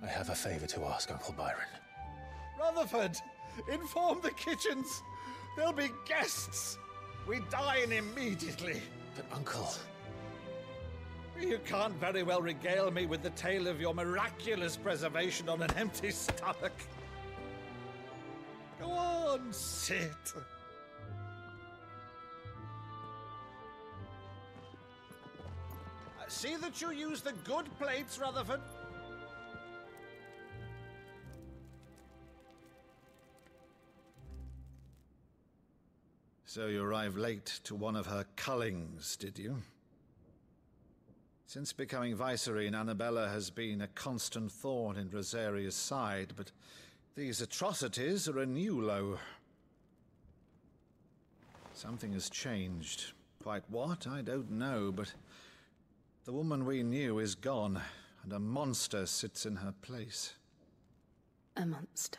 I have a favor to ask, Uncle Byron. Rutherford, inform the kitchens. There'll be guests. We dine immediately. But, Uncle... You can't very well regale me with the tale of your miraculous preservation on an empty stomach. Go on, sit. See that you use the good plates, Rutherford. So you arrived late to one of her cullings, did you? Since becoming Vicereine, Annabella has been a constant thorn in Rosaria's side, but these atrocities are a new low. Something has changed. Quite what, I don't know, but the woman we knew is gone, and a monster sits in her place. A monster?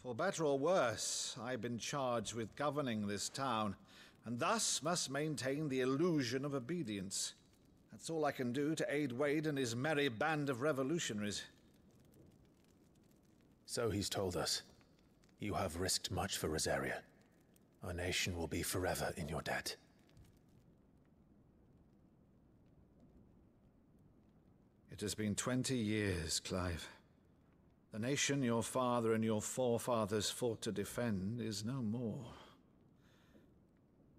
For better or worse, I've been charged with governing this town, and thus must maintain the illusion of obedience. That's all I can do to aid Wade and his merry band of revolutionaries. So he's told us. You have risked much for Rosaria. Our nation will be forever in your debt. It has been 20 years, Clive. The nation your father and your forefathers fought to defend is no more.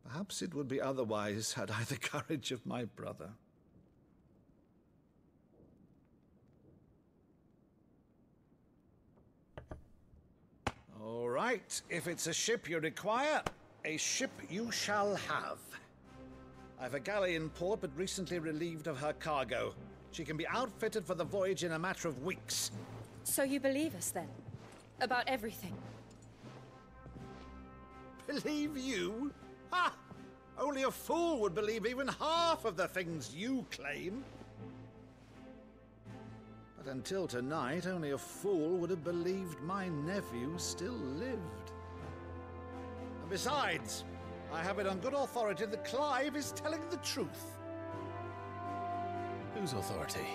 Perhaps it would be otherwise had I the courage of my brother. All right, if it's a ship you require, a ship you shall have. I've a galley in port, but recently relieved of her cargo. She can be outfitted for the voyage in a matter of weeks. So you believe us then? About everything? Believe you? Ha! Only a fool would believe even half of the things you claim. But until tonight, only a fool would have believed my nephew still lived. And besides, I have it on good authority that Clive is telling the truth. Whose authority?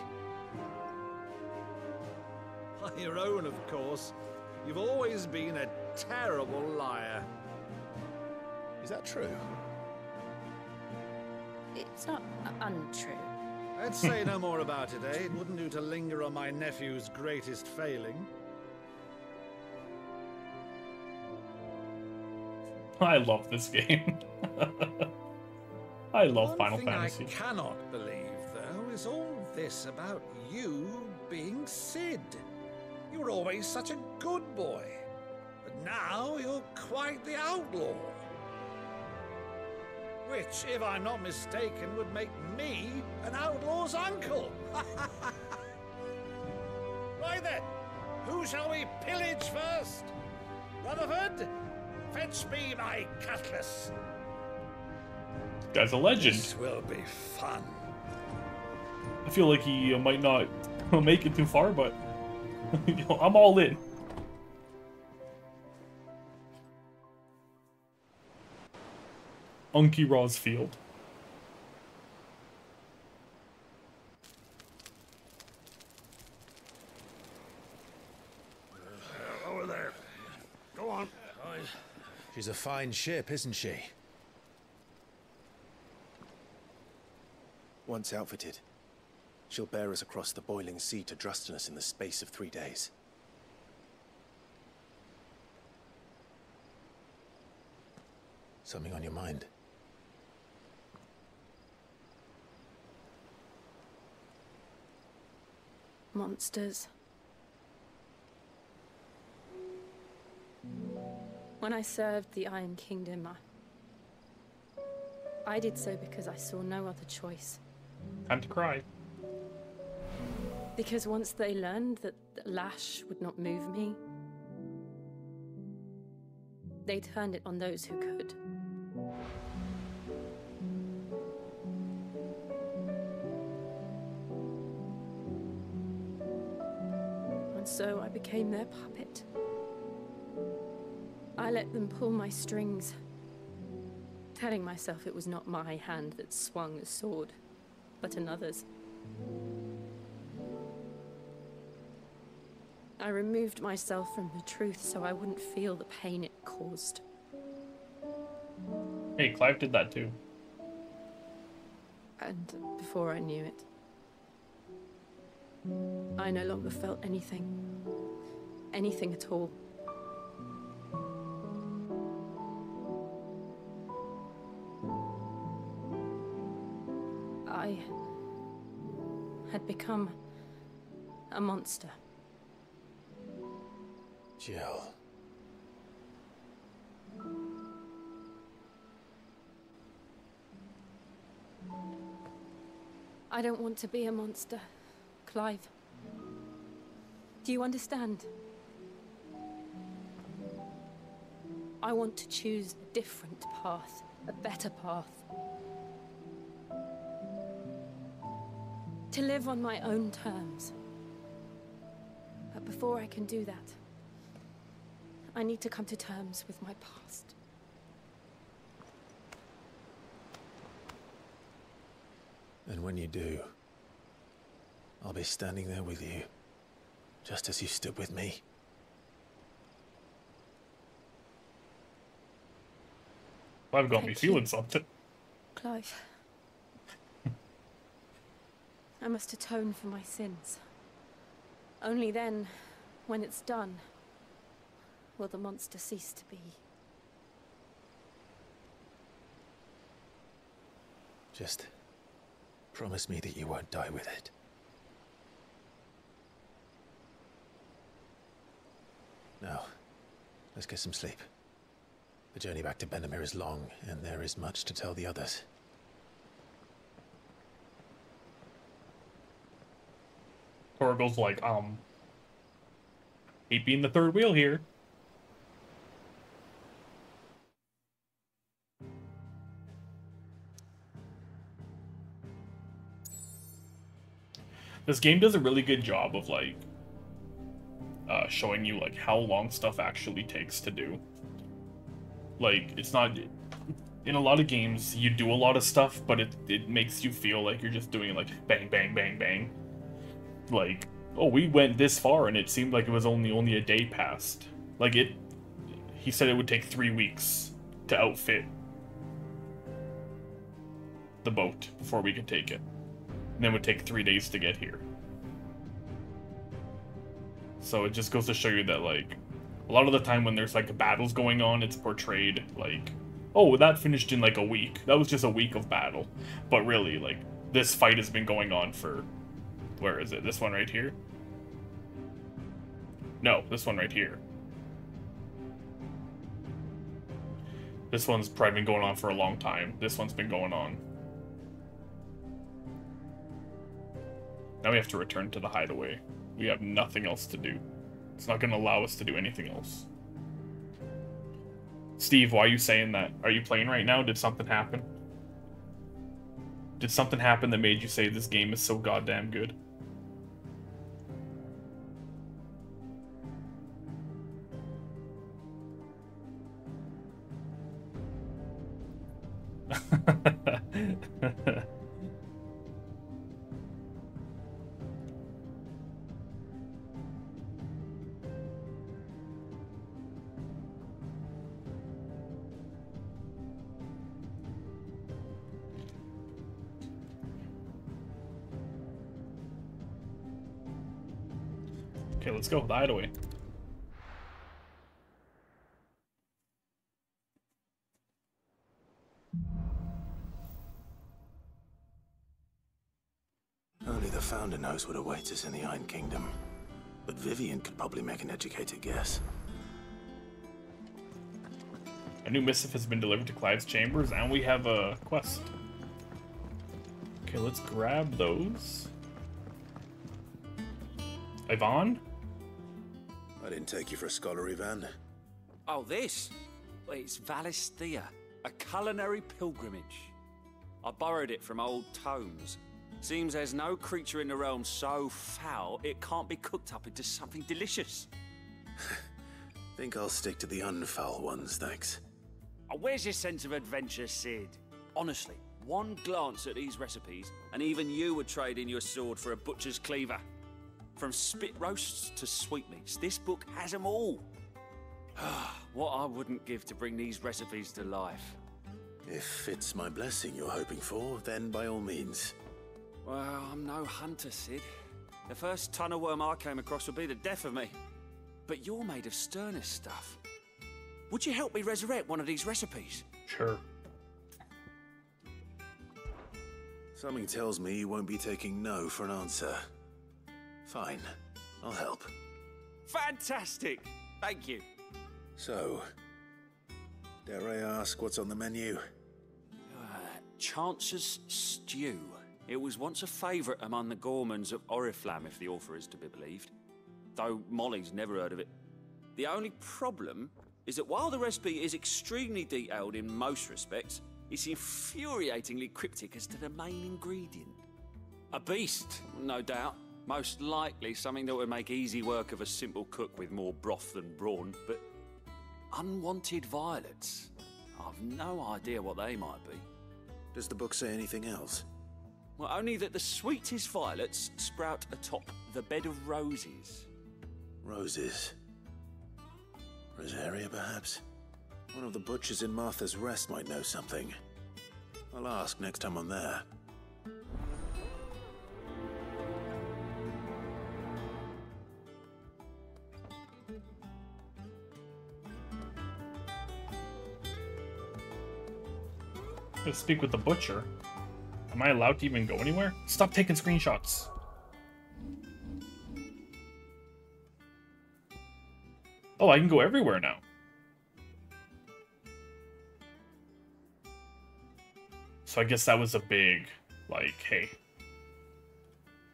Your own, of course. You've always been a terrible liar. Is that true? It's not untrue. Let's say no more about it, eh? It wouldn't do to linger on my nephew's greatest failing. I love this game. I love Final Fantasy. One thing I cannot believe, though, is all this about you being Sid. You were always such a good boy, but now you're quite the outlaw. Which, if I'm not mistaken, would make me an outlaw's uncle. Right then, who shall we pillage first? Rutherford, fetch me my cutlass. Guy's a legend. This will be fun. I feel like he might not make it too far, but I'm all in. Unky Raw's field. Over there. Go on. She's a fine ship, isn't she? Once outfitted, she'll bear us across the boiling sea to Drustinus in the space of 3 days. Something on your mind? Monsters. When I served the Iron Kingdom, I did so because I saw no other choice. Time to cry. Because once they learned that the lash would not move me, they turned it on those who could. And so I became their puppet. I let them pull my strings, telling myself it was not my hand that swung a sword, but another's. I removed myself from the truth so I wouldn't feel the pain it caused. Hey, Clive did that too. And before I knew it, I no longer felt anything. Anything at all. I had become a monster. Jill. I don't want to be a monster, Clive. Do you understand? I want to choose a different path, a better path. To live on my own terms. But before I can do that, I need to come to terms with my past. And when you do, I'll be standing there with you, just as you stood with me. I've got me feeling something. Clive. I must atone for my sins. Only then, when it's done, will the monster cease to be. Just promise me that you won't die with it. Now, Let's get some sleep. The journey back to Benamir is long, and there is much to tell the others. Torgal's like, hate being the third wheel here. This game does a really good job of, like, showing you, like, how long stuff actually takes to do. Like, it's not... In a lot of games, you do a lot of stuff, but it makes you feel like you're just doing, like, bang, bang, bang, bang. Like, oh, we went this far, and it seemed like it was only a day passed. Like, he said it would take 3 weeks to outfit the boat before we could take it. And then it would take 3 days to get here. So it just goes to show you that, like, a lot of the time when there's, like, battles going on, it's portrayed, like, oh, that finished in, like, a week. That was just a week of battle. But really, like, this fight has been going on for... Where is it? This one right here? No, this one right here. This one's probably been going on for a long time. This one's been going on. Now we have to return to the hideaway. We have nothing else to do. It's not going to allow us to do anything else. Steve, why are you saying that? Are you playing right now? Did something happen? Did something happen that made you say this game is so goddamn good? Okay, let's go. The hideaway. Only the Founder knows what awaits us in the Iron Kingdom. But Vivian could probably make an educated guess. A new missive has been delivered to Clive's chambers, and we have a quest. Okay, let's grab those. Ivan? I didn't take you for a scholar, Ivan. Oh, this? Well, it's Valisthea, a culinary pilgrimage. I borrowed it from old tomes. Seems there's no creature in the realm so foul it can't be cooked up into something delicious. Think I'll stick to the unfoul ones, thanks. Oh, where's your sense of adventure, Sid? Honestly, one glance at these recipes, and even you would trade in your sword for a butcher's cleaver. From spit roasts to sweetmeats, this book has them all. What I wouldn't give to bring these recipes to life. If it's my blessing you're hoping for, then by all means. Well, I'm no hunter, Sid. The first tunnel worm I came across would be the death of me. But you're made of sterner stuff. Would you help me resurrect one of these recipes? Sure. Something tells me you won't be taking no for an answer. Fine, I'll help. Fantastic! Thank you. So, dare I ask what's on the menu? Chance's Stew. It was once a favourite among the gourmands of Oriflamme, if the author is to be believed. Though Molly's never heard of it. The only problem is that while the recipe is extremely detailed in most respects, it's infuriatingly cryptic as to the main ingredient. A beast, no doubt. Most likely something that would make easy work of a simple cook with more broth than brawn, but unwanted violets. I've no idea what they might be. Does the book say anything else? Well, only that the sweetest violets sprout atop the bed of roses. Roses. Rosaria, perhaps? One of the butchers in Martha's Rest might know something. I'll ask next time I'm there. Let's speak with the butcher. Am I allowed to even go anywhere? Stop taking screenshots. Oh, I can go everywhere now. So I guess that was a big, like, hey,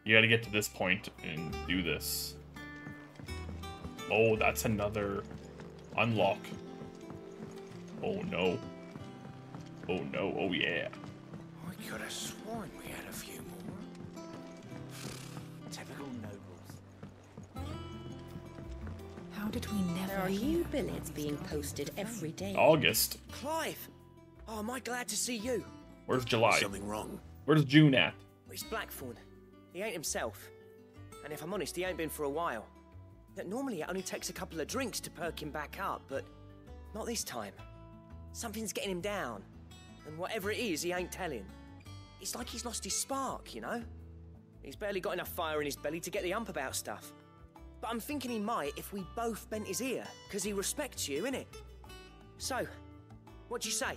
you gotta get to this point and do this. Oh, that's another unlock. Oh no. Oh no, oh yeah. I could have sworn we had a few more. Typical nobles. How did we never There are new billets being posted every day. August. Clive! Oh, am I glad to see you? Where's July? Something wrong? Where's June at? It's Blackthorn. He ain't himself. And if I'm honest, he ain't been for a while. That normally it only takes a couple of drinks to perk him back up, but not this time. Something's getting him down. And whatever it is, he ain't telling. It's like he's lost his spark, you know? He's barely got enough fire in his belly to get the ump about stuff. But I'm thinking he might if we both bent his ear, because he respects you, innit? So, what do you say?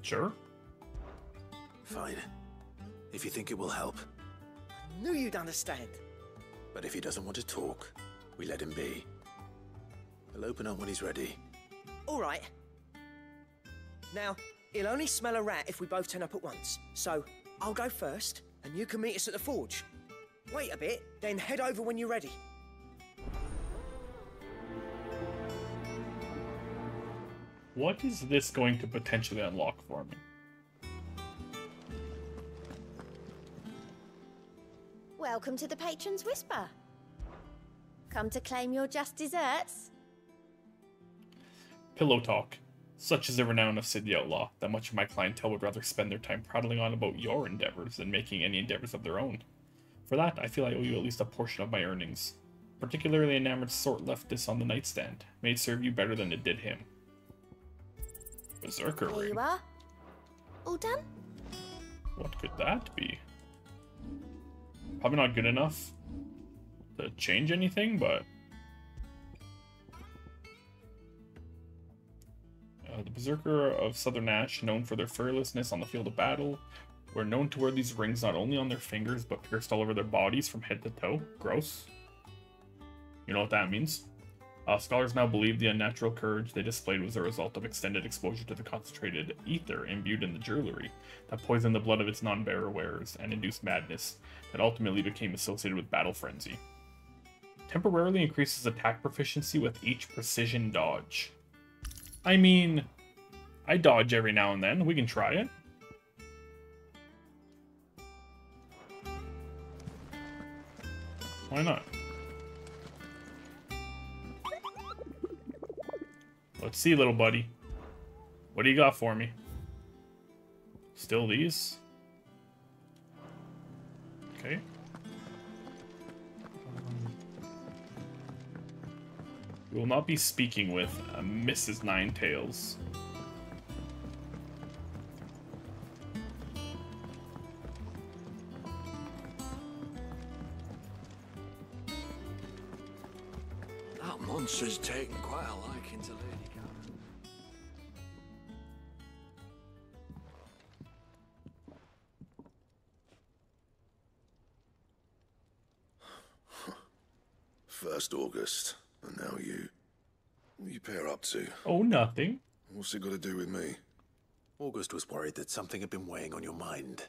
Sure. Fine. If you think it will help. I knew you'd understand. But if he doesn't want to talk, we let him be. He'll open up when he's ready. All right. Now, he'll only smell a rat if we both turn up at once. So, I'll go first, and you can meet us at the forge. Wait a bit, then head over when you're ready. What is this going to potentially unlock for me? Welcome to the Patron's Whisper. Come to claim your just desserts? Pillow talk. Such is the renown of Sid the Outlaw, that much of my clientele would rather spend their time prattling on about your endeavors than making any endeavors of their own. For that, I feel I owe you at least a portion of my earnings. Particularly enamored sort left this on the nightstand. May it serve you better than it did him. Berserker There ring. you are. All done? What could that be? Probably not good enough to change anything, but... the Berserker of Southern Ash, known for their fearlessness on the field of battle, were known to wear these rings not only on their fingers, but pierced all over their bodies from head to toe. Gross. You know what that means? Scholars now believe the unnatural courage they displayed was a result of extended exposure to the concentrated ether imbued in the jewelry that poisoned the blood of its non-bearer wearers and induced madness that ultimately became associated with battle frenzy. Temporarily increases attack proficiency with each precision dodge. I mean, I dodge every now and then. We can try it. Why not? Let's see, little buddy. What do you got for me? Still these? Okay. We will not be speaking with Mrs. Ninetails. That monster's taken quite a liking to Lady Karen. First August, and now you. What are you pair up to? Oh, nothing. What's it got to do with me? August was worried that something had been weighing on your mind.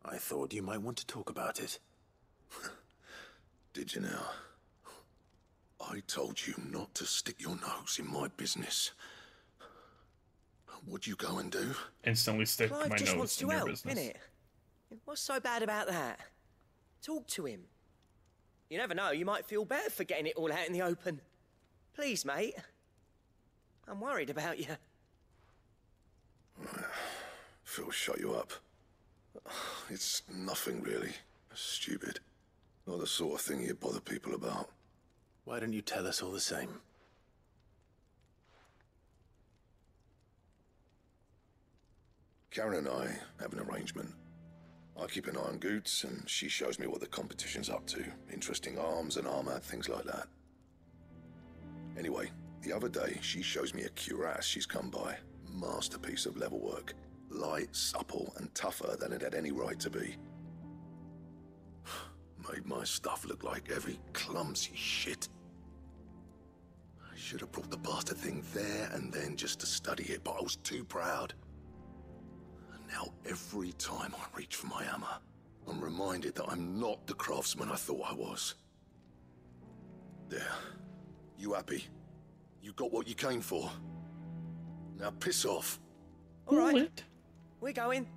I thought you might want to talk about it. Did you now? I told you not to stick your nose in my business. What'd you go and do? Instantly stick Clive my just nose wants in to your help, business. innit? What's so bad about that? Talk to him. You never know, you might feel better for getting it all out in the open. Please, mate. I'm worried about you. Phil shut you up. It's nothing really. Stupid. Not the sort of thing you bother people about. Why don't you tell us all the same? Karen and I have an arrangement. I keep an eye on Goots, and she shows me what the competition's up to. Interesting arms and armor, things like that. Anyway, the other day, she shows me a cuirass she's come by. Masterpiece of level work. Light, supple, and tougher than it had any right to be. Made my stuff look like heavy, clumsy shit. Should have brought the bastard thing there and then just to study it, but I was too proud. And now every time I reach for my hammer, I'm reminded that I'm not the craftsman I thought I was. There. You happy? You got what you came for? Now piss off. All right. We're going.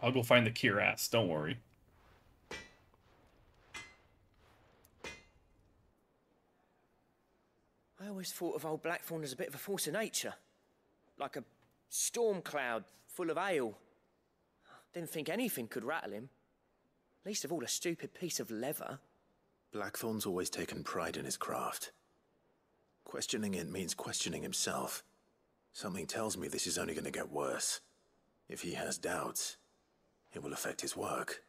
I'll go find the cuirass, don't worry. I always thought of old Blackthorn as a bit of a force of nature. Like a storm cloud full of ale. Didn't think anything could rattle him. Least of all a stupid piece of leather. Blackthorn's always taken pride in his craft. Questioning it means questioning himself. Something tells me this is only going to get worse. If he has doubts, it will affect his work,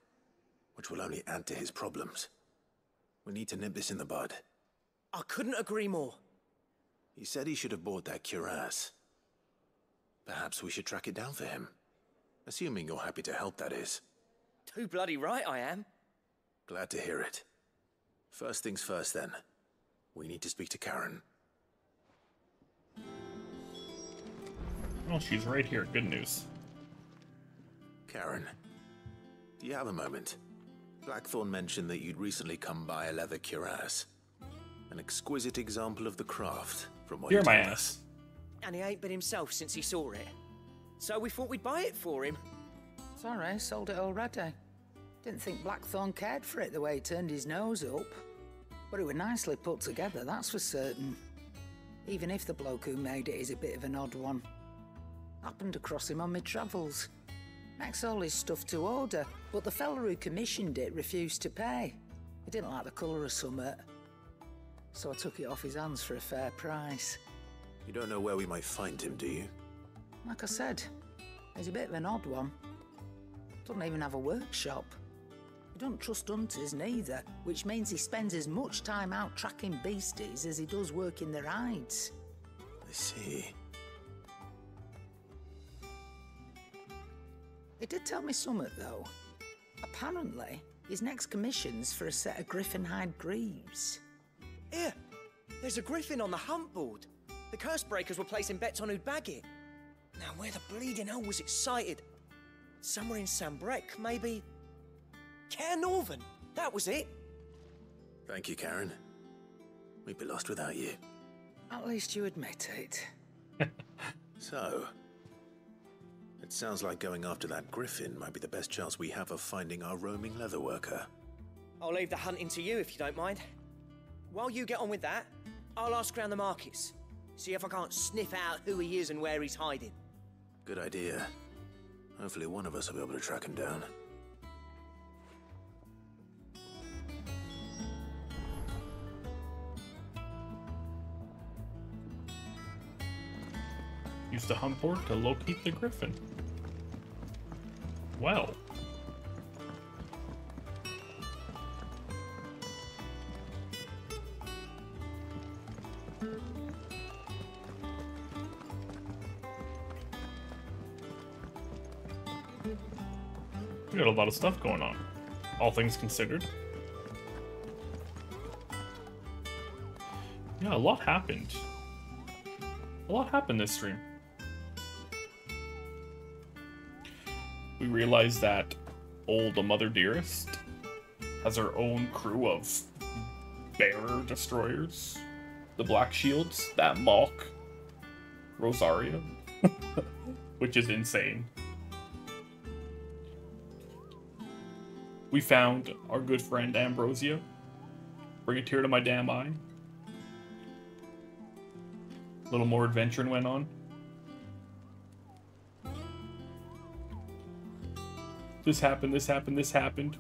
which will only add to his problems. We need to nip this in the bud. I couldn't agree more. He said he should have bought that cuirass. Perhaps we should track it down for him. Assuming you're happy to help, that is. Too bloody right I am. Glad to hear it. First things first, then. We need to speak to Karen. Oh, she's right here. Good news. Karen, do you have a moment? Blackthorn mentioned that you'd recently come by a leather cuirass. An exquisite example of the craft, from what You're you my told ass. us. And he ain't been himself since he saw it. So we thought we'd buy it for him. Sorry, sold it already. Didn't think Blackthorn cared for it the way he turned his nose up. But it was nicely put together, that's for certain. Even if the bloke who made it is a bit of an odd one. Happened across him on my travels. Makes all his stuff to order, but the fella who commissioned it refused to pay. He didn't like the colour of summit. So I took it off his hands for a fair price. You don't know where we might find him, do you? Like I said, he's a bit of an odd one. Doesn't even have a workshop. He don't trust hunters neither, which means he spends as much time out tracking beasties as he does working their hides. I see. He did tell me something, though. Apparently, his next commission's for a set of griffin hide greaves. Here, there's a griffin on the hunt board. The curse breakers were placing bets on who'd bag it. Now, where the bleeding hell was it sighted? Somewhere in Sambrec, maybe? Care Northern, that was it. Thank you, Karen. We'd be lost without you. At least you admit it. So, it sounds like going after that griffin might be the best chance we have of finding our roaming leatherworker. I'll leave the hunting to you if you don't mind. While you get on with that, I'll ask around the markets. See if I can't sniff out who he is and where he's hiding. Good idea. Hopefully one of us will be able to track him down. Use the hunt board to locate the griffin. Well. We got a lot of stuff going on, all things considered. Yeah, a lot happened. A lot happened this stream. We realized that old Mother Dearest has her own crew of bearer destroyers. The Black Shields that mock Rosaria, which is insane. We found our good friend Ambrosia. Bring a tear to my damn eye. A little more adventuring went on. This happened, this happened, this happened.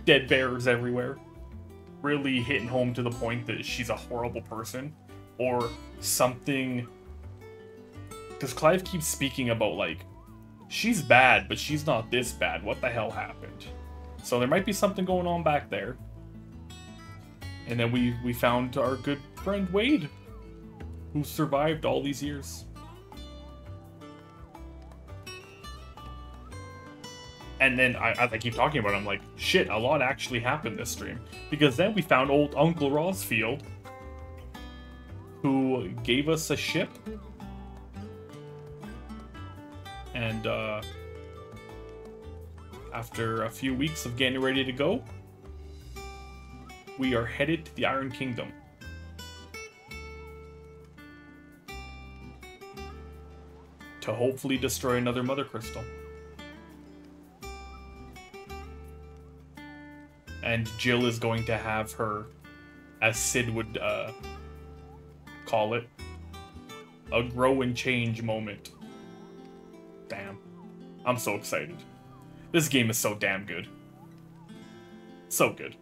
Dead bearers everywhere. Really hitting home to the point that she's a horrible person. Or something. Because Clive keeps speaking about, like, she's bad, but she's not this bad. What the hell happened? So there might be something going on back there. And then we found our good friend Wade, who survived all these years. And then, as I keep talking about it, I'm like, shit, a lot actually happened this stream. Because then we found old Uncle Rosfield, who gave us a ship. And, after a few weeks of getting ready to go, we are headed to the Iron Kingdom. To hopefully destroy another Mother Crystal. And Jill is going to have her, as Sid would call it, a grow and change moment. Damn. I'm so excited. This game is so damn good. So good.